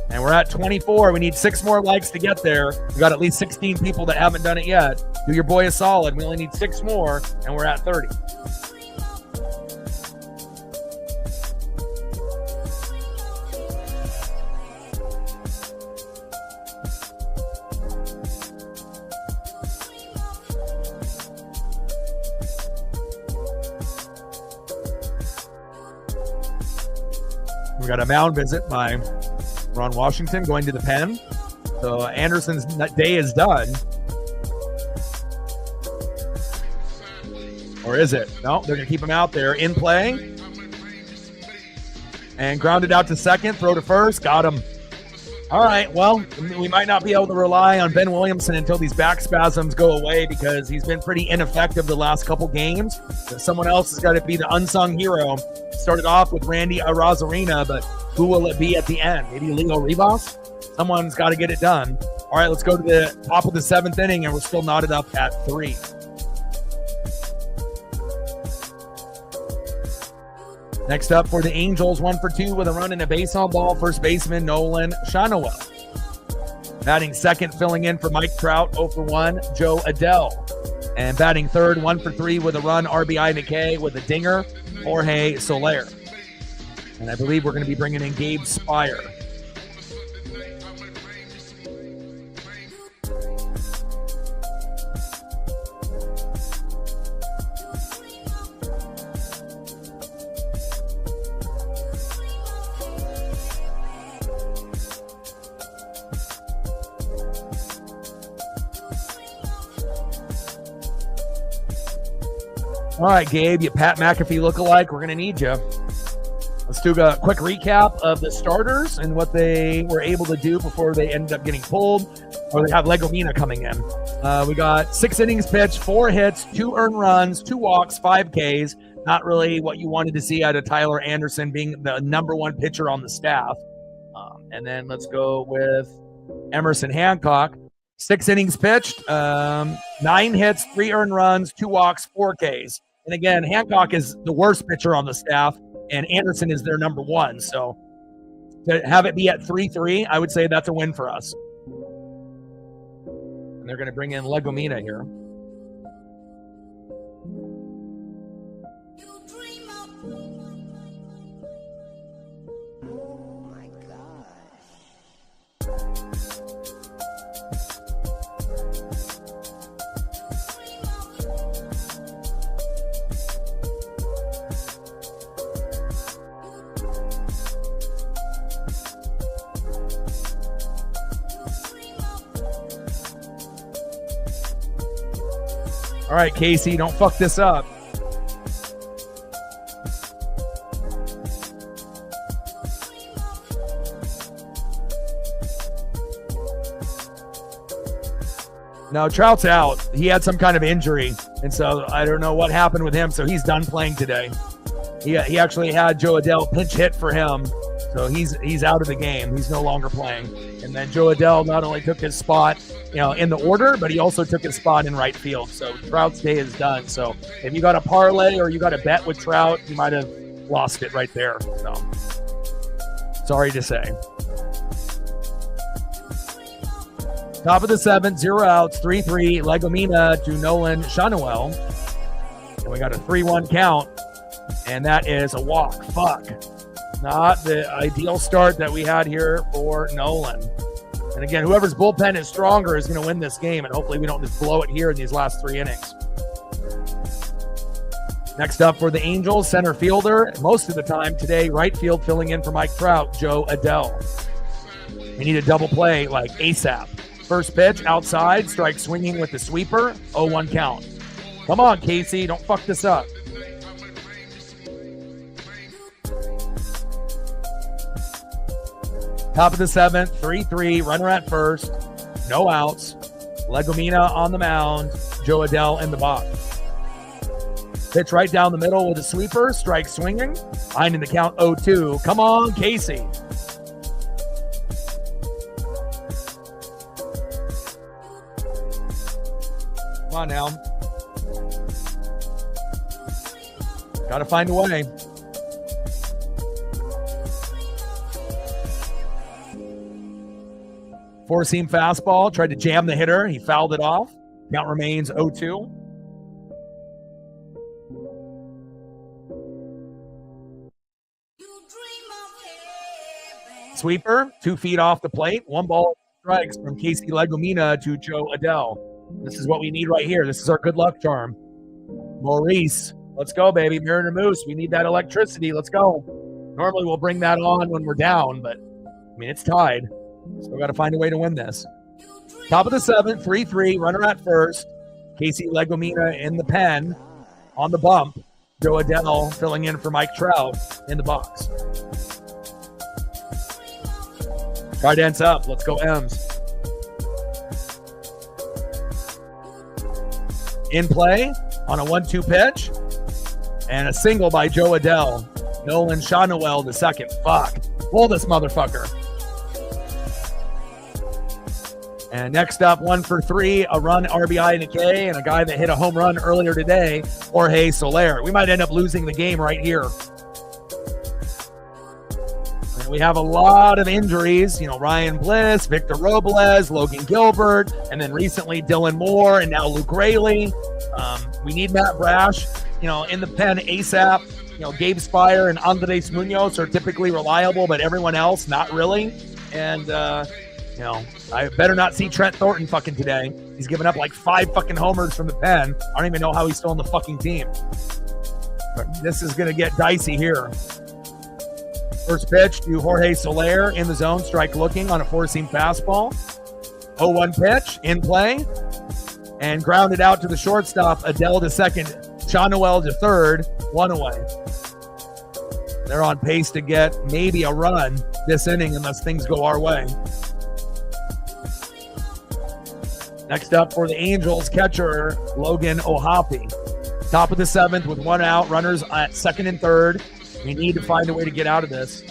And we're at 24. We need 6 more likes to get there. We got at least 16 people that haven't done it yet. Do your boy a solid. We only need 6 more, and we're at 30. We got a mound visit by Ron Washington going to the pen. So Anderson's day is done. Or is it? No, they're going to keep him out there. In play. And grounded out to second. Throw to first. Got him. All right, well, we might not be able to rely on Ben Williamson until these back spasms go away because he's been pretty ineffective the last couple games. Someone else has got to be the unsung hero. Started off with Randy Arozarena, but who will it be at the end? Maybe Leo Rivas? Someone's got to get it done. All right, let's go to the top of the 7th inning, and we're still knotted up at 3. Next up for the Angels, 1 for 2 with a run and a base on ball. First baseman Nolan Shanaway. Batting second, filling in for Mike Trout, 0 for 1, Joe Adele. And batting third, 1 for 3 with a run, RBI McKay with a dinger, Jorge Soler. And I believe we're going to be bringing in Gabe Spire. All right, Gabe, you Pat McAfee lookalike. We're going to need you. Let's do a quick recap of the starters and what they were able to do before they ended up getting pulled, or they have Legomina coming in. We got 6 innings pitched, 4 hits, 2 earned runs, 2 walks, 5 Ks. Not really what you wanted to see out of Tyler Anderson being the number 1 pitcher on the staff. And then let's go with Emerson Hancock. 6 innings pitched, 9 hits, 3 earned runs, 2 walks, 4 Ks. And again, Hancock is the worst pitcher on the staff, and Anderson is their number 1. So to have it be at 3-3, I would say that's a win for us. And they're going to bring in Legomina here. All right, Casey, don't fuck this up. No, Trout's out. He had some kind of injury, and so I don't know what happened with him. So he's done playing today. He actually had Joe Adell pinch hit for him, so he's out of the game. He's no longer playing. And then Joe Adell not only took his spot, in the order, but he also took his spot in right field. So Trout's day is done. So if you got a parlay or you got a bet with Trout, you might have lost it right there. So sorry to say. Top of the seventh, 0 outs, 3-3, Legomina to Nolan Shanuel. And we got a 3-1 count, and that is a walk. Fuck. Not the ideal start that we had here for Nolan. And again, whoever's bullpen is stronger is going to win this game, and hopefully we don't just blow it here in these last 3 innings. Next up for the Angels, center fielder, most of the time today, right field filling in for Mike Trout, Joe Adell. We need a double play like ASAP. First pitch, outside, strike swinging with the sweeper, 0-1 count. Come on, Casey, don't fuck this up. Top of the seventh, 3-3, runner at first, no outs. Legomina on the mound, Joe Adell in the box. Pitch right down the middle with a sweeper, strike swinging, finding the count 0-2. Come on, Casey. Come on now. Got to find a way. Four-seam fastball. Tried to jam the hitter. He fouled it off. Count remains 0-2. Sweeper. 2 feet off the plate. 1 ball strikes from Casey Legomina to Joe Adell. This is what we need right here. This is our good luck charm. Maurice, let's go, baby. Mariner Moose, we need that electricity. Let's go. Normally we'll bring that on when we're down, but it's tied. Still got to find a way to win this. Top of the seventh, 3-3, runner at first. Casey Legomina in the pen. On the bump, Joe Adell filling in for Mike Trout in the box. Guidance up. Let's go, M's. In play on a 1-2 pitch, and a single by Joe Adell. Nolan Shanuel the second. Fuck. Pull this motherfucker. And next up, 1 for 3, a run, RBI, and a K, and a guy that hit a home run earlier today, Jorge Soler. We might end up losing the game right here. And we have a lot of injuries. Ryan Bliss, Victor Robles, Logan Gilbert, and then recently Dylan Moore, and now Luke Raley. We need Matt Brash, in the pen ASAP. Gabe Spire and Andres Munoz are typically reliable, but everyone else, not really. And, I better not see Trent Thornton fucking today. He's given up like 5 fucking homers from the pen. I don't even know how he's still on the fucking team. But this is going to get dicey here. First pitch to Jorge Soler in the zone, strike looking on a 4-seam fastball. 0-1 pitch, in play, and grounded out to the shortstop. Adell to second, Shanuel to third, 1 away. They're on pace to get maybe a run this inning unless things go our way. Next up for the Angels, catcher Logan Ohapi. Top of the seventh with 1 out, runners at second and third. We need to find a way to get out of this.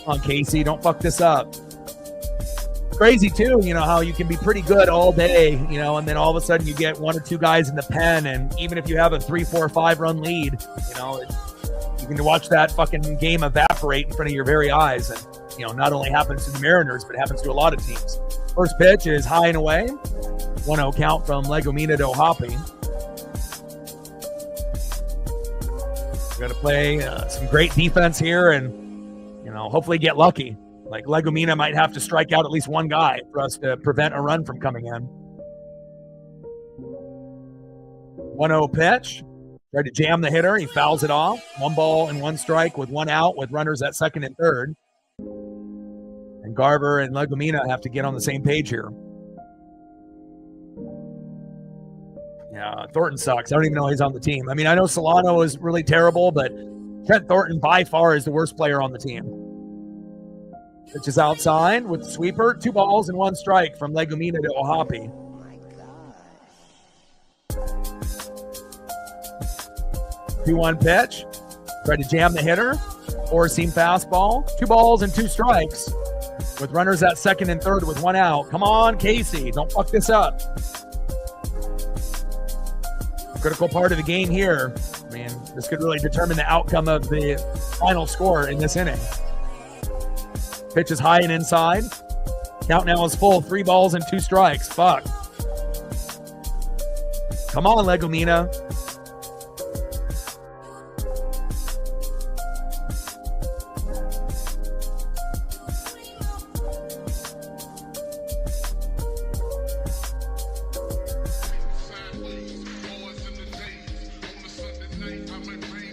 Come on, Casey, don't fuck this up. Crazy too, how you can be pretty good all day, and then all of a sudden you get 1 or 2 guys in the pen, and even if you have a 3, 4, 5 run lead, you can watch that fucking game evaporate in front of your very eyes. And not only happens to the Mariners, but it happens to a lot of teams. First pitch is high and away. 1-0 count from Legomina to Ohapi. We're going to play some great defense here and, hopefully get lucky. Like Legomina might have to strike out at least 1 guy for us to prevent a run from coming in. 1-0 pitch. Tried to jam the hitter. He fouls it off. 1 ball and 1 strike with 1 out with runners at second and third. And Garver and Legomina have to get on the same page here. Yeah, Thornton sucks. I don't even know he's on the team. I mean, I know Solano is really terrible, but Trent Thornton by far is the worst player on the team. Which is outside with the sweeper. 2 balls and 1 strike from Legumina to Ohapi. Oh 2-1 pitch. Tried to jam the hitter. 4-seam fastball. 2 balls and 2 strikes. With runners at second and third with 1 out. Come on, Casey. Don't fuck this up. Critical part of the game here. I mean, this could really determine the outcome of the final score in this inning. Pitch is high and inside. Count now is full. 3 balls and 2 strikes. Fuck. Come on, Legumina.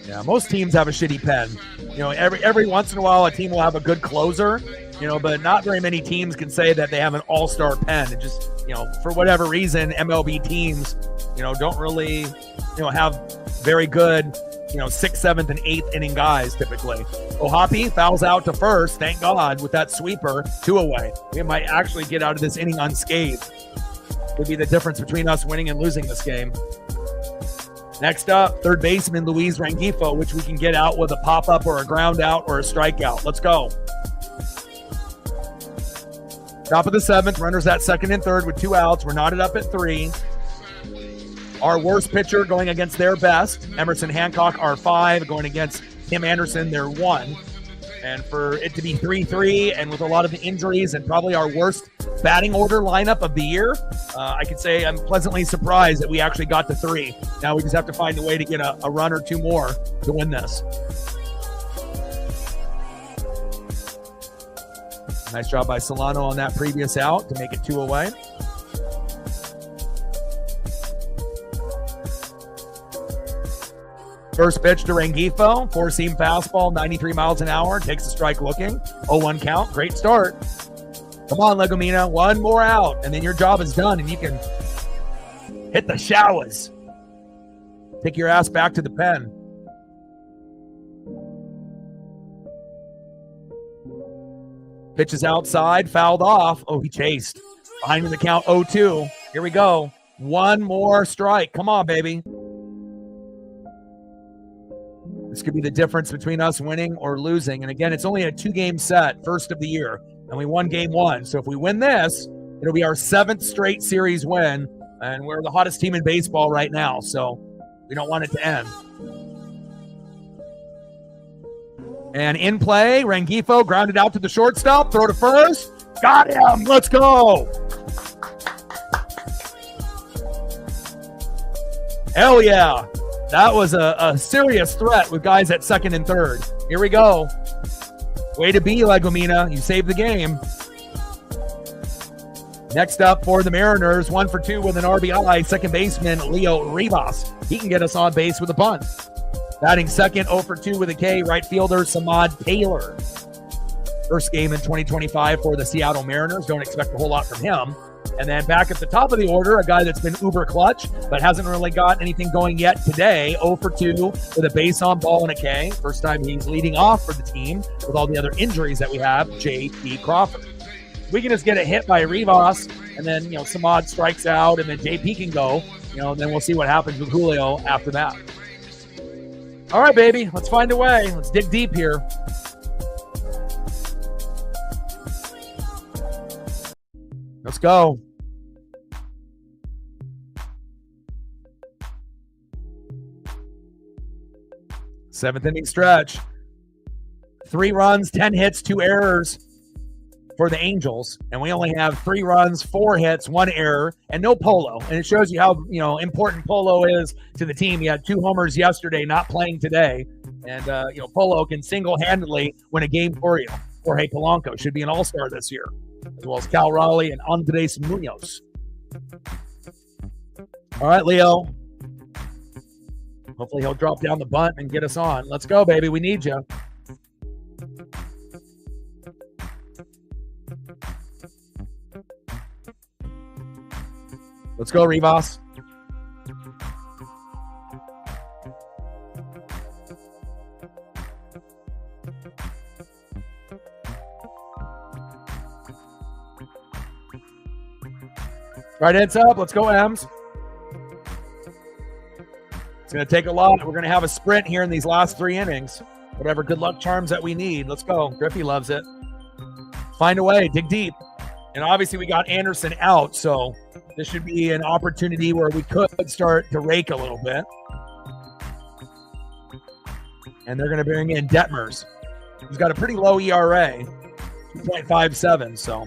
Yeah, most teams have a shitty pen. You know, every once in a while a team will have a good closer, you know, but not very many teams can say that they have an all-star pen. It just, you know, for whatever reason, MLB teams, you know, don't really, you know, have very good, you know, 6th, 7th, and 8th inning guys typically. Ohapi fouls out to first, thank God, with that sweeper, 2 away. We might actually get out of this inning unscathed. Would be the difference between us winning and losing this game. Next up, third baseman Luis Rengifo, which we can get out with a pop-up or a ground out or a strikeout. Let's go. Top of the 7th, runners at second and third with 2 outs. We're knotted up at 3. Our worst pitcher going against their best. Emerson Hancock, our 5, going against Tim Anderson, their 1. And for it to be 3-3 and with a lot of the injuries and probably our worst batting order lineup of the year, I could say I'm pleasantly surprised that we actually got to 3. Now we just have to find a way to get a run or 2 more to win this. Nice job by Solano on that previous out to make it 2 away. First pitch to Rengifo, 4-seam fastball, 93 miles an hour, takes a strike looking. 0-1 count, great start. Come on, Legumina, 1 more out, and then your job is done, and you can hit the showers. Take your ass back to the pen. Pitch is outside, fouled off. Oh, he chased. Behind in the count, 0-2. Here we go. 1 more strike. Come on, baby. This could be the difference between us winning or losing. And again, it's only a 2-game set, first of the year. And we won game 1. So if we win this, it'll be our 7th straight series win. And we're the hottest team in baseball right now. So we don't want it to end. And in play, Rengifo grounded out to the shortstop. Throw to first. Got him. Let's go. Hell yeah. That was a serious threat with guys at second and third. Here we go. Way to be, Legumina. You saved the game. Next up for the Mariners, 1 for 2 with an RBI, second baseman Leo Rivas. He can get us on base with a bunt. Batting second, 0 for 2 with a K, right fielder Samad Taylor. First game in 2025 for the Seattle Mariners. Don't expect a whole lot from him. And then back at the top of the order, a guy that's been uber clutch, but hasn't really got anything going yet today. 0 for 2 with a base on ball and a K. First time he's leading off for the team with all the other injuries that we have, J.P. Crawford. We can just get a hit by Rivas, and then, you know, Samad strikes out, and then J.P. can go. You know, and then we'll see what happens with Julio after that. All right, baby, let's find a way. Let's dig deep here. Let's go. Seventh inning stretch. 3 runs, 10 hits, 2 errors for the Angels. And we only have 3 runs, 4 hits, 1 error, and no Polo. And it shows you how, you know, important Polo is to the team. He had 2 homers yesterday, not playing today. And, you know, Polo can single-handedly win a game for you. Jorge Polanco should be an all-star this year, as well as Cal Raleigh and Andres Munoz. All right, Leo. Hopefully he'll drop down the bunt and get us on. Let's go, baby. We need you. Let's go, Rivas. Right heads up. Let's go, Ems. It's going to take a lot. We're going to have a sprint here in these last 3 innings. Whatever good luck charms that we need. Let's go. Griffey loves it. Find a way. Dig deep. And obviously we got Anderson out, so this should be an opportunity where we could start to rake a little bit. And they're going to bring in Detmers. He's got a pretty low ERA, 2.57, so.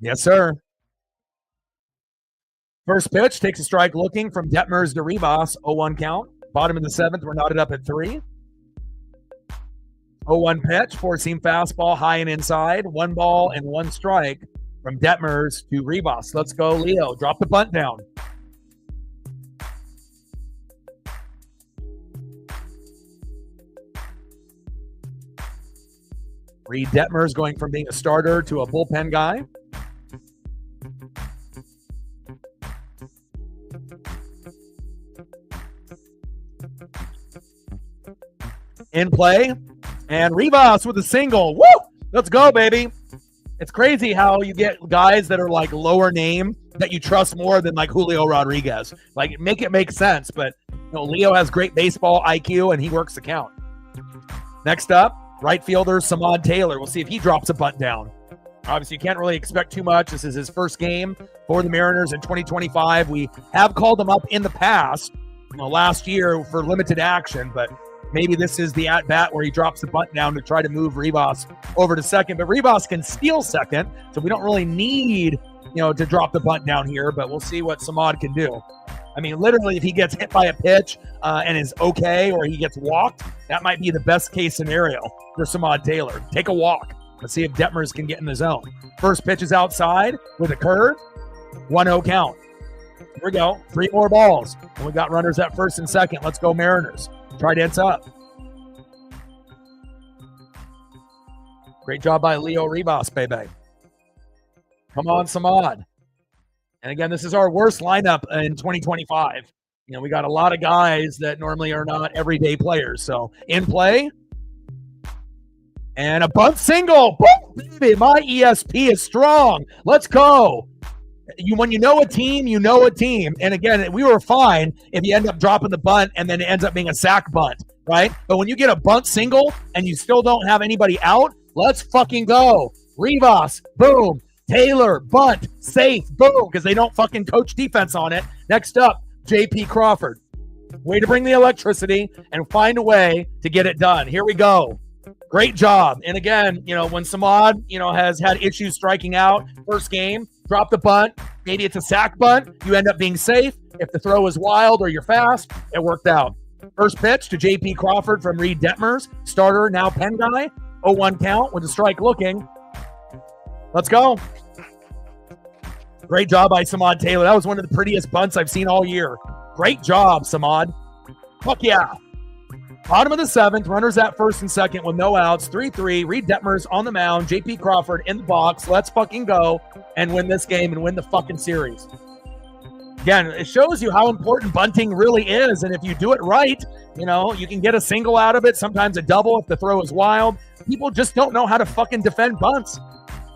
Yes, sir. First pitch takes a strike looking from Detmers to Rivas, 0-1 count. Bottom of the 7th, we're knotted up at 3. 0-1 pitch, 4-seam fastball, high and inside. 1 ball and 1 strike from Detmers to Rivas. Let's go, Leo. Drop the bunt down. Reed Detmers going from being a starter to a bullpen guy. In play, and Rivas with a single. Woo! Let's go, baby. It's crazy how you get guys that are like lower name that you trust more than like Julio Rodriguez. Like, make it make sense, but Leo has great baseball IQ and he works the count. Next up, right fielder Samad Taylor. We'll see if he drops a bunt down. Obviously, you can't really expect too much. This is his first game for the Mariners in 2025. We have called him up in the past, last year for limited action, but maybe this is the at-bat where he drops the bunt down to try to move Rivas over to second. But Rivas can steal second, so we don't really need, to drop the bunt down here, but we'll see what Samad can do. I mean, literally, if he gets hit by a pitch and is okay, or he gets walked, that might be the best-case scenario for Samad Taylor. Take a walk. Let's see if Detmers can get in the zone. First pitch is outside with a curve. 1-0 count. Here we go. 3 more balls. And we got runners at first and second. Let's go, Mariners. Try dance up. Great job by Leo Rivas, baby. Come on, Samad. And again, this is our worst lineup in 2025. We got a lot of guys that normally are not everyday players. So in play. And a bunt single. Boom, baby. My ESP is strong. Let's go. When you know a team, you know a team. And again, we were fine if you end up dropping the bunt and then it ends up being a sack bunt, right? But when you get a bunt single and you still don't have anybody out, let's fucking go. Rivas, boom. Taylor, bunt, safe, boom, because they don't fucking coach defense on it. Next up, JP Crawford. Way to bring the electricity and find a way to get it done. Here we go. Great job. And again, when Samad, has had issues striking out first game, drop the bunt. Maybe it's a sack bunt. You end up being safe. If the throw is wild or you're fast, it worked out. First pitch to JP Crawford from Reed Detmers. Starter, now pen guy. 0-1 count with a strike looking. Let's go. Great job by Samad Taylor. That was one of the prettiest bunts I've seen all year. Great job, Samad. Fuck yeah. Bottom of the 7th, runners at first and second with no outs. 3-3. Reed Detmers on the mound. JP Crawford in the box. Let's fucking go and win this game and win the fucking series. Again, it shows you how important bunting really is. And if you do it right, you can get a single out of it, sometimes a double if the throw is wild. People just don't know how to fucking defend bunts.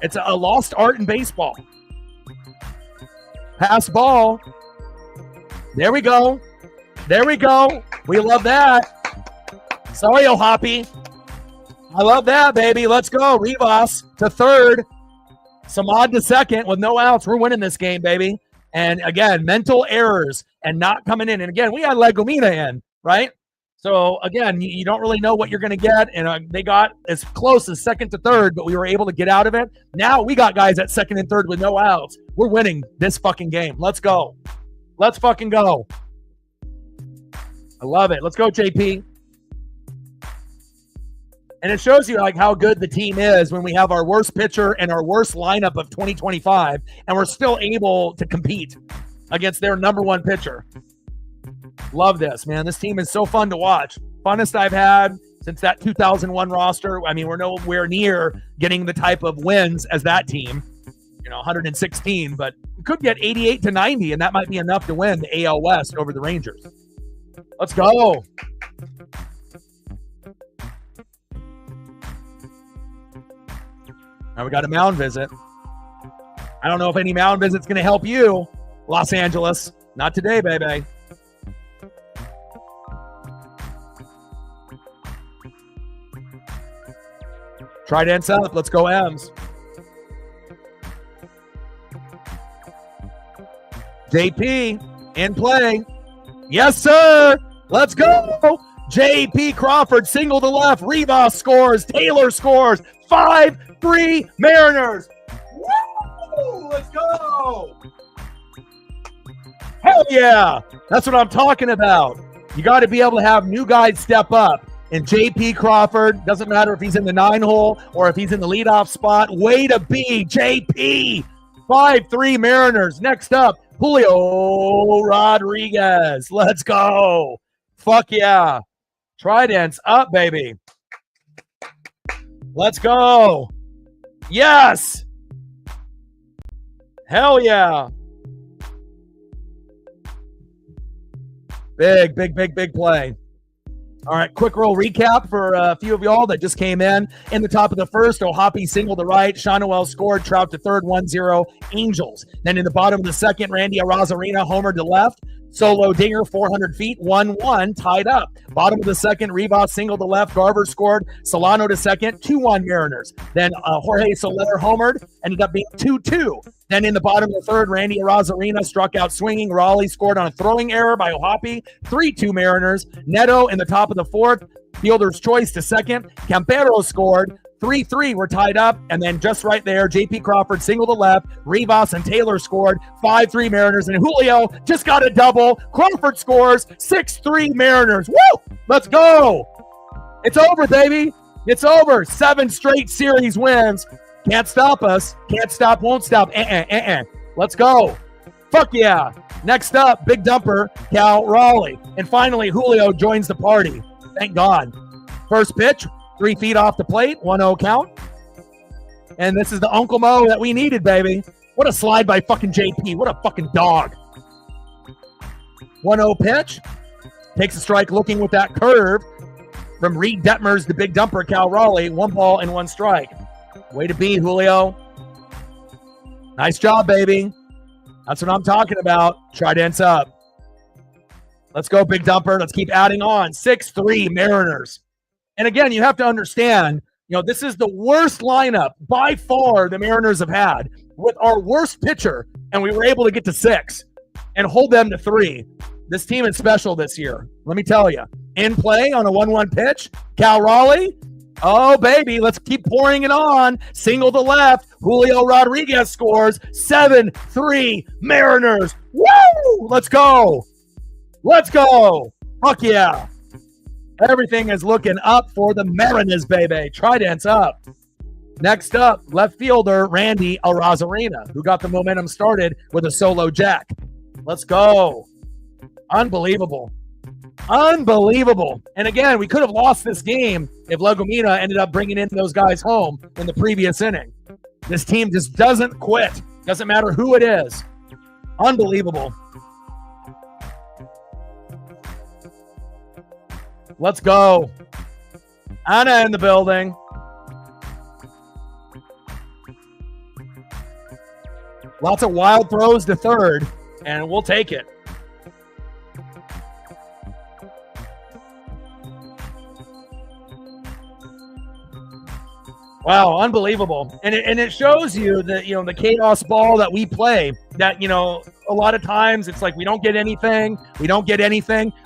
It's a lost art in baseball. Pass ball. There we go. There we go. We love that. Sorry, Hoppy. I love that, baby. Let's go. Rivas to third. Samad to second with no outs. We're winning this game, baby. And again, mental errors and not coming in. And again, we had Legomina in, right? So again, you don't really know what you're going to get. And they got as close as second to third, but we were able to get out of it. Now we got guys at second and third with no outs. We're winning this fucking game. Let's go. Let's fucking go. I love it. Let's go, JP. And it shows you like how good the team is when we have our worst pitcher and our worst lineup of 2025, and we're still able to compete against their number 1 pitcher. Love this, man. This team is so fun to watch. Funnest I've had since that 2001 roster. I mean, we're nowhere near getting the type of wins as that team. 116, but we could get 88 to 90, and that might be enough to win the AL West over the Rangers. Let's go. Now we got a mound visit. I don't know if any mound visit's going to help you, Los Angeles. Not today, baby. Trident's up. Let's go, M's. JP in play. Yes, sir. Let's go. JP Crawford single to left. Rivas scores. Taylor scores. 5-3 Mariners. Woo! Let's go. Hell yeah. That's what I'm talking about. You got to be able to have new guys step up. And JP Crawford, doesn't matter if he's in the 9-hole or if he's in the leadoff spot. Way to be, JP. 5-3 Mariners. Next up, Julio Rodriguez. Let's go. Fuck yeah. Trident's up, baby. Let's go. Yes. Hell yeah. Big play. All right, quick roll recap for a few of y'all that just came in. In the top of the first, O'Hoppe single to right. Shawnuel scored. Trout to third, 1-0. Angels. Then in the bottom of the second, Randy Arozarena homered to left. Solo dinger, 400 feet, 1-1, tied up. Bottom of the second, Rivas single to left. Garver scored. Solano to second, 2-1 Mariners. Then Jorge Soler homered, ended up being 2-2. Then in the bottom of the third, Randy Arozarena struck out swinging. Raleigh scored on a throwing error by O'Hoppe, 3-2 Mariners. Neto in the top of the fourth, fielder's choice to second. Campero scored. 3-3 were tied up, and then just right there, J.P. Crawford single to left. Rivas and Taylor scored. 5-3 Mariners, and Julio just got a double. Crawford scores. 6-3 Mariners. Woo! Let's go. It's over, baby. It's over. 7 straight series wins. Can't stop us. Can't stop, won't stop. Let's go. Fuck yeah. Next up, big dumper, Cal Raleigh. And finally, Julio joins the party. Thank God. First pitch. 3 feet off the plate, 1-0 count. And this is the Uncle Mo that we needed, baby. What a slide by fucking JP. What a fucking dog. 1-0 pitch. Takes a strike looking with that curve from Reed Detmers, the big dumper, Cal Raleigh. 1 ball and 1 strike. Way to be, Julio. Nice job, baby. That's what I'm talking about. Trident's up. Let's go, big dumper. Let's keep adding on. 6-3 Mariners. And again, you have to understand, this is the worst lineup by far the Mariners have had with our worst pitcher, and we were able to get to 6 and hold them to 3. This team is special this year. Let me tell you. In play on a 1-1 pitch, Cal Raleigh. Oh, baby, let's keep pouring it on. Single to left. Julio Rodriguez scores. 7-3 Mariners. Woo! Let's go. Let's go. Fuck yeah. Everything is looking up for the Mariners, baby. Trident's up. Next up, left fielder Randy Arozarena, who got the momentum started with a solo jack. Let's go. Unbelievable. Unbelievable. And again, we could have lost this game if Legomita ended up bringing in those guys home in the previous inning. This team just doesn't quit. Doesn't matter who it is. Unbelievable. Let's go. Anna in the building. Lots of wild throws to third, and we'll take it. Wow, unbelievable. And it shows you that, the chaos ball that we play, that, a lot of times it's like we don't get anything.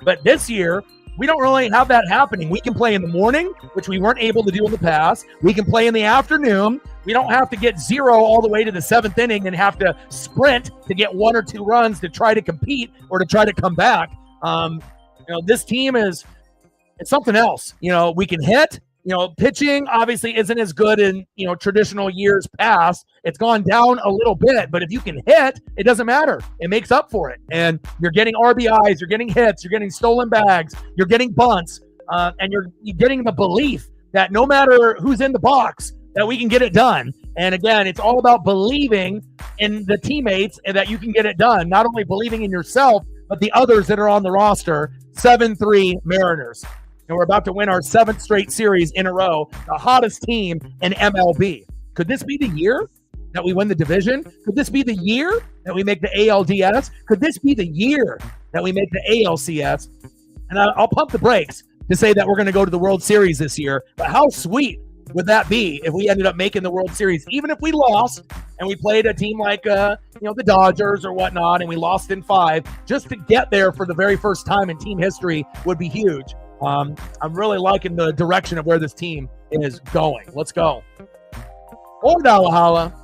But this year, we don't really have that happening. We can play in the morning, which we weren't able to do in the past. We can play in the afternoon. We don't have to get 0 all the way to the 7th inning and have to sprint to get 1 or 2 runs to try to compete or to try to come back. This team it's something else. We can hit. Pitching obviously isn't as good in, traditional years past. It's gone down a little bit, but if you can hit, it doesn't matter. It makes up for it. And you're getting RBIs, you're getting hits, you're getting stolen bags, you're getting bunts, and you're getting the belief that no matter who's in the box, that we can get it done. And again, it's all about believing in the teammates and that you can get it done. Not only believing in yourself, but the others that are on the roster. 7-3 Mariners. And we're about to win our 7th straight series in a row. The hottest team in MLB. Could this be the year that we win the division? Could this be the year that we make the ALDS? Could this be the year that we make the ALCS? And I'll pump the brakes to say that we're going to go to the World Series this year. But how sweet would that be if we ended up making the World Series, even if we lost and we played a team like the Dodgers or whatnot, and we lost in 5? Just to get there for the very first time in team history would be huge. I'm really liking the direction of where this team is going. Let's go. Or Dallahala.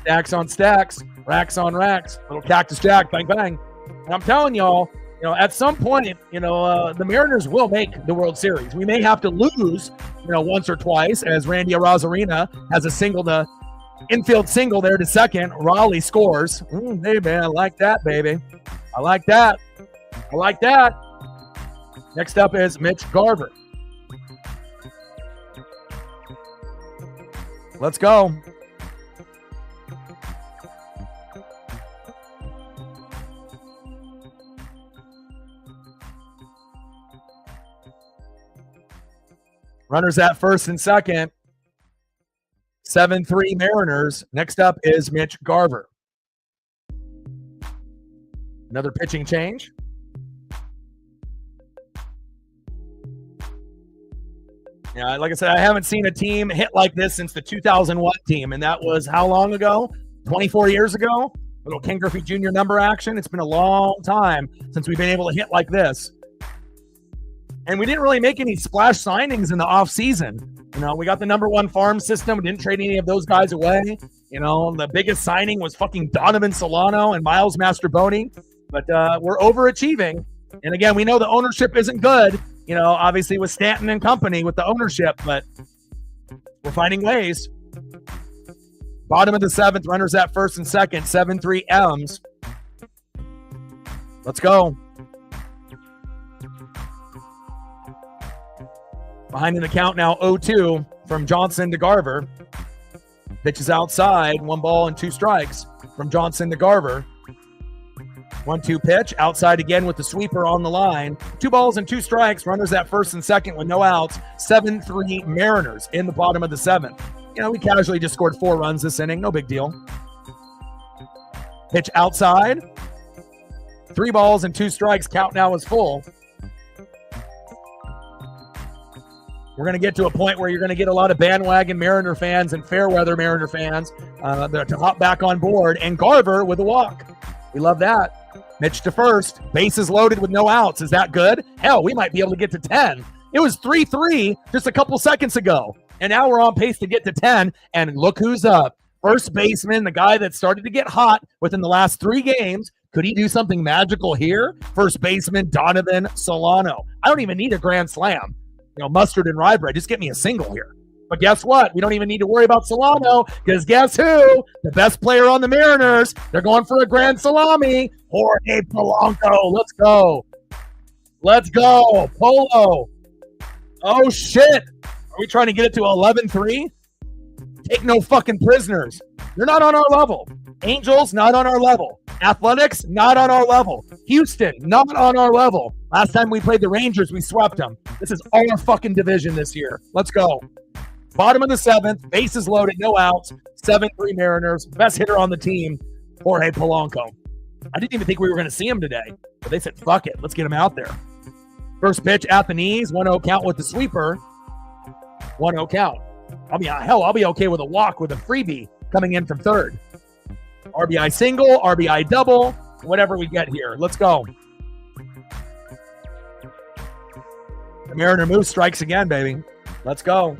Stacks on stacks, racks on racks, little cactus jack, bang, bang. And I'm telling y'all, at some point, the Mariners will make the World Series. We may have to lose, once or twice, as Randy Arozarena has a single to infield single there to second. Raleigh scores. Hey, man, I like that, baby. I like that. I like that. Next up is Mitch Garver. Let's go. Runners at first and second. 7-3 Mariners. Next up is Mitch Garver. Another pitching change. Yeah, like I said, I haven't seen a team hit like this since the 2001 team, and that was how long ago? 24 years ago? Little Ken Griffey Jr. number action. It's been a long time since we've been able to hit like this. And we didn't really make any splash signings in the offseason. We got the number 1 farm system. We didn't trade any of those guys away. The biggest signing was fucking Donovan Solano and Miles Mastrobuoni. But we're overachieving. And again, we know the ownership isn't good. Obviously with Stanton and company with the ownership, but we're finding ways. Bottom of the 7th, runners at first and second, 7-3 M's. Let's go. Behind in the count now, 0-2 from Johnson to Garver. Pitches outside, 1 ball and 2 strikes from Johnson to Garver. 1-2 pitch, outside again with the sweeper on the line. 2 balls and 2 strikes, runners at first and second with no outs. 7-3 Mariners in the bottom of the 7th. We casually just scored 4 runs this inning, no big deal. Pitch outside. 3 balls and 2 strikes, count now is full. We're going to get to a point where you're going to get a lot of bandwagon Mariner fans and fair weather Mariner fans to hop back on board. And Garver with a walk. We love that. Mitch to first. Bases loaded with no outs. Is that good? Hell, we might be able to get to 10. It was 3-3 just a couple seconds ago. And now we're on pace to get to 10. And look who's up. First baseman, the guy that started to get hot within the last 3 games. Could he do something magical here? First baseman, Donovan Solano. I don't even need a grand slam. Mustard and rye bread. Just get me a single here. But guess what? We don't even need to worry about Solano because guess who? The best player on the Mariners. They're going for a grand salami. Jorge Polanco. Let's go. Let's go. Polo. Oh, shit. Are we trying to get it to 11-3? Take no fucking prisoners. You're not on our level. Angels, not on our level. Athletics, not on our level. Houston, not on our level. Last time we played the Rangers, we swept them. This is our fucking division this year. Let's go. Bottom of the 7th, bases loaded, no outs. 7-3 Mariners. Best hitter on the team, Jorge Polanco. I didn't even think we were going to see him today, but they said, fuck it, let's get him out there. First pitch at the knees, 1-0 count with the sweeper. 1-0 count. I'll be okay with a walk with a freebie coming in from third. RBI single, RBI double, whatever we get here. Let's go. The Mariner move strikes again, baby. Let's go.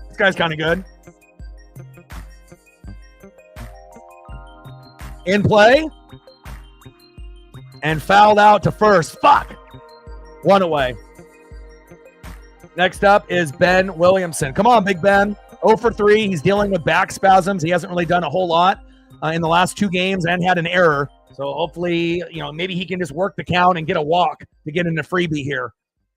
This guy's kind of good. In play. And fouled out to first. Fuck. 1 away. Next up is Ben Williamson. Come on, Big Ben. 0 for 3. He's dealing with back spasms. He hasn't really done a whole lot in the last 2 games and had an error So hopefully, maybe he can just work the count and get a walk to get into freebie here.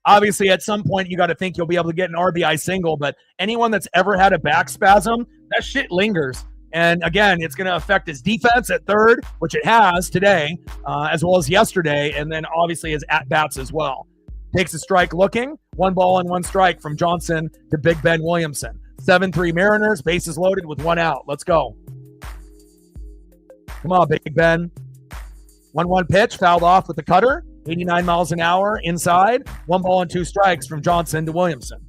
Obviously, at some point, you got to think you'll be able to get an RBI single, but anyone that's ever had a back spasm, that shit lingers. And again, it's going to affect his defense at third, which it has today, as well as yesterday, and then obviously his at-bats as well. Takes a strike looking, 1 ball and 1 strike from Johnson to Big Ben Williamson. 7-3 Mariners, bases loaded with 1 out. Let's go. Come on, Big Ben. 1-1 pitch, fouled off with the cutter. 89 miles an hour inside. 1 ball and 2 strikes from Johnson to Williamson.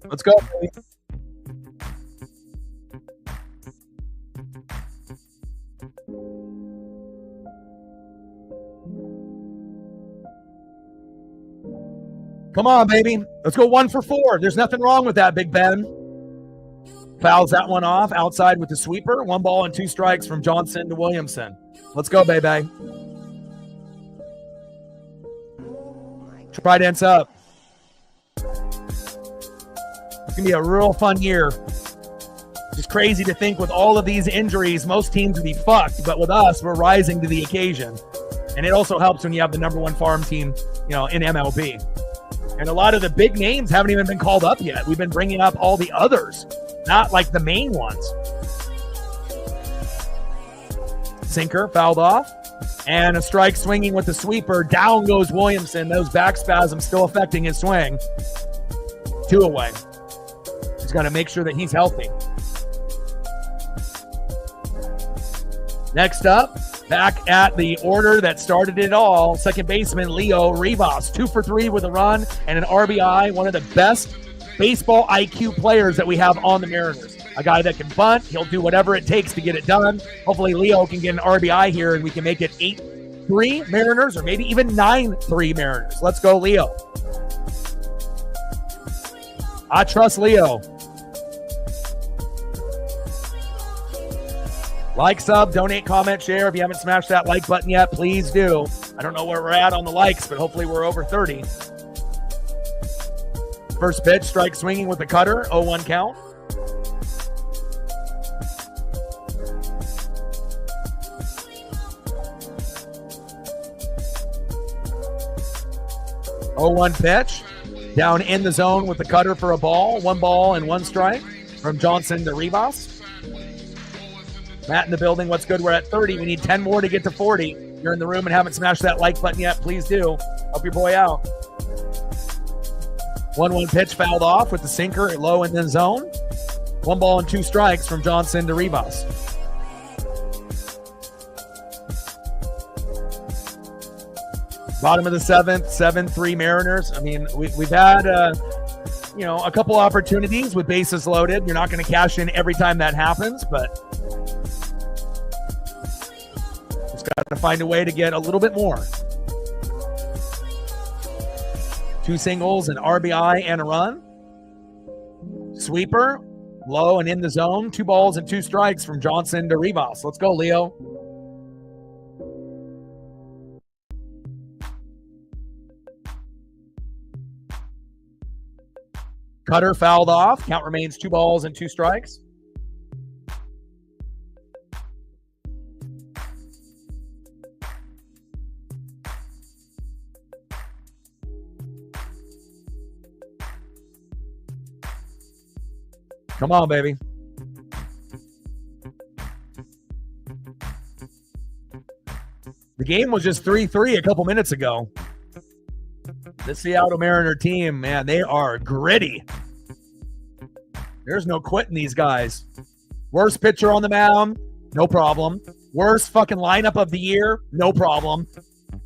Let's go, baby. Come on, baby. Let's go 1 for 4. There's nothing wrong with that, Big Ben. Fouls that one off outside with the sweeper. 1 ball and 2 strikes from Johnson to Williamson. Let's go, baby. Trident's up. It's going to be a real fun year. It's crazy to think with all of these injuries, most teams would be fucked. But with us, we're rising to the occasion. And it also helps when you have the #1 farm team, in MLB. And a lot of the big names haven't even been called up yet. We've been bringing up all the others, not like the main ones. Sinker fouled off. And a strike swinging with the sweeper. Down goes Williamson. Those back spasms still affecting his swing. 2 away. He's got to make sure that he's healthy. Next up, back at the order that started it all, second baseman Leo Rivas, 2 for 3 with a run and an RBI, one of the best baseball IQ players that we have on the Mariners. A guy that can bunt, he'll do whatever it takes to get it done. Hopefully Leo can get an RBI here and we can make it 8-3 Mariners or maybe even 9-3 Mariners. Let's go, Leo. I trust Leo. Like, sub, donate, comment, share. If you haven't smashed that like button yet, please do. I don't know where we're at on the likes, but hopefully we're over 30. First pitch, strike swinging with the cutter, 0-1 count. Oh, 0-1 pitch. Down in the zone with the cutter for a ball. 1 ball and 1 strike from Johnson to Rivas. Matt in the building. What's good? We're at 30. We need 10 more to get to 40. If you're in the room and haven't smashed that like button yet, please do. Help your boy out. 1-1 pitch fouled off with the sinker low in the zone. 1 ball and 2 strikes from Johnson to Rivas. Bottom of the 7th, 7-3 Mariners. I mean, we've had a couple opportunities with bases loaded. You're not going to cash in every time that happens, but just got to find a way to get a little bit more. 2 singles, an RBI, and a run. Sweeper, low and in the zone. 2 balls and 2 strikes from Johnson to Rivas. Let's go, Leo. Cutter fouled off. Count remains 2 balls and 2 strikes. Come on, baby. The game was just 3-3 a couple minutes ago. This Seattle Mariner team, man, they are gritty. There's no quitting these guys. Worst pitcher on the mound, no problem. Worst fucking lineup of the year, no problem.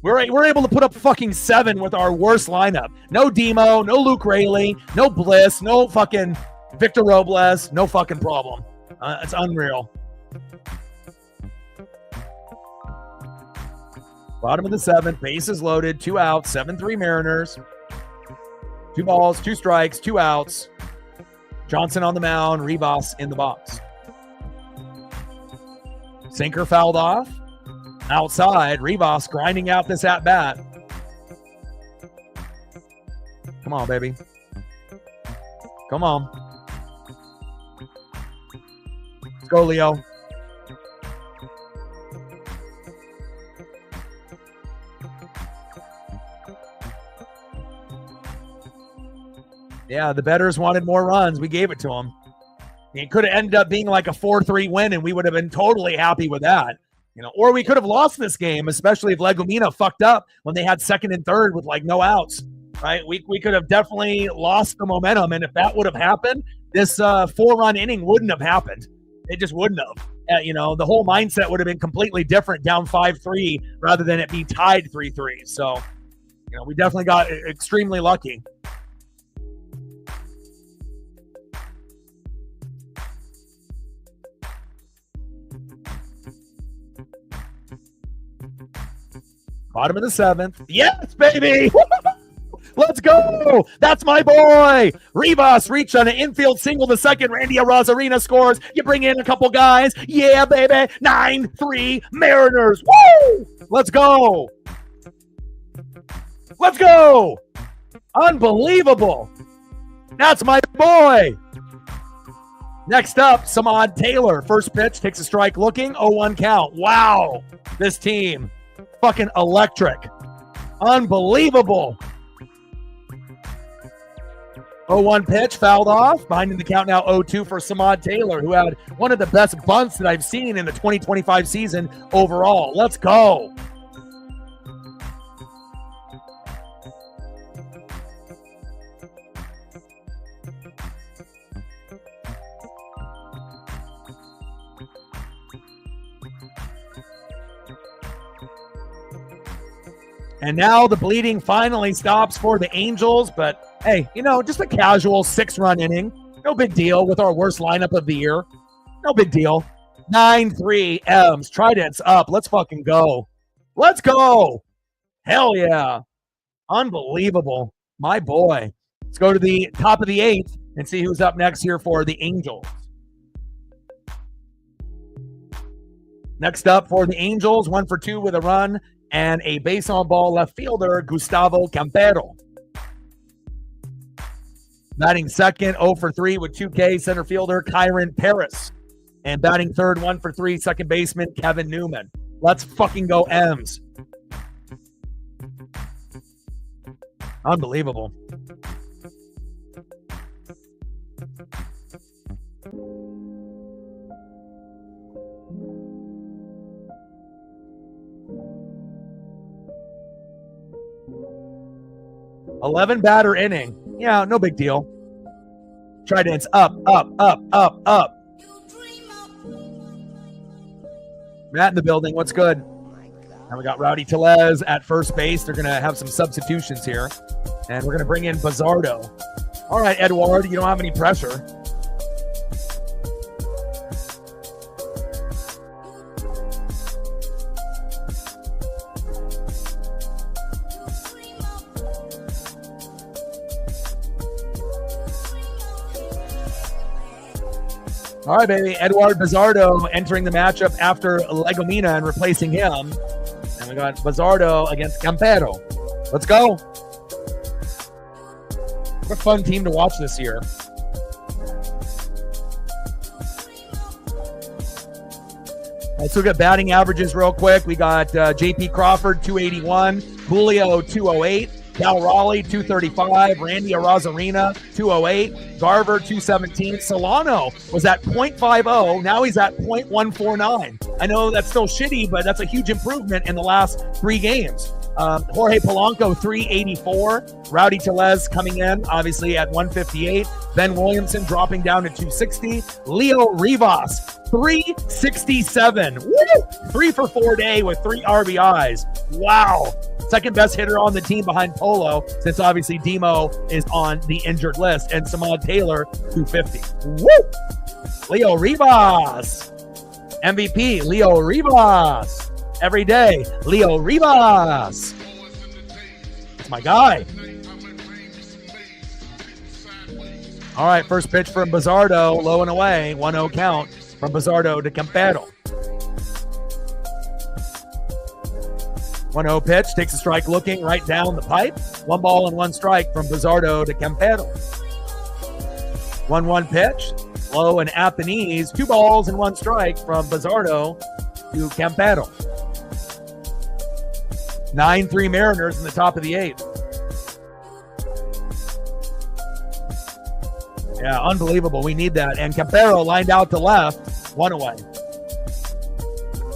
We're able to put up fucking 7 with our worst lineup. No Demo, no Luke Raley, no Bliss, no fucking Victor Robles, no fucking problem. It's unreal. Bottom of the 7th, bases loaded, 2 outs, 7-3 Mariners. 2 balls, 2 strikes, 2 outs. Johnson on the mound, Rivas in the box. Sinker fouled off. Outside, Rivas grinding out this at-bat. Come on, baby. Come on. go, Leo. Yeah, the bettors wanted more runs. We gave it to them. It could have ended up being like a 4-3 win, and we would have been totally happy with that. Or we could have lost this game, especially if Legumina fucked up when they had second and third with like no outs, right? We could have definitely lost the momentum, and if that would have happened, this 4-run inning wouldn't have happened. It just wouldn't have. The whole mindset would have been completely different, down 5-3 rather than it be tied 3-3. So, we definitely got extremely lucky. Bottom of the 7th. Yes, baby! Let's go! That's my boy! Rivas reached on an infield single to second. Randy Arozarena scores. You bring in a couple guys. Yeah, baby! 9-3 Mariners! Woo! Let's go! Let's go! Unbelievable! That's my boy! Next up, Samad Taylor. First pitch, takes a strike looking. 0-1 count. Wow! This team. Fucking electric. Unbelievable. 0-1 pitch, fouled off. Behind in the count now 0-2 for Samad Taylor, who had one of the best bunts that I've seen in the 2025 season overall. Let's go. And now the bleeding finally stops for the Angels, but hey, just a casual 6-run inning. No big deal with our worst lineup of the year. No big deal. 9-3 M's. Trident's up. Let's fucking go. Let's go. Hell yeah. Unbelievable. My boy. Let's go to the top of the 8th and see who's up next here for the Angels. Next up for the Angels, 1 for 2 with a run and a base on ball left fielder, Gustavo Campero. Batting second, 0 for 3 with 2K, center fielder Kyron Paris. And batting third, 1 for 3, second baseman Kevin Newman. Let's fucking go M's. Unbelievable. $11 batter inning. Yeah, no big deal. Trident's up, up, up, up, up. Matt in the building. What's good? And we got Rowdy Tellez at first base. They're going to have some substitutions here. And we're going to bring in Bazardo. All right, Edward, you don't have any pressure. All right, baby. Eduard Bazardo entering the matchup after Legumina and replacing him. And we got Bazardo against Campero. Let's go. What a fun team to watch this year. Let's look at batting averages real quick. We got JP Crawford, 281. Julio, 208. Cal Raleigh, 235. Randy Arozarena, 208. Garver, 217. Solano was at .50. Now he's at .149. I know that's still shitty, but that's a huge improvement in the last 3 games. Jorge Polanco, 384. Rowdy Tellez coming in, obviously, at 158. Ben Williamson dropping down to 260. Leo Rivas, 367. Woo! 3 for 4 day with 3 RBIs. Wow. Second best hitter on the team behind Polo, since obviously Demo is on the injured list, and Samad Taylor, 250. Woo! Leo Rivas. MVP, Leo Rivas. Every day, Leo Rivas. That's my guy. All right, first pitch from Bazardo, low and away, 1-0 count from Bazardo to Campero. 1-0 pitch, takes a strike looking right down the pipe. 1 ball and 1 strike from Bazardo to Campero. 1-1 pitch, Low and at the knees. 2 balls and 1 strike from Bizzardo to Campero. 9-3 Mariners in the top of the 8th. Yeah, unbelievable. We need that. And Campero lined out to left, 1 away.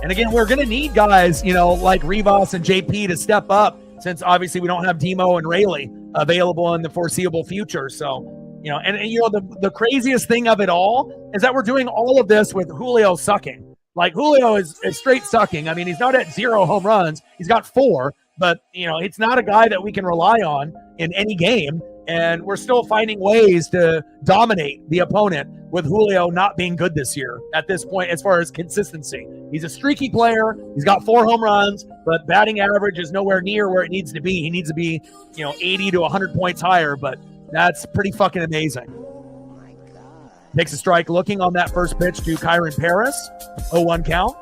And again, we're going to need guys, like Rivas and JP to step up, since obviously we don't have Demo and Rayleigh available in the foreseeable future. So, the craziest thing of it all is that we're doing all of this with Julio sucking. Like, Julio is straight sucking. I mean, he's not at 0 home runs. He's got 4, but, it's not a guy that we can rely on in any game. And we're still finding ways to dominate the opponent with Julio not being good this year at this point as far as consistency. He's a streaky player. He's got 4 home runs, but batting average is nowhere near where it needs to be. He needs to be, 80 to 100 points higher, but that's pretty fucking amazing. Takes a strike looking on that first pitch to Kyron Paris. 0-1 count.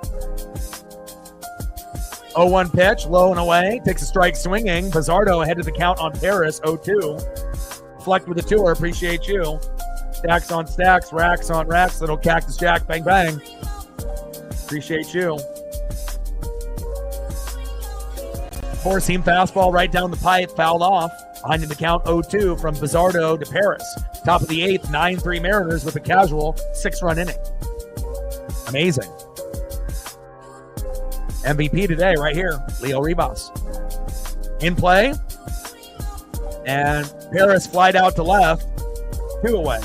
0-1 pitch, low and away. Takes a strike swinging. Bizzardo ahead of the count on Paris. 0-2. Flecked with a tour. Appreciate you. Stacks on stacks, racks on racks. Little Cactus Jack. Bang, bang. Appreciate you. 4-seam fastball right down the pipe. Fouled off. Behind in the count 0-2 from Bizzardo to Paris. Top of the 8th, 9-3 Mariners with a casual 6-run inning. Amazing. MVP today right here, Leo Rivas. In play. And Paris flied out to left. 2 away.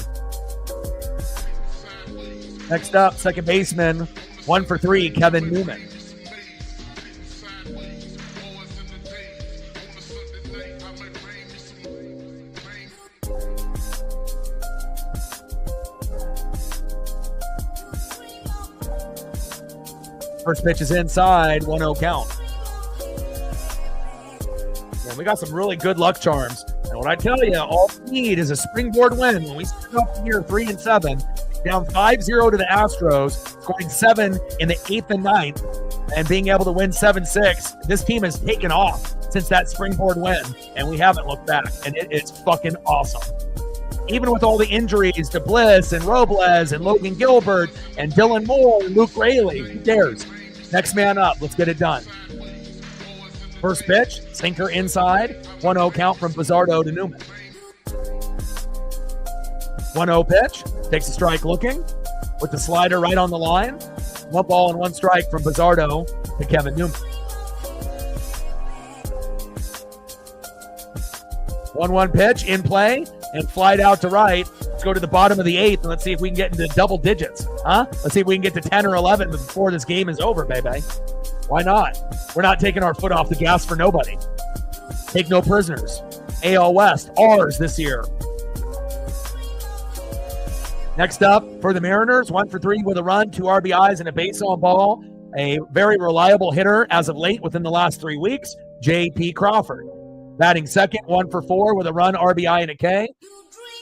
Next up, second baseman, 1 for 3, Kevin Newman. First pitch is inside, 1-0 count. And we got some really good luck charms. And what I tell you, all we need is a springboard win. When we start off here 3-7, down 5-0 to the Astros, scoring 7 in the 8th and 9th, and being able to win 7-6, this team has taken off since that springboard win, and we haven't looked back, and it is fucking awesome. Even with all the injuries to Bliss and Robles and Logan Gilbert and Dylan Moore and Luke Rayleigh, who cares? Next man up. Let's get it done. First pitch, sinker inside. 1-0 count from Bizzardo to Newman. 1-0 pitch. Takes a strike looking with the slider right on the line. 1 ball and 1 strike from Bizzardo to Kevin Newman. 1-1 pitch in play and flied out to right. Let's go to the bottom of the 8th and let's see if we can get into double digits. Let's see if we can get to 10 or 11 before this game is over, baby. Why not? We're not taking our foot off the gas for nobody. Take no prisoners. AL West, ours this year. Next up for the Mariners, 1 for 3 with a run, 2 RBIs and a base on ball. A very reliable hitter as of late within the last 3 weeks, J.P. Crawford. Batting second, 1 for 4 with a run, RBI, and a K.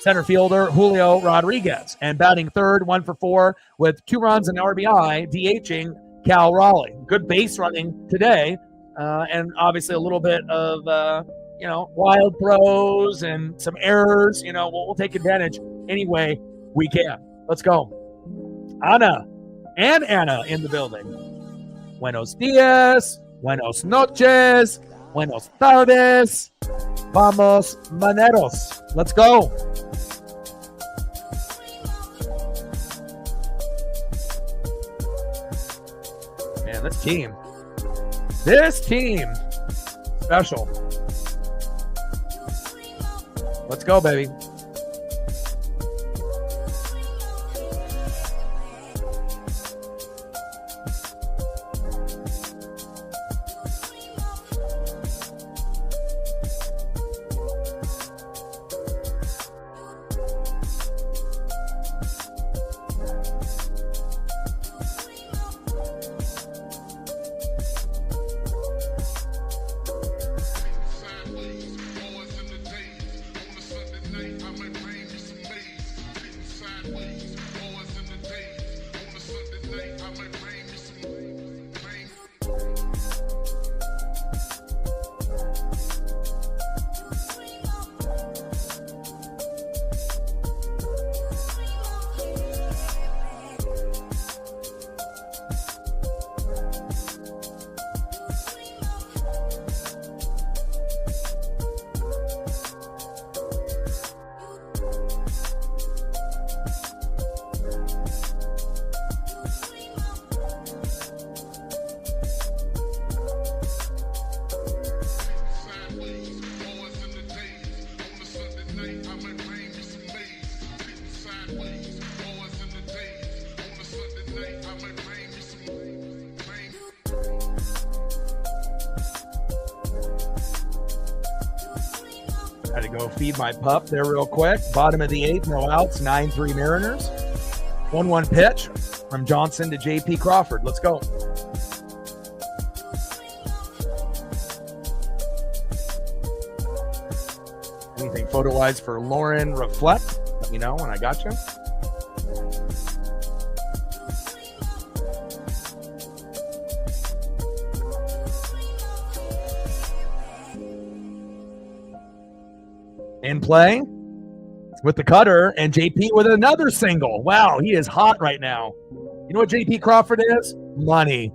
Center fielder, Julio Rodriguez. And batting third, 1 for 4 with 2 runs and RBI, DHing Cal Raleigh. Good base running today. And obviously a little bit of, wild throws and some errors. We'll take advantage any way we can. Let's go. Anna in the building. Buenos dias. Buenos noches. Buenos tardes. Vamos, maneros. Let's go. Man, this team, special. Let's go, baby. Got to go feed my pup there real quick. Bottom of the 8th, no outs, 9-3 Mariners. 1-1 pitch from Johnson to JP Crawford. Let's go. Anything photo-wise for Lauren Reflect? Let me know when I got you. In play with the cutter, and JP with another single. Wow, he is hot right now. You know what JP Crawford is? Money.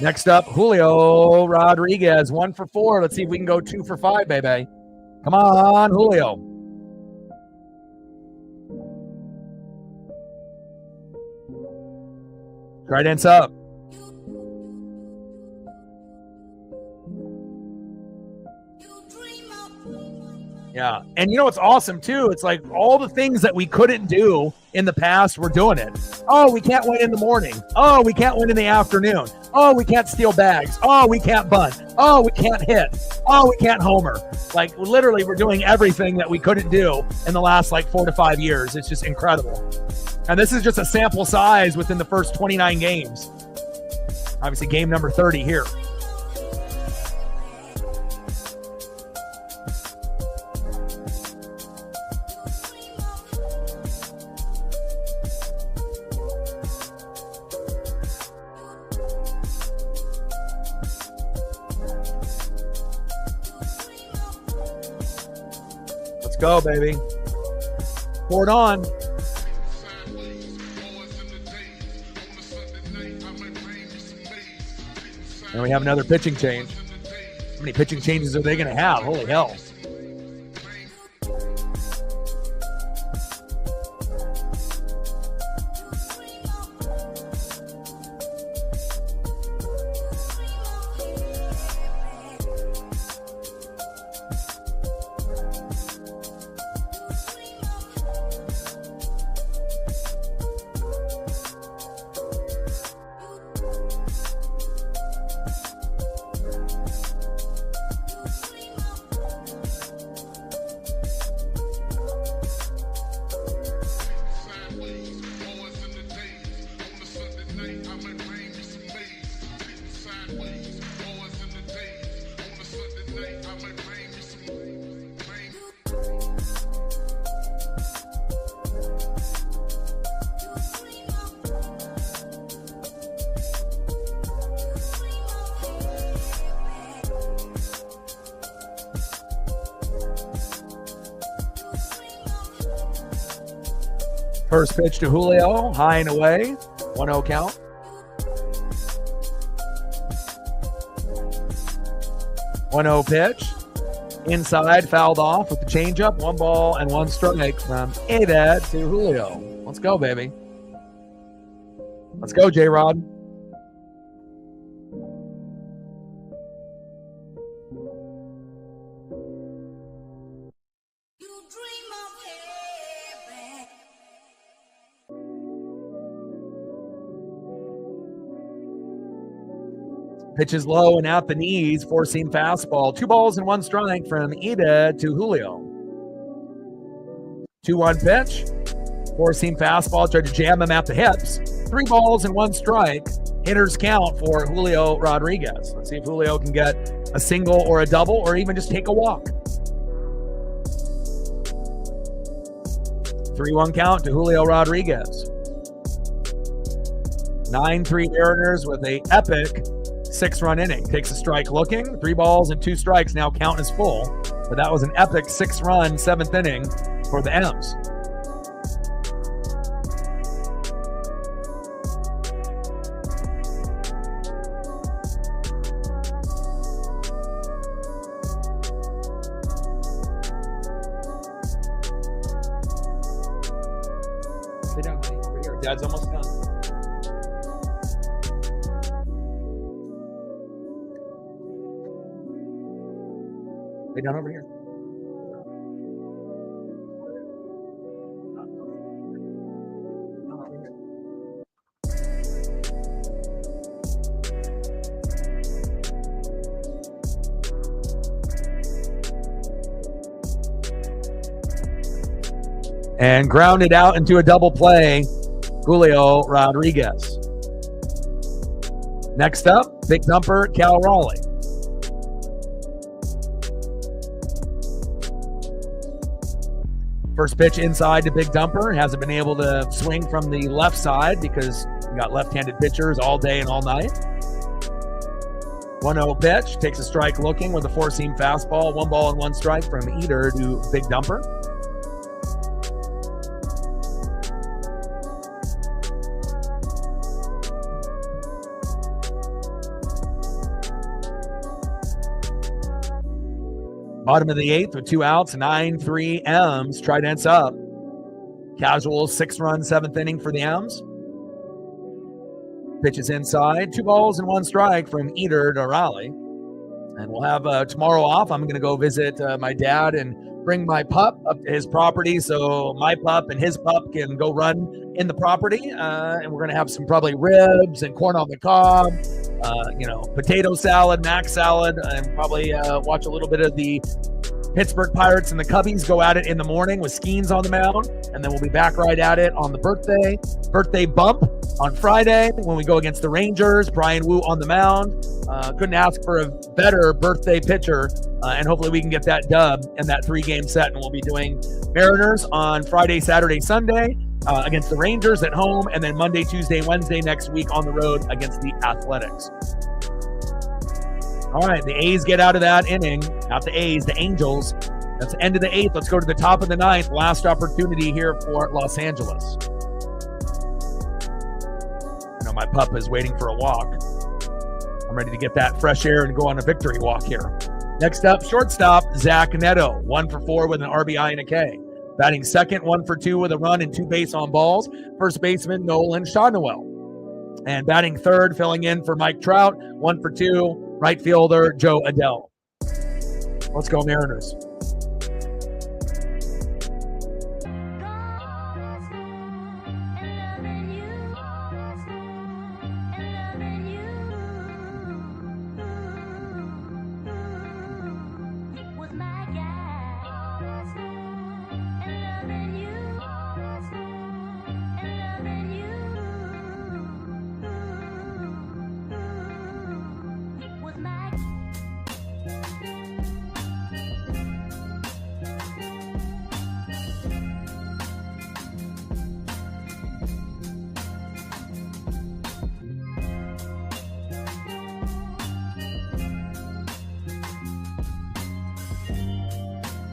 Next up, Julio Rodriguez, 1 for 4. Let's see if we can go 2 for 5, baby. Come on, Julio. Trident's up. Yeah. And you know what's awesome, too? It's like all the things that we couldn't do in the past, we're doing it. Oh, we can't win in the morning. Oh, we can't win in the afternoon. Oh, we can't steal bags. Oh, we can't bunt. Oh, we can't hit. Oh, we can't homer. Like, literally, we're doing everything that we couldn't do in the last, 4 to 5 years. It's just incredible. And this is just a sample size within the first 29 games. Obviously, game number 30 here. Let's go, baby. Pour it on. And we have another pitching change. How many pitching changes are they going to have? Holy hell. First pitch to Julio, high and away, 1-0 count. One-0 pitch, inside, fouled off with the changeup, 1 ball and 1 strike from Ada to Julio. Let's go, baby. Let's go, J-Rod. Pitches low and out the knees, 4-seam fastball. 2 balls and 1 strike from Ida to Julio. 2-1 pitch, 4-seam fastball. Tried to jam him at the hips. 3 balls and 1 strike. Hitters count for Julio Rodriguez. Let's see if Julio can get a single or a double or even just take a walk. 3-1 count to Julio Rodriguez. 9-3 Mariners with a epic 6-run inning. Takes a strike looking. 3 balls and 2 strikes. Now count is full. But that was an epic 6-run 7th inning for the M's. Sit down, buddy. Over here. Dad's almost done. Lay down over here. And grounded out into a double play, Julio Rodriguez. Next up, big dumper, Cal Raleigh. First pitch inside to big dumper. Hasn't been able to swing from the left side because we got left-handed pitchers all day and all night. 1-0 pitch. Takes a strike looking with a four-seam fastball. 1 ball and 1 strike from Eder to big dumper. Bottom of the 8th with 2 outs, 9-3 M's. Trident's up. Casual 6-run 7th inning for the M's. Pitches inside, 2 balls and 1 strike from Eder to Raleigh. And we'll have tomorrow off. I'm going to go visit my dad and bring my pup up to his property so my pup and his pup can go run in the property. And we're going to have some probably ribs and corn on the cob, potato salad, mac salad, and probably watch a little bit of the Pittsburgh Pirates and the Cubbies go at it in the morning with Skeens on the mound. And then we'll be back right at it on the birthday bump on Friday when we go against the Rangers. Brian Wu on the mound. Couldn't ask for a better birthday pitcher. And hopefully we can get that dub in that 3-game set. And we'll be doing Mariners on Friday, Saturday, Sunday against the Rangers at home. And then Monday, Tuesday, Wednesday next week on the road against the Athletics. All right, the A's get out of that inning. Not the A's, the Angels. That's the end of the 8th. Let's go to the top of the 9th. Last opportunity here for Los Angeles. I know my pup is waiting for a walk. I'm ready to get that fresh air and go on a victory walk here. Next up, shortstop, Zach Neto. 1 for 4 with an RBI and a K. Batting second, 1 for 2 with a run and 2 base on balls. First baseman, Nolan Shawnuel. And batting third, filling in for Mike Trout, 1 for 2. Right fielder, Joe Adele. Let's go Mariners.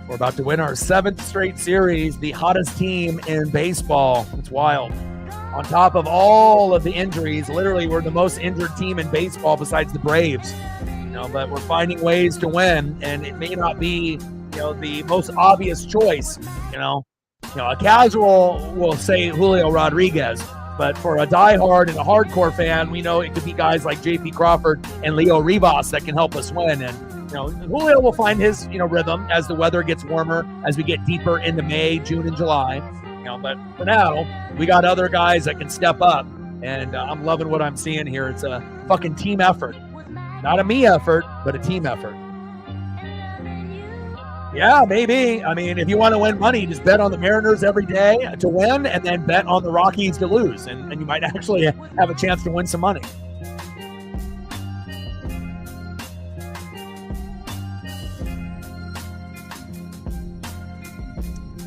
We're about to win our 7th straight series, the hottest team in baseball. It's wild. On top of all of the injuries, literally we're the most injured team in baseball besides the Braves. But we're finding ways to win, and it may not be, the most obvious choice. A casual will say Julio Rodriguez, but for a diehard and a hardcore fan, we know it could be guys like JP Crawford and Leo Rivas that can help us win. And Julio will find his, rhythm as the weather gets warmer, as we get deeper into May, June, and July. But for now, we got other guys that can step up, and I'm loving what I'm seeing here. It's a fucking team effort. Not a me effort, but a team effort. Yeah, maybe. I mean, if you want to win money, just bet on the Mariners every day to win, and then bet on the Rockies to lose, and you might actually have a chance to win some money.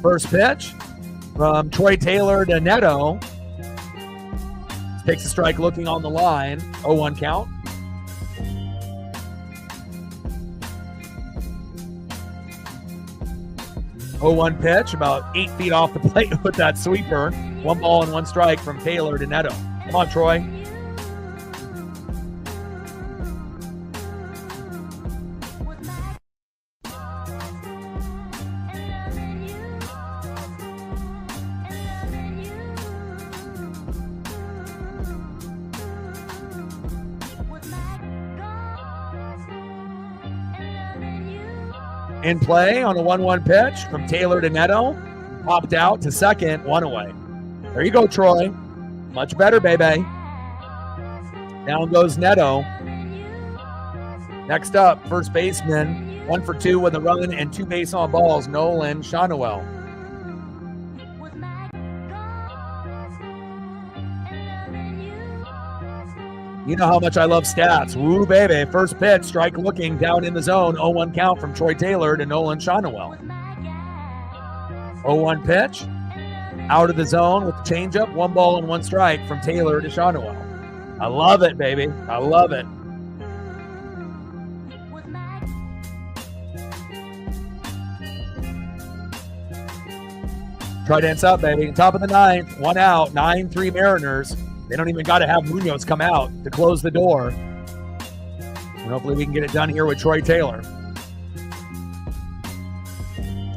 First pitch from Troy Taylor to Neto. Takes a strike looking on the line. 0-1 count. Oh-1 pitch, about 8 feet off the plate with that sweeper. 1 ball and 1 strike from Taylor to Neto. Come on, Troy. In play on a 1-1 pitch from Taylor to Neto. Popped out to second, 1 away. There you go, Troy. Much better, baby. Down goes Neto. Next up, first baseman, 1 for 2 with a run and 2 base on balls, Nolan Shawnuel. You know how much I love stats. Woo, baby. First pitch, strike looking, down in the zone. 0-1 count from Troy Taylor to Nolan Shonowell. 0-1 pitch, out of the zone with the changeup. 1 ball and 1 strike from Taylor to Shonowell. I love it, baby. I love it. Try dance up, baby. Top of the 9th, 1 out, 9-3 Mariners. They don't even got to have Munoz come out to close the door. And hopefully we can get it done here with Troy Taylor.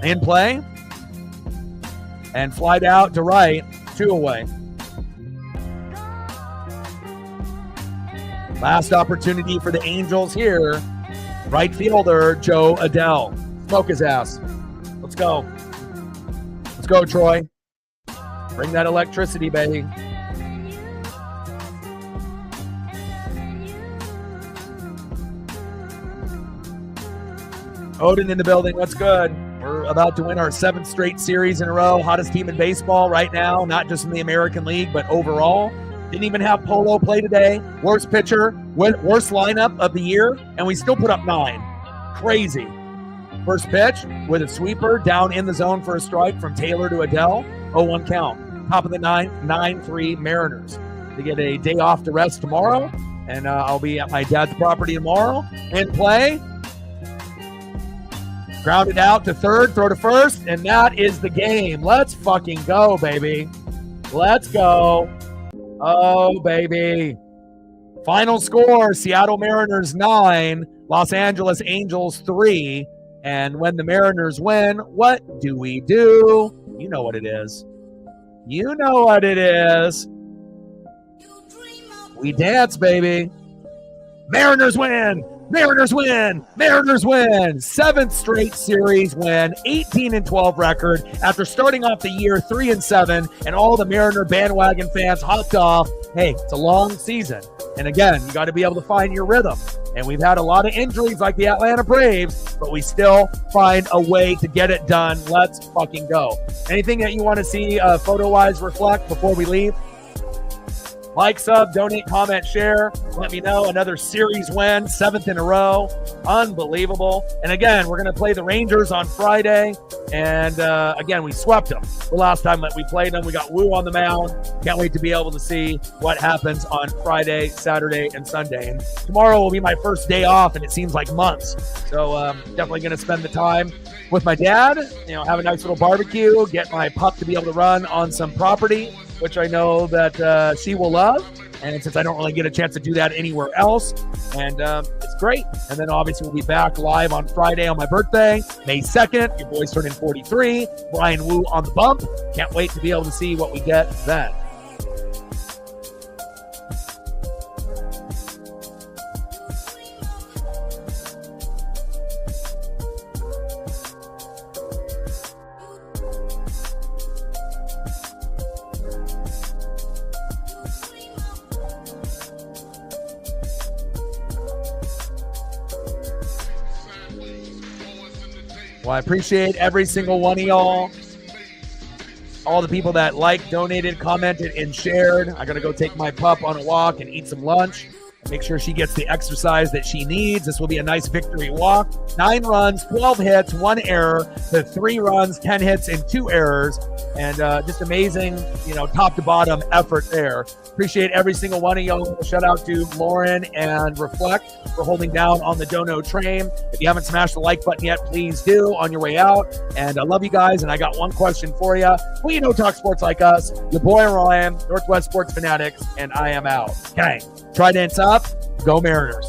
In play. And flied out to right, 2 away. Last opportunity for the Angels here. Right fielder, Joe Adele. Smoke his ass. Let's go. Let's go, Troy. Bring that electricity, baby. Odin in the building. What's good? We're about to win our 7th straight series in a row. Hottest team in baseball right now, not just in the American League, but overall. Didn't even have Polo play today. Worst pitcher, worst lineup of the year, and we still put up 9. Crazy. First pitch with a sweeper down in the zone for a strike from Taylor to Adele. 0-1 count. Top of the 9th, 9-3 Mariners. They get a day off to rest tomorrow, and I'll be at my dad's property tomorrow. In play. Grounded out to third, throw to first, and that is the game. Let's fucking go, baby. Let's go. Oh, baby. Final score, Seattle Mariners 9, Los Angeles Angels 3. And when the Mariners win, what do we do? You know what it is. You know what it is. We dance, baby. Mariners win. Mariners win! Mariners win! 7th straight series win, 18-12 record after starting off the year 3-7, and all the Mariner bandwagon fans hopped off. Hey, it's a long season. And again, you got to be able to find your rhythm. And we've had a lot of injuries like the Atlanta Braves, but we still find a way to get it done. Let's fucking go. Anything that you want to see photo-wise reflect before we leave? Like, sub, donate, comment, share. Let me know. Another series win, 7th in a row. Unbelievable. And again, we're going to play the Rangers on Friday. And again, we swept them the last time that we played them. We got Woo on the mound. Can't wait to be able to see what happens on Friday, Saturday, and Sunday. And tomorrow will be my first day off, and it seems like months. So definitely going to spend the time with my dad, have a nice little barbecue, get my pup to be able to run on some property, which I know that she will love. And since I don't really get a chance to do that anywhere else, and it's great. And then obviously we'll be back live on Friday on my birthday, May 2nd. Your boy's turning 43. Brian Wu on the bump. Can't wait to be able to see what we get then. Well, I appreciate every single one of y'all. All the people that liked, donated, commented, and shared. I got to go take my pup on a walk and eat some lunch. Make sure she gets the exercise that she needs. This will be a nice victory walk. 9 runs, 12 hits, 1 error, to 3 runs, 10 hits, and 2 errors. And just amazing, top to bottom effort there. Appreciate every single one of y'all. Shout out to Lauren and Reflect for holding down on the Dono train. If you haven't smashed the like button yet, please do on your way out. And I love you guys. And I got one question for you. Who you know talk sports like us? Your boy Ryan, Northwest Sports Fanatics, and I am out. Gang. Try dance up. Go Mariners.